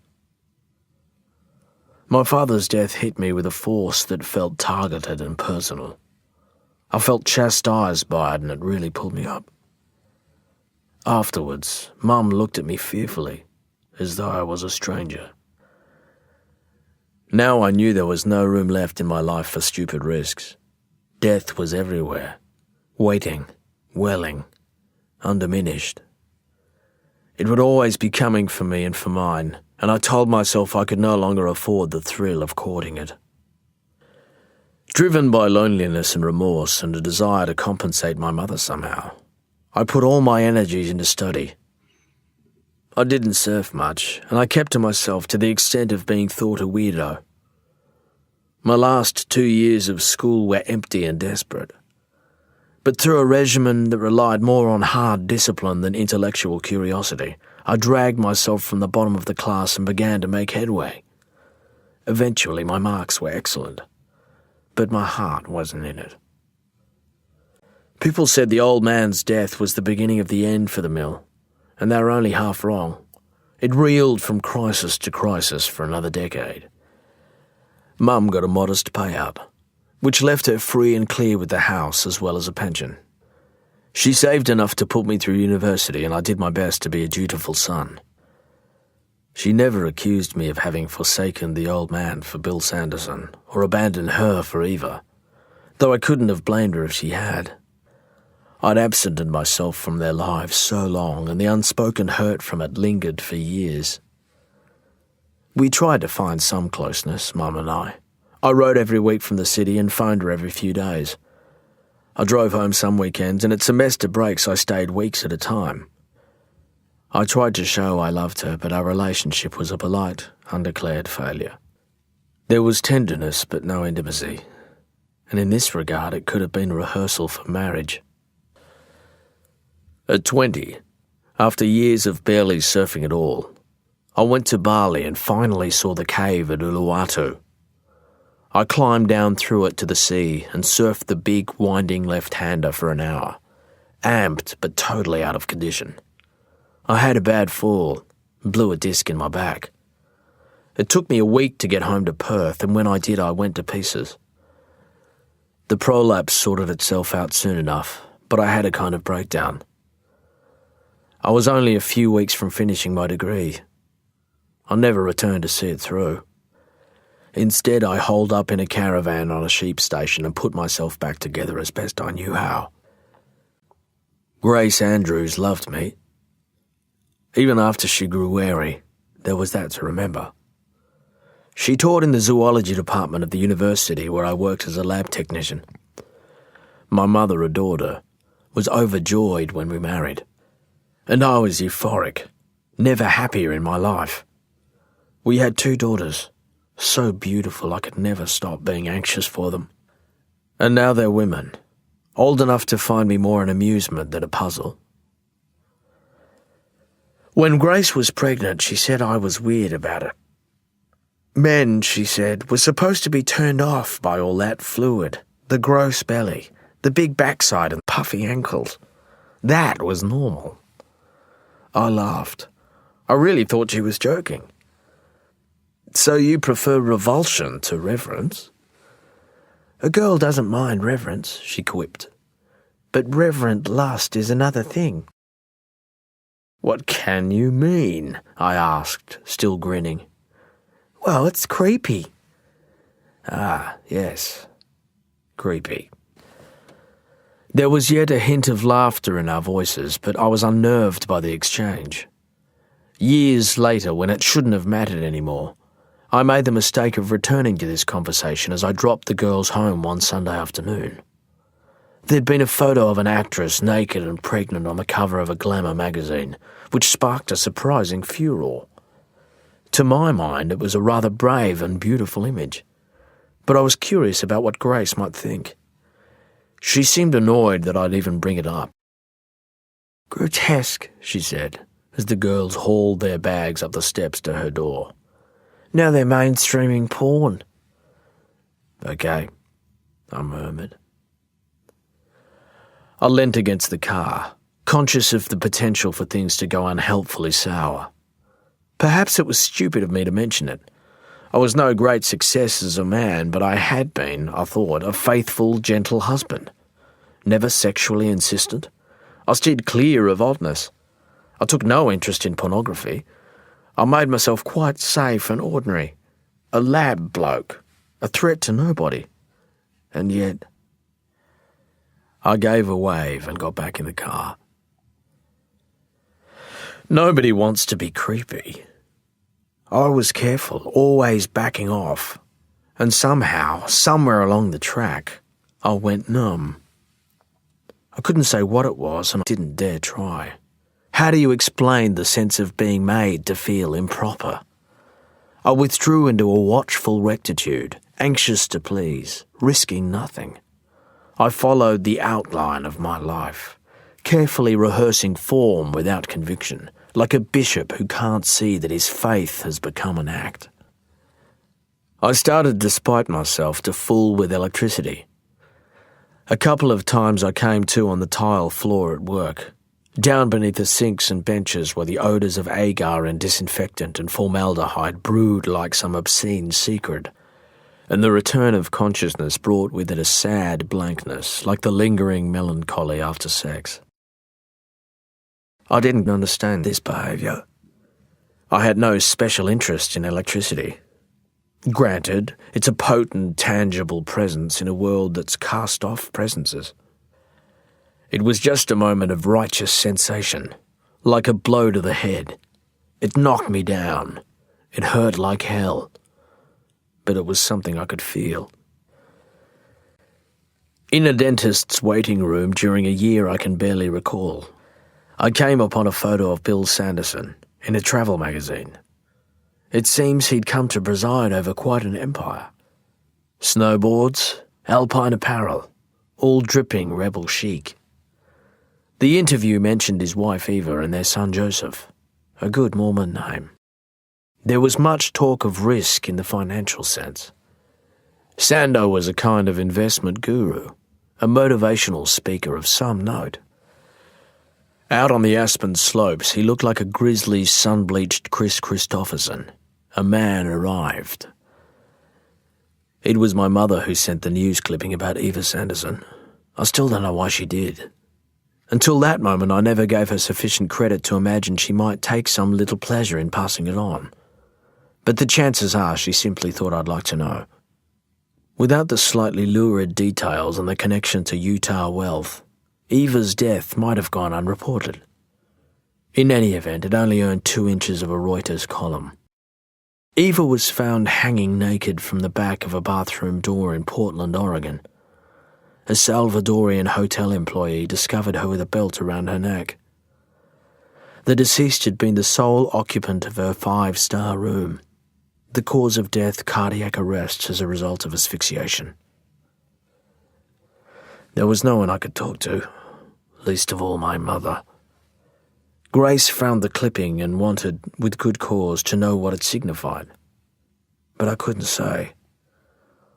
My father's death hit me with a force that felt targeted and personal. I felt chastised by it, and it really pulled me up. Afterwards, Mum looked at me fearfully, as though I was a stranger. Now I knew there was no room left in my life for stupid risks. Death was everywhere, waiting, welling, undiminished. It would always be coming for me and for mine, and I told myself I could no longer afford the thrill of courting it. Driven by loneliness and remorse and a desire to compensate my mother somehow, I put all my energies into study. I didn't surf much, and I kept to myself to the extent of being thought a weirdo. My last 2 years of school were empty and desperate. But through a regimen that relied more on hard discipline than intellectual curiosity, I dragged myself from the bottom of the class and began to make headway. Eventually, my marks were excellent, but my heart wasn't in it. People said the old man's death was the beginning of the end for the mill, and they were only half wrong. It reeled from crisis to crisis for another decade. Mum got a modest payout, which left her free and clear with the house as well as a pension. She saved enough to put me through university, and I did my best to be a dutiful son. She never accused me of having forsaken the old man for Bill Sanderson or abandoned her for Eva, though I couldn't have blamed her if she had. I'd absented myself from their lives so long, and the unspoken hurt from it lingered for years. We tried to find some closeness, Mum and I. I wrote every week from the city and phoned her every few days. I drove home some weekends, and at semester breaks I stayed weeks at a time. I tried to show I loved her, but our relationship was a polite, undeclared failure. There was tenderness but no intimacy, and in this regard it could have been a rehearsal for marriage. At 20, after years of barely surfing at all, I went to Bali and finally saw the cave at Uluwatu. I climbed down through it to the sea and surfed the big winding left-hander for an hour, amped but totally out of condition. I had a bad fall, blew a disc in my back. It took me a week to get home to Perth, and when I did, I went to pieces. The prolapse sorted itself out soon enough, but I had a kind of breakdown. I was only a few weeks from finishing my degree. I never returned to see it through. Instead, I holed up in a caravan on a sheep station and put myself back together as best I knew how. Grace Andrews loved me. Even after she grew wary, there was that to remember. She taught in the zoology department of the university where I worked as a lab technician. My mother adored her, was overjoyed when we married, and I was euphoric, never happier in my life. We had 2 daughters, so beautiful I could never stop being anxious for them. And now they're women, old enough to find me more an amusement than a puzzle. When Grace was pregnant, she said I was weird about it. Men, she said, were supposed to be turned off by all that fluid, the gross belly, the big backside and puffy ankles. That was normal. I laughed. I really thought she was joking. So you prefer revulsion to reverence? A girl doesn't mind reverence, she quipped. But reverent lust is another thing. What can you mean? I asked, still grinning. Well, it's creepy. Ah, yes. Creepy. There was yet a hint of laughter in our voices, but I was unnerved by the exchange. Years later, when it shouldn't have mattered anymore, I made the mistake of returning to this conversation as I dropped the girls home one Sunday afternoon. There'd been a photo of an actress naked and pregnant on the cover of a glamour magazine, which sparked a surprising furore. To my mind, it was a rather brave and beautiful image, but I was curious about what Grace might think. She seemed annoyed that I'd even bring it up. Grotesque, she said, as the girls hauled their bags up the steps to her door. Now they're mainstreaming porn. Okay, I murmured. I leant against the car, conscious of the potential for things to go unhelpfully sour. Perhaps it was stupid of me to mention it. I was no great success as a man, but I had been, I thought, a faithful, gentle husband. Never sexually insistent. I steered clear of oddness. I took no interest in pornography. I made myself quite safe and ordinary. A lab bloke. A threat to nobody. And yet... I gave a wave and got back in the car. Nobody wants to be creepy. I was careful, always backing off. And somehow, somewhere along the track, I went numb. I couldn't say what it was and I didn't dare try. How do you explain the sense of being made to feel improper? I withdrew into a watchful rectitude, anxious to please, risking nothing. I followed the outline of my life, carefully rehearsing form without conviction, like a bishop who can't see that his faith has become an act. I started despite myself to fool with electricity. A couple of times I came to on the tile floor at work, down beneath the sinks and benches where the odours of agar and disinfectant and formaldehyde brewed like some obscene secret, and the return of consciousness brought with it a sad blankness, like the lingering melancholy after sex. I didn't understand this behaviour. I had no special interest in electricity. Granted, it's a potent, tangible presence in a world that's cast off presences. It was just a moment of righteous sensation, like a blow to the head. It knocked me down. It hurt like hell. But it was something I could feel. In a dentist's waiting room during a year I can barely recall, I came upon a photo of Bill Sanderson in a travel magazine. It seems he'd come to preside over quite an empire. Snowboards, alpine apparel, all dripping rebel chic. The interview mentioned his wife Eva and their son Joseph, a good Mormon name. There was much talk of risk in the financial sense. Sando was a kind of investment guru, a motivational speaker of some note. Out on the Aspen slopes, he looked like a grizzly, sun-bleached Chris Christopherson. A man arrived. It was my mother who sent the news clipping about Eva Sanderson. I still don't know why she did. Until that moment, I never gave her sufficient credit to imagine she might take some little pleasure in passing it on. But the chances are she simply thought I'd like to know. Without the slightly lurid details and the connection to Utah wealth, Eva's death might have gone unreported. In any event, it only earned 2 inches of a Reuters column. Eva was found hanging naked from the back of a bathroom door in Portland, Oregon. A Salvadorian hotel employee discovered her with a belt around her neck. The deceased had been the sole occupant of her 5-star room. The cause of death, cardiac arrest as a result of asphyxiation. There was no one I could talk to, least of all my mother. Grace found the clipping and wanted, with good cause, to know what it signified. But I couldn't say.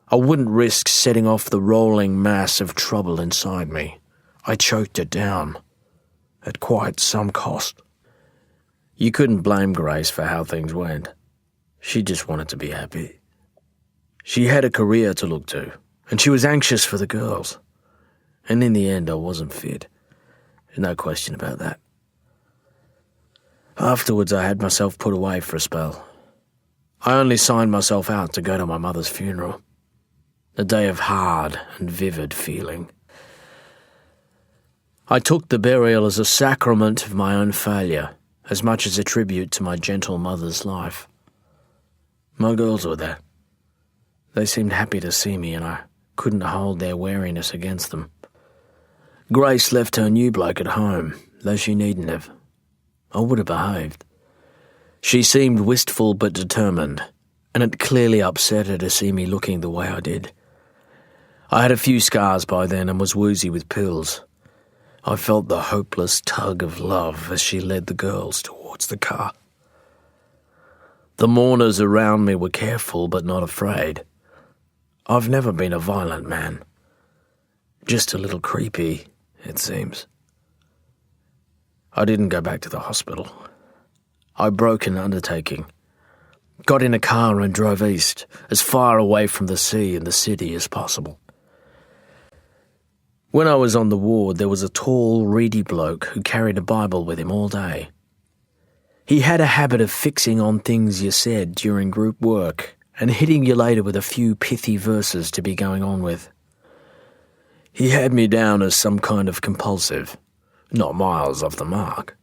I wouldn't risk setting off the rolling mass of trouble inside me. I choked it down, at quite some cost. You couldn't blame Grace for how things went. She just wanted to be happy. She had a career to look to, and she was anxious for the girls. And in the end, I wasn't fit. There's no question about that. Afterwards, I had myself put away for a spell. I only signed myself out to go to my mother's funeral. A day of hard and vivid feeling. I took the burial as a sacrament of my own failure, as much as a tribute to my gentle mother's life. My girls were there. They seemed happy to see me, and I couldn't hold their wariness against them. Grace left her new bloke at home, though she needn't have. I would have behaved. She seemed wistful but determined, and it clearly upset her to see me looking the way I did. I had a few scars by then and was woozy with pills. I felt the hopeless tug of love as she led the girls towards the car. The mourners around me were careful but not afraid. I've never been a violent man. Just a little creepy, it seems. I didn't go back to the hospital. I broke an undertaking, got in a car and drove east, as far away from the sea and the city as possible. When I was on the ward, there was a tall, reedy bloke who carried a Bible with him all day. He had a habit of fixing on things you said during group work and hitting you later with a few pithy verses to be going on with. He had me down as some kind of compulsive, not miles off the mark.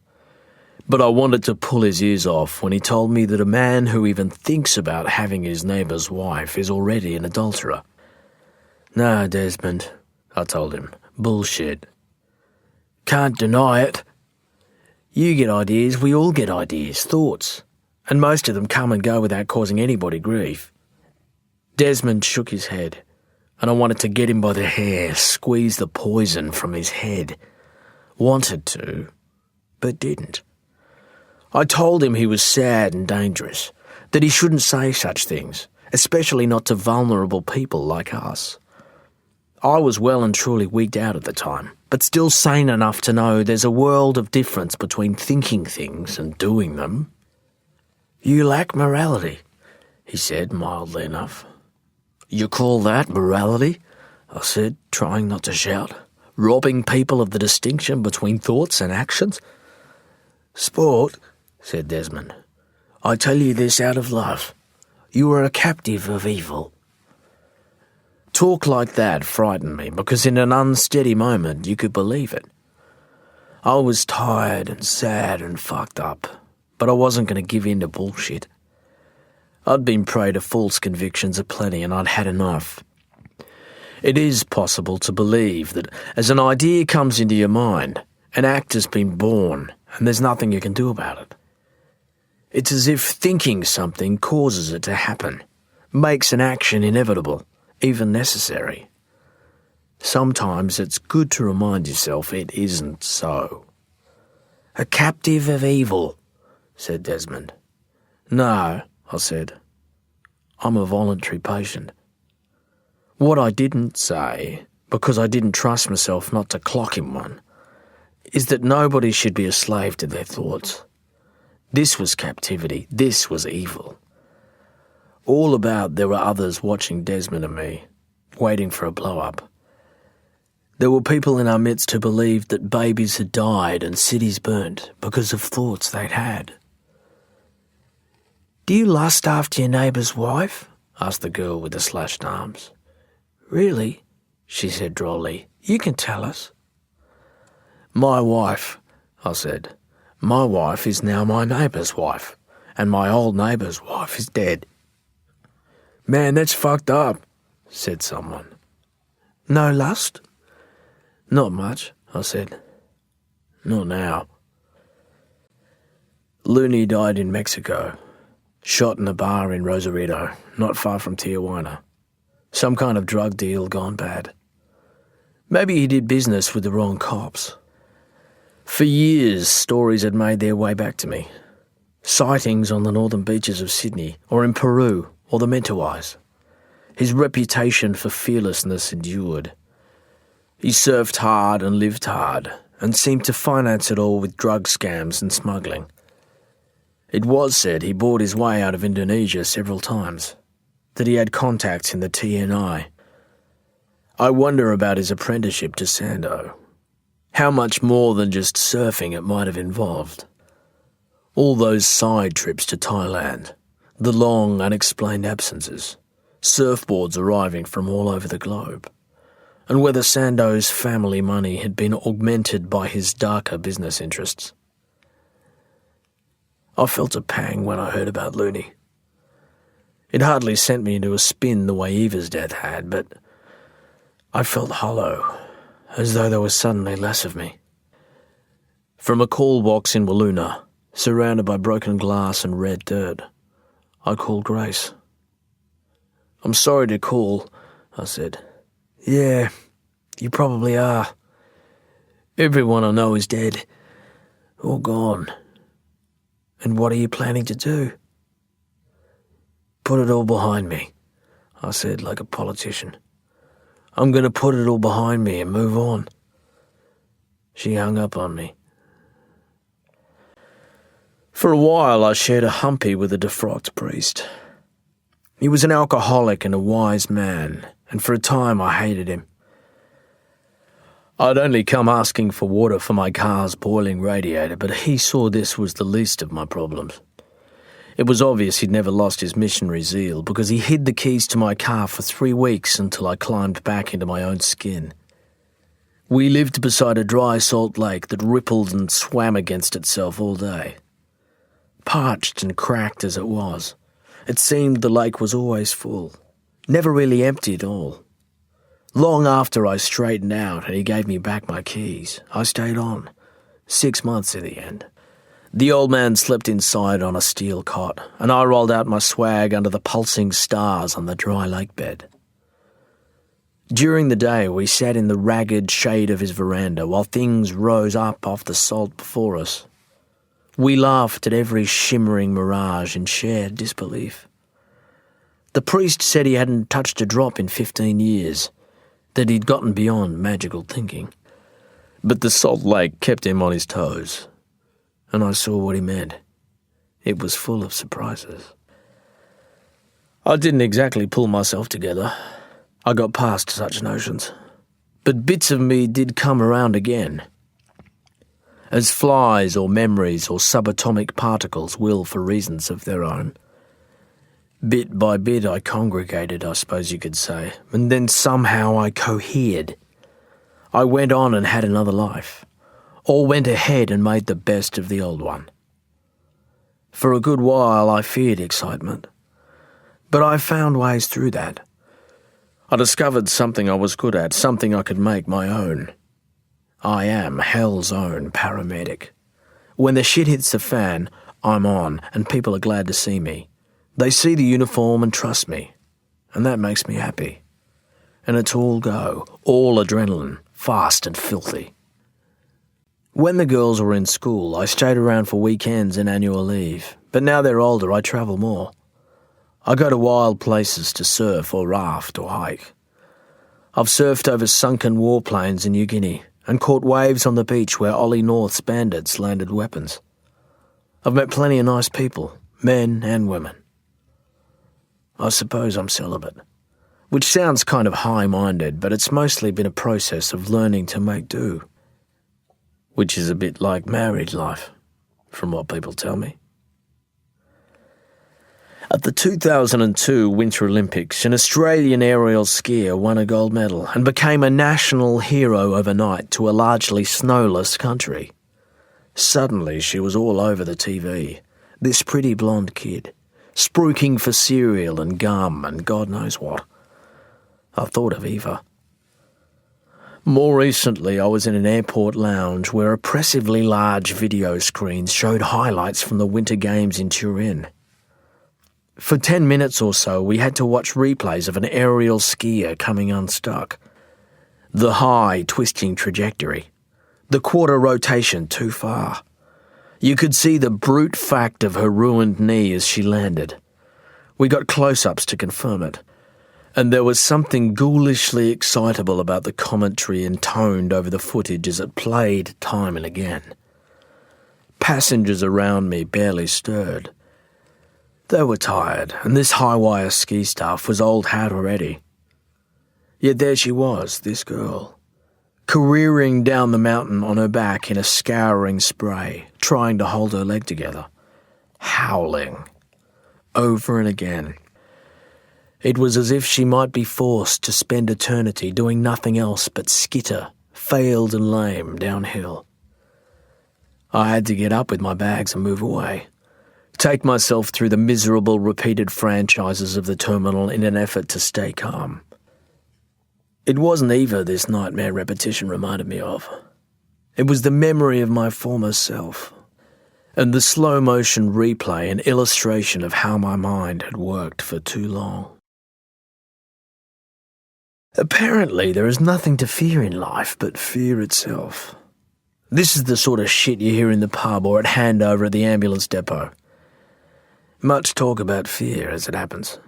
But I wanted to pull his ears off when he told me that a man who even thinks about having his neighbour's wife is already an adulterer. "No, Desmond," I told him. "Bullshit. Can't deny it. You get ideas, we all get ideas, thoughts, and most of them come and go without causing anybody grief." Desmond shook his head, and I wanted to get him by the hair, squeeze the poison from his head. Wanted to, but didn't. I told him he was sad and dangerous, that he shouldn't say such things, especially not to vulnerable people like us. I was well and truly wigged out at the time, but still sane enough to know there's a world of difference between thinking things and doing them. "You lack morality," he said mildly enough. "You call that morality?" I said, trying not to shout. "Robbing people of the distinction between thoughts and actions?" "Sport," said Desmond. "I tell you this out of love. You are a captive of evil." Talk like that frightened me because in an unsteady moment you could believe it. I was tired and sad and fucked up, but I wasn't going to give in to bullshit. I'd been prey to false convictions aplenty and I'd had enough. It is possible to believe that as an idea comes into your mind, an act has been born and there's nothing you can do about it. It's as if thinking something causes it to happen, makes an action inevitable, even necessary. Sometimes it's good to remind yourself it isn't so. A captive of evil, said Desmond. No, I said. I'm a voluntary patient. What I didn't say, because I didn't trust myself not to clock him one, is that nobody should be a slave to their thoughts. This was captivity. This was evil. All about there were others watching Desmond and me, waiting for a blow-up. There were people in our midst who believed that babies had died and cities burnt because of thoughts they'd had. Do you lust after your neighbour's wife? Asked the girl with the slashed arms. Really? She said drolly. You can tell us. My wife, I said. My wife is now my neighbour's wife, and my old neighbour's wife is dead. Man, that's fucked up, said someone. No lust? Not much, I said. Not now. Looney died in Mexico, shot in a bar in Rosarito, not far from Tijuana. Some kind of drug deal gone bad. Maybe he did business with the wrong cops. For years, stories had made their way back to me. Sightings on the northern beaches of Sydney, or in Peru, or the Mentawais. His reputation for fearlessness endured. He surfed hard and lived hard, and seemed to finance it all with drug scams and smuggling. It was said he bought his way out of Indonesia several times, that he had contacts in the TNI. I wonder about his apprenticeship to Sando. How much more than just surfing it might have involved. All those side trips to Thailand, the long unexplained absences, surfboards arriving from all over the globe, and whether Sando's family money had been augmented by his darker business interests. I felt a pang when I heard about Looney. It hardly sent me into a spin the way Eva's death had, but I felt hollow, as though there was suddenly less of me. From a call box in Wiluna, surrounded by broken glass and red dirt, I called Grace. "I'm sorry to call," I said. Yeah, you probably are. Everyone I know is dead. All gone. And what are you planning to do? Put it all behind me, I said like a politician. I'm going to put it all behind me and move on. She hung up on me. For a while I shared a humpy with a defrocked priest. He was an alcoholic and a wise man, and for a time I hated him. I'd only come asking for water for my car's boiling radiator, but he saw this was the least of my problems. It was obvious he'd never lost his missionary zeal, because he hid the keys to my car for 3 weeks until I climbed back into my own skin. We lived beside a dry salt lake that rippled and swam against itself all day. Parched and cracked as it was, it seemed the lake was always full, never really empty at all. Long after I straightened out and he gave me back my keys, I stayed on, 6 months in the end. The old man slept inside on a steel cot, and I rolled out my swag under the pulsing stars on the dry lake bed. During the day, we sat in the ragged shade of his veranda while things rose up off the salt before us. We laughed at every shimmering mirage in shared disbelief. The priest said he hadn't touched a drop in 15 years, that he'd gotten beyond magical thinking. But the salt lake kept him on his toes, and I saw what he meant. It was full of surprises. I didn't exactly pull myself together. I got past such notions. But bits of me did come around again, as flies or memories or subatomic particles will for reasons of their own. Bit by bit I congregated, I suppose you could say, and then somehow I cohered. I went on and had another life, or went ahead and made the best of the old one. For a good while I feared excitement, but I found ways through that. I discovered something I was good at, something I could make my own. I am hell's own paramedic. When the shit hits the fan, I'm on, and people are glad to see me. They see the uniform and trust me, and that makes me happy. and it's all go, all adrenaline, fast and filthy. When the girls were in school, I stayed around for weekends and annual leave, but now they're older, I travel more. I go to wild places to surf or raft or hike. I've surfed over sunken warplanes in New Guinea and caught waves on the beach where Ollie North's bandits landed weapons. I've met plenty of nice people, men and women. I suppose I'm celibate, which sounds kind of high-minded, but it's mostly been a process of learning to make do, which is a bit like married life, from what people tell me. At the 2002 Winter Olympics, an Australian aerial skier won a gold medal and became a national hero overnight to a largely snowless country. Suddenly she was all over the TV, this pretty blonde kid, spruiking for cereal and gum and God knows what. I thought of Eva. More recently, I was in an airport lounge where oppressively large video screens showed highlights from the Winter Games in Turin. For 10 minutes or so, we had to watch replays of an aerial skier coming unstuck. The high, twisting trajectory. The quarter rotation too far. You could see the brute fact of her ruined knee as she landed. We got close-ups to confirm it. And there was something ghoulishly excitable about the commentary intoned over the footage as it played time and again. Passengers around me barely stirred. They were tired, and this high-wire ski stuff was old hat already. Yet there she was, this girl, careering down the mountain on her back in a scouring spray, trying to hold her leg together, howling, over and again. It was as if she might be forced to spend eternity doing nothing else but skitter, failed and lame, downhill. I had to get up with my bags and move away, take myself through the miserable repeated franchises of the terminal in an effort to stay calm. It wasn't Eva this nightmare repetition reminded me of. It was the memory of my former self, and the slow-motion replay and illustration of how my mind had worked for too long. Apparently, there is nothing to fear in life but fear itself. This is the sort of shit you hear in the pub or at handover at the ambulance depot. Much talk about fear as it happens,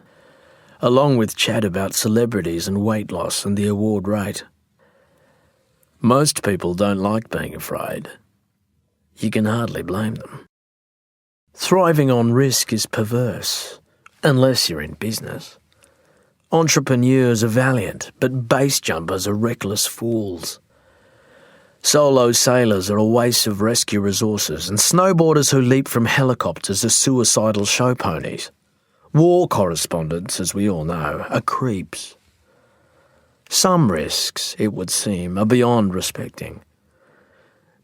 along with chat about celebrities and weight loss and the award rate. Most people don't like being afraid. You can hardly blame them. Thriving on risk is perverse, unless you're in business. Entrepreneurs are valiant, but base jumpers are reckless fools. Solo sailors are a waste of rescue resources, and snowboarders who leap from helicopters are suicidal show ponies. War correspondents, as we all know, are creeps. Some risks, it would seem, are beyond respecting.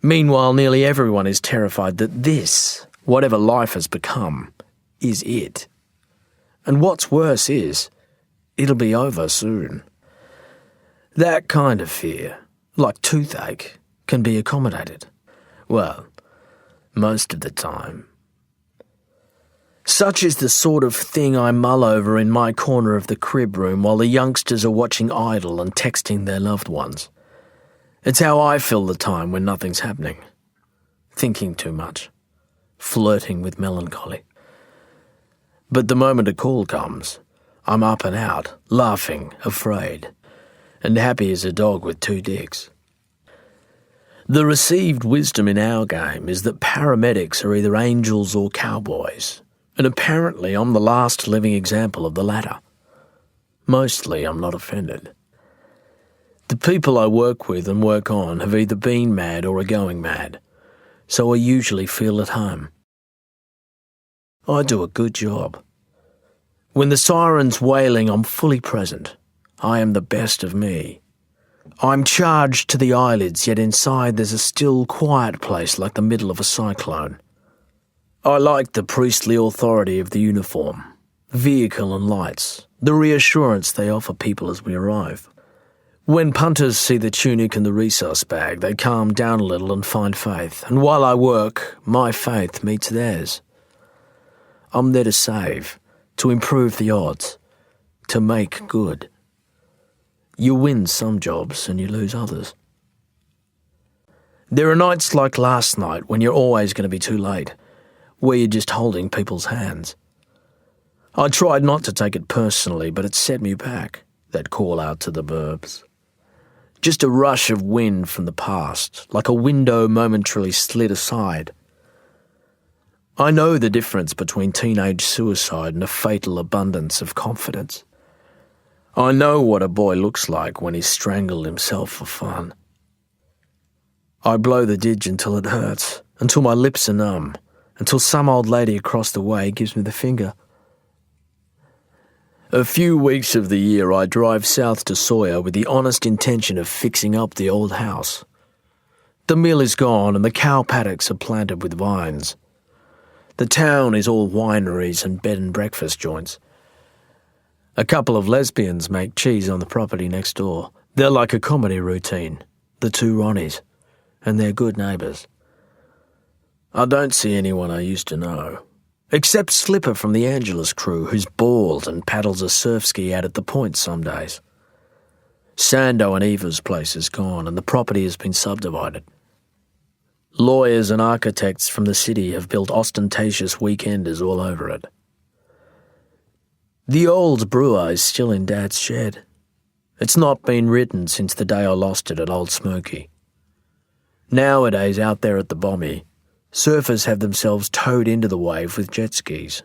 Meanwhile, nearly everyone is terrified that this, whatever life has become, is it. And what's worse is, it'll be over soon. That kind of fear, like toothache, can be accommodated. Well, most of the time. Such is the sort of thing I mull over in my corner of the crib room while the youngsters are watching Idol and texting their loved ones. It's how I fill the time when nothing's happening. Thinking too much. Flirting with melancholy. But the moment a call comes, I'm up and out, laughing, afraid, and happy as a dog with two dicks. The received wisdom in our game is that paramedics are either angels or cowboys, and apparently I'm the last living example of the latter. Mostly I'm not offended. The people I work with and work on have either been mad or are going mad, so I usually feel at home. I do a good job. When the siren's wailing, I'm fully present. I am the best of me. I'm charged to the eyelids, yet inside there's a still, quiet place like the middle of a cyclone. I like the priestly authority of the uniform, vehicle and lights, the reassurance they offer people as we arrive. When punters see the tunic and the resource bag, they calm down a little and find faith, and while I work, my faith meets theirs. I'm there to save, to improve the odds, to make good. You win some jobs and you lose others. There are nights like last night when you're always going to be too late, where you're just holding people's hands. I tried not to take it personally, but it set me back, that call out to the burbs. Just a rush of wind from the past, like a window momentarily slid aside. I know the difference between teenage suicide and a fatal abundance of confidence. I know what a boy looks like when he's strangled himself for fun. I blow the didge until it hurts, until my lips are numb, until some old lady across the way gives me the finger. A few weeks of the year I drive south to Sawyer with the honest intention of fixing up the old house. The mill is gone and the cow paddocks are planted with vines. The town is all wineries and bed and breakfast joints. A couple of lesbians make cheese on the property next door. They're like a comedy routine, the two Ronnies, and they're good neighbours. I don't see anyone I used to know, except Slipper from the Angelus crew, who's bald and paddles a surf ski out at the point some days. Sando and Eva's place is gone and the property has been subdivided. Lawyers and architects from the city have built ostentatious weekenders all over it. The old brewer is still in Dad's shed. It's not been written since the day I lost it at Old Smoky. Nowadays, out there at the Bommy, surfers have themselves towed into the wave with jet skis.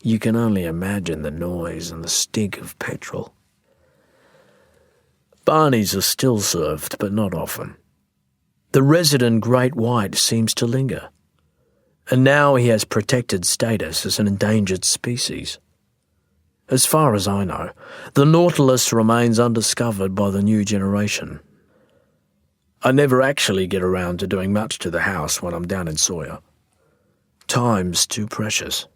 You can only imagine the noise and the stink of petrol. Barneys are still served, but not often. The resident great white seems to linger, and now he has protected status as an endangered species. As far as I know, the Nautilus remains undiscovered by the new generation. I never actually get around to doing much to the house when I'm down in Sawyer. Time's too precious.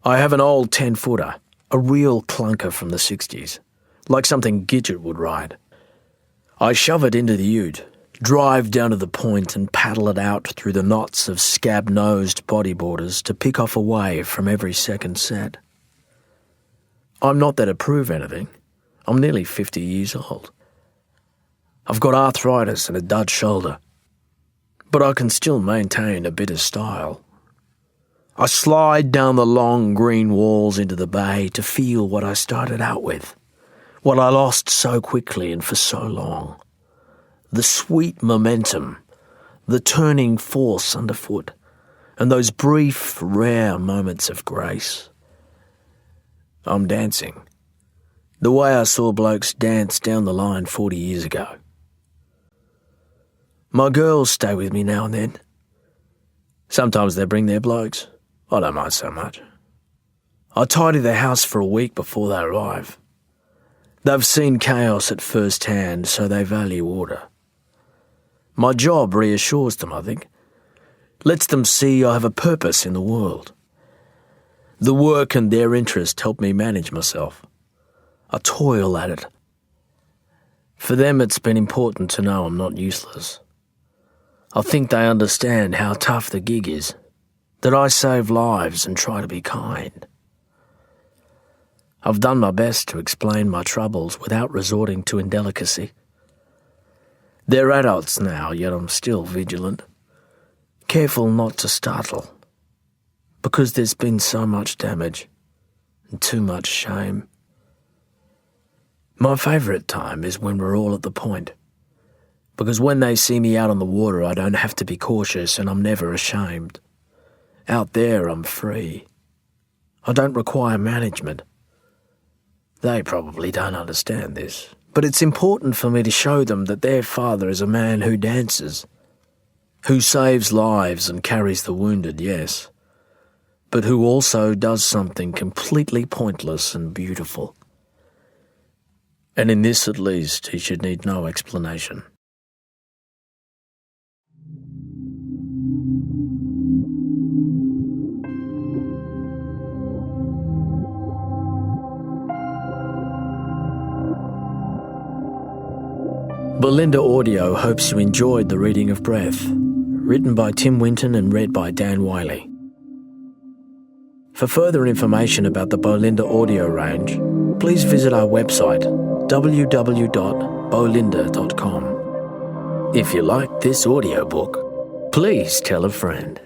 I have an old 10-footer, a real clunker from the 60s, like something Gidget would ride. I shove it into the ute, drive down to the point and paddle it out through the knots of scab-nosed bodyboarders to pick off a wave from every second set. I'm not there to prove anything. I'm nearly 50 years old. I've got arthritis and a dud shoulder, but I can still maintain a bit of style. I slide down the long green walls into the bay to feel what I started out with, what I lost so quickly and for so long. The sweet momentum, the turning force underfoot, and those brief, rare moments of grace. I'm dancing, the way I saw blokes dance down the line 40 years ago. My girls stay with me now and then. Sometimes they bring their blokes. I don't mind so much. I tidy the house for a week before they arrive. They've seen chaos at first hand, so they value order. My job reassures them, I think. Lets them see I have a purpose in the world. The work and their interest help me manage myself. I toil at it. For them, it's been important to know I'm not useless. I think they understand how tough the gig is, that I save lives and try to be kind. I've done my best to explain my troubles without resorting to indelicacy. They're adults now, yet I'm still vigilant, careful not to startle, because there's been so much damage and too much shame. My favourite time is when we're all at the point, because when they see me out on the water I don't have to be cautious and I'm never ashamed. Out there I'm free. I don't require management. They probably don't understand this, but it's important for me to show them that their father is a man who dances, who saves lives and carries the wounded, yes, but who also does something completely pointless and beautiful. And in this at least he should need no explanation. Belinda Audio hopes you enjoyed the reading of Breath, written by Tim Winton and read by Dan Wiley. For further information about the Belinda Audio range, please visit our website www.bolinda.com. If you liked this audiobook, please tell a friend.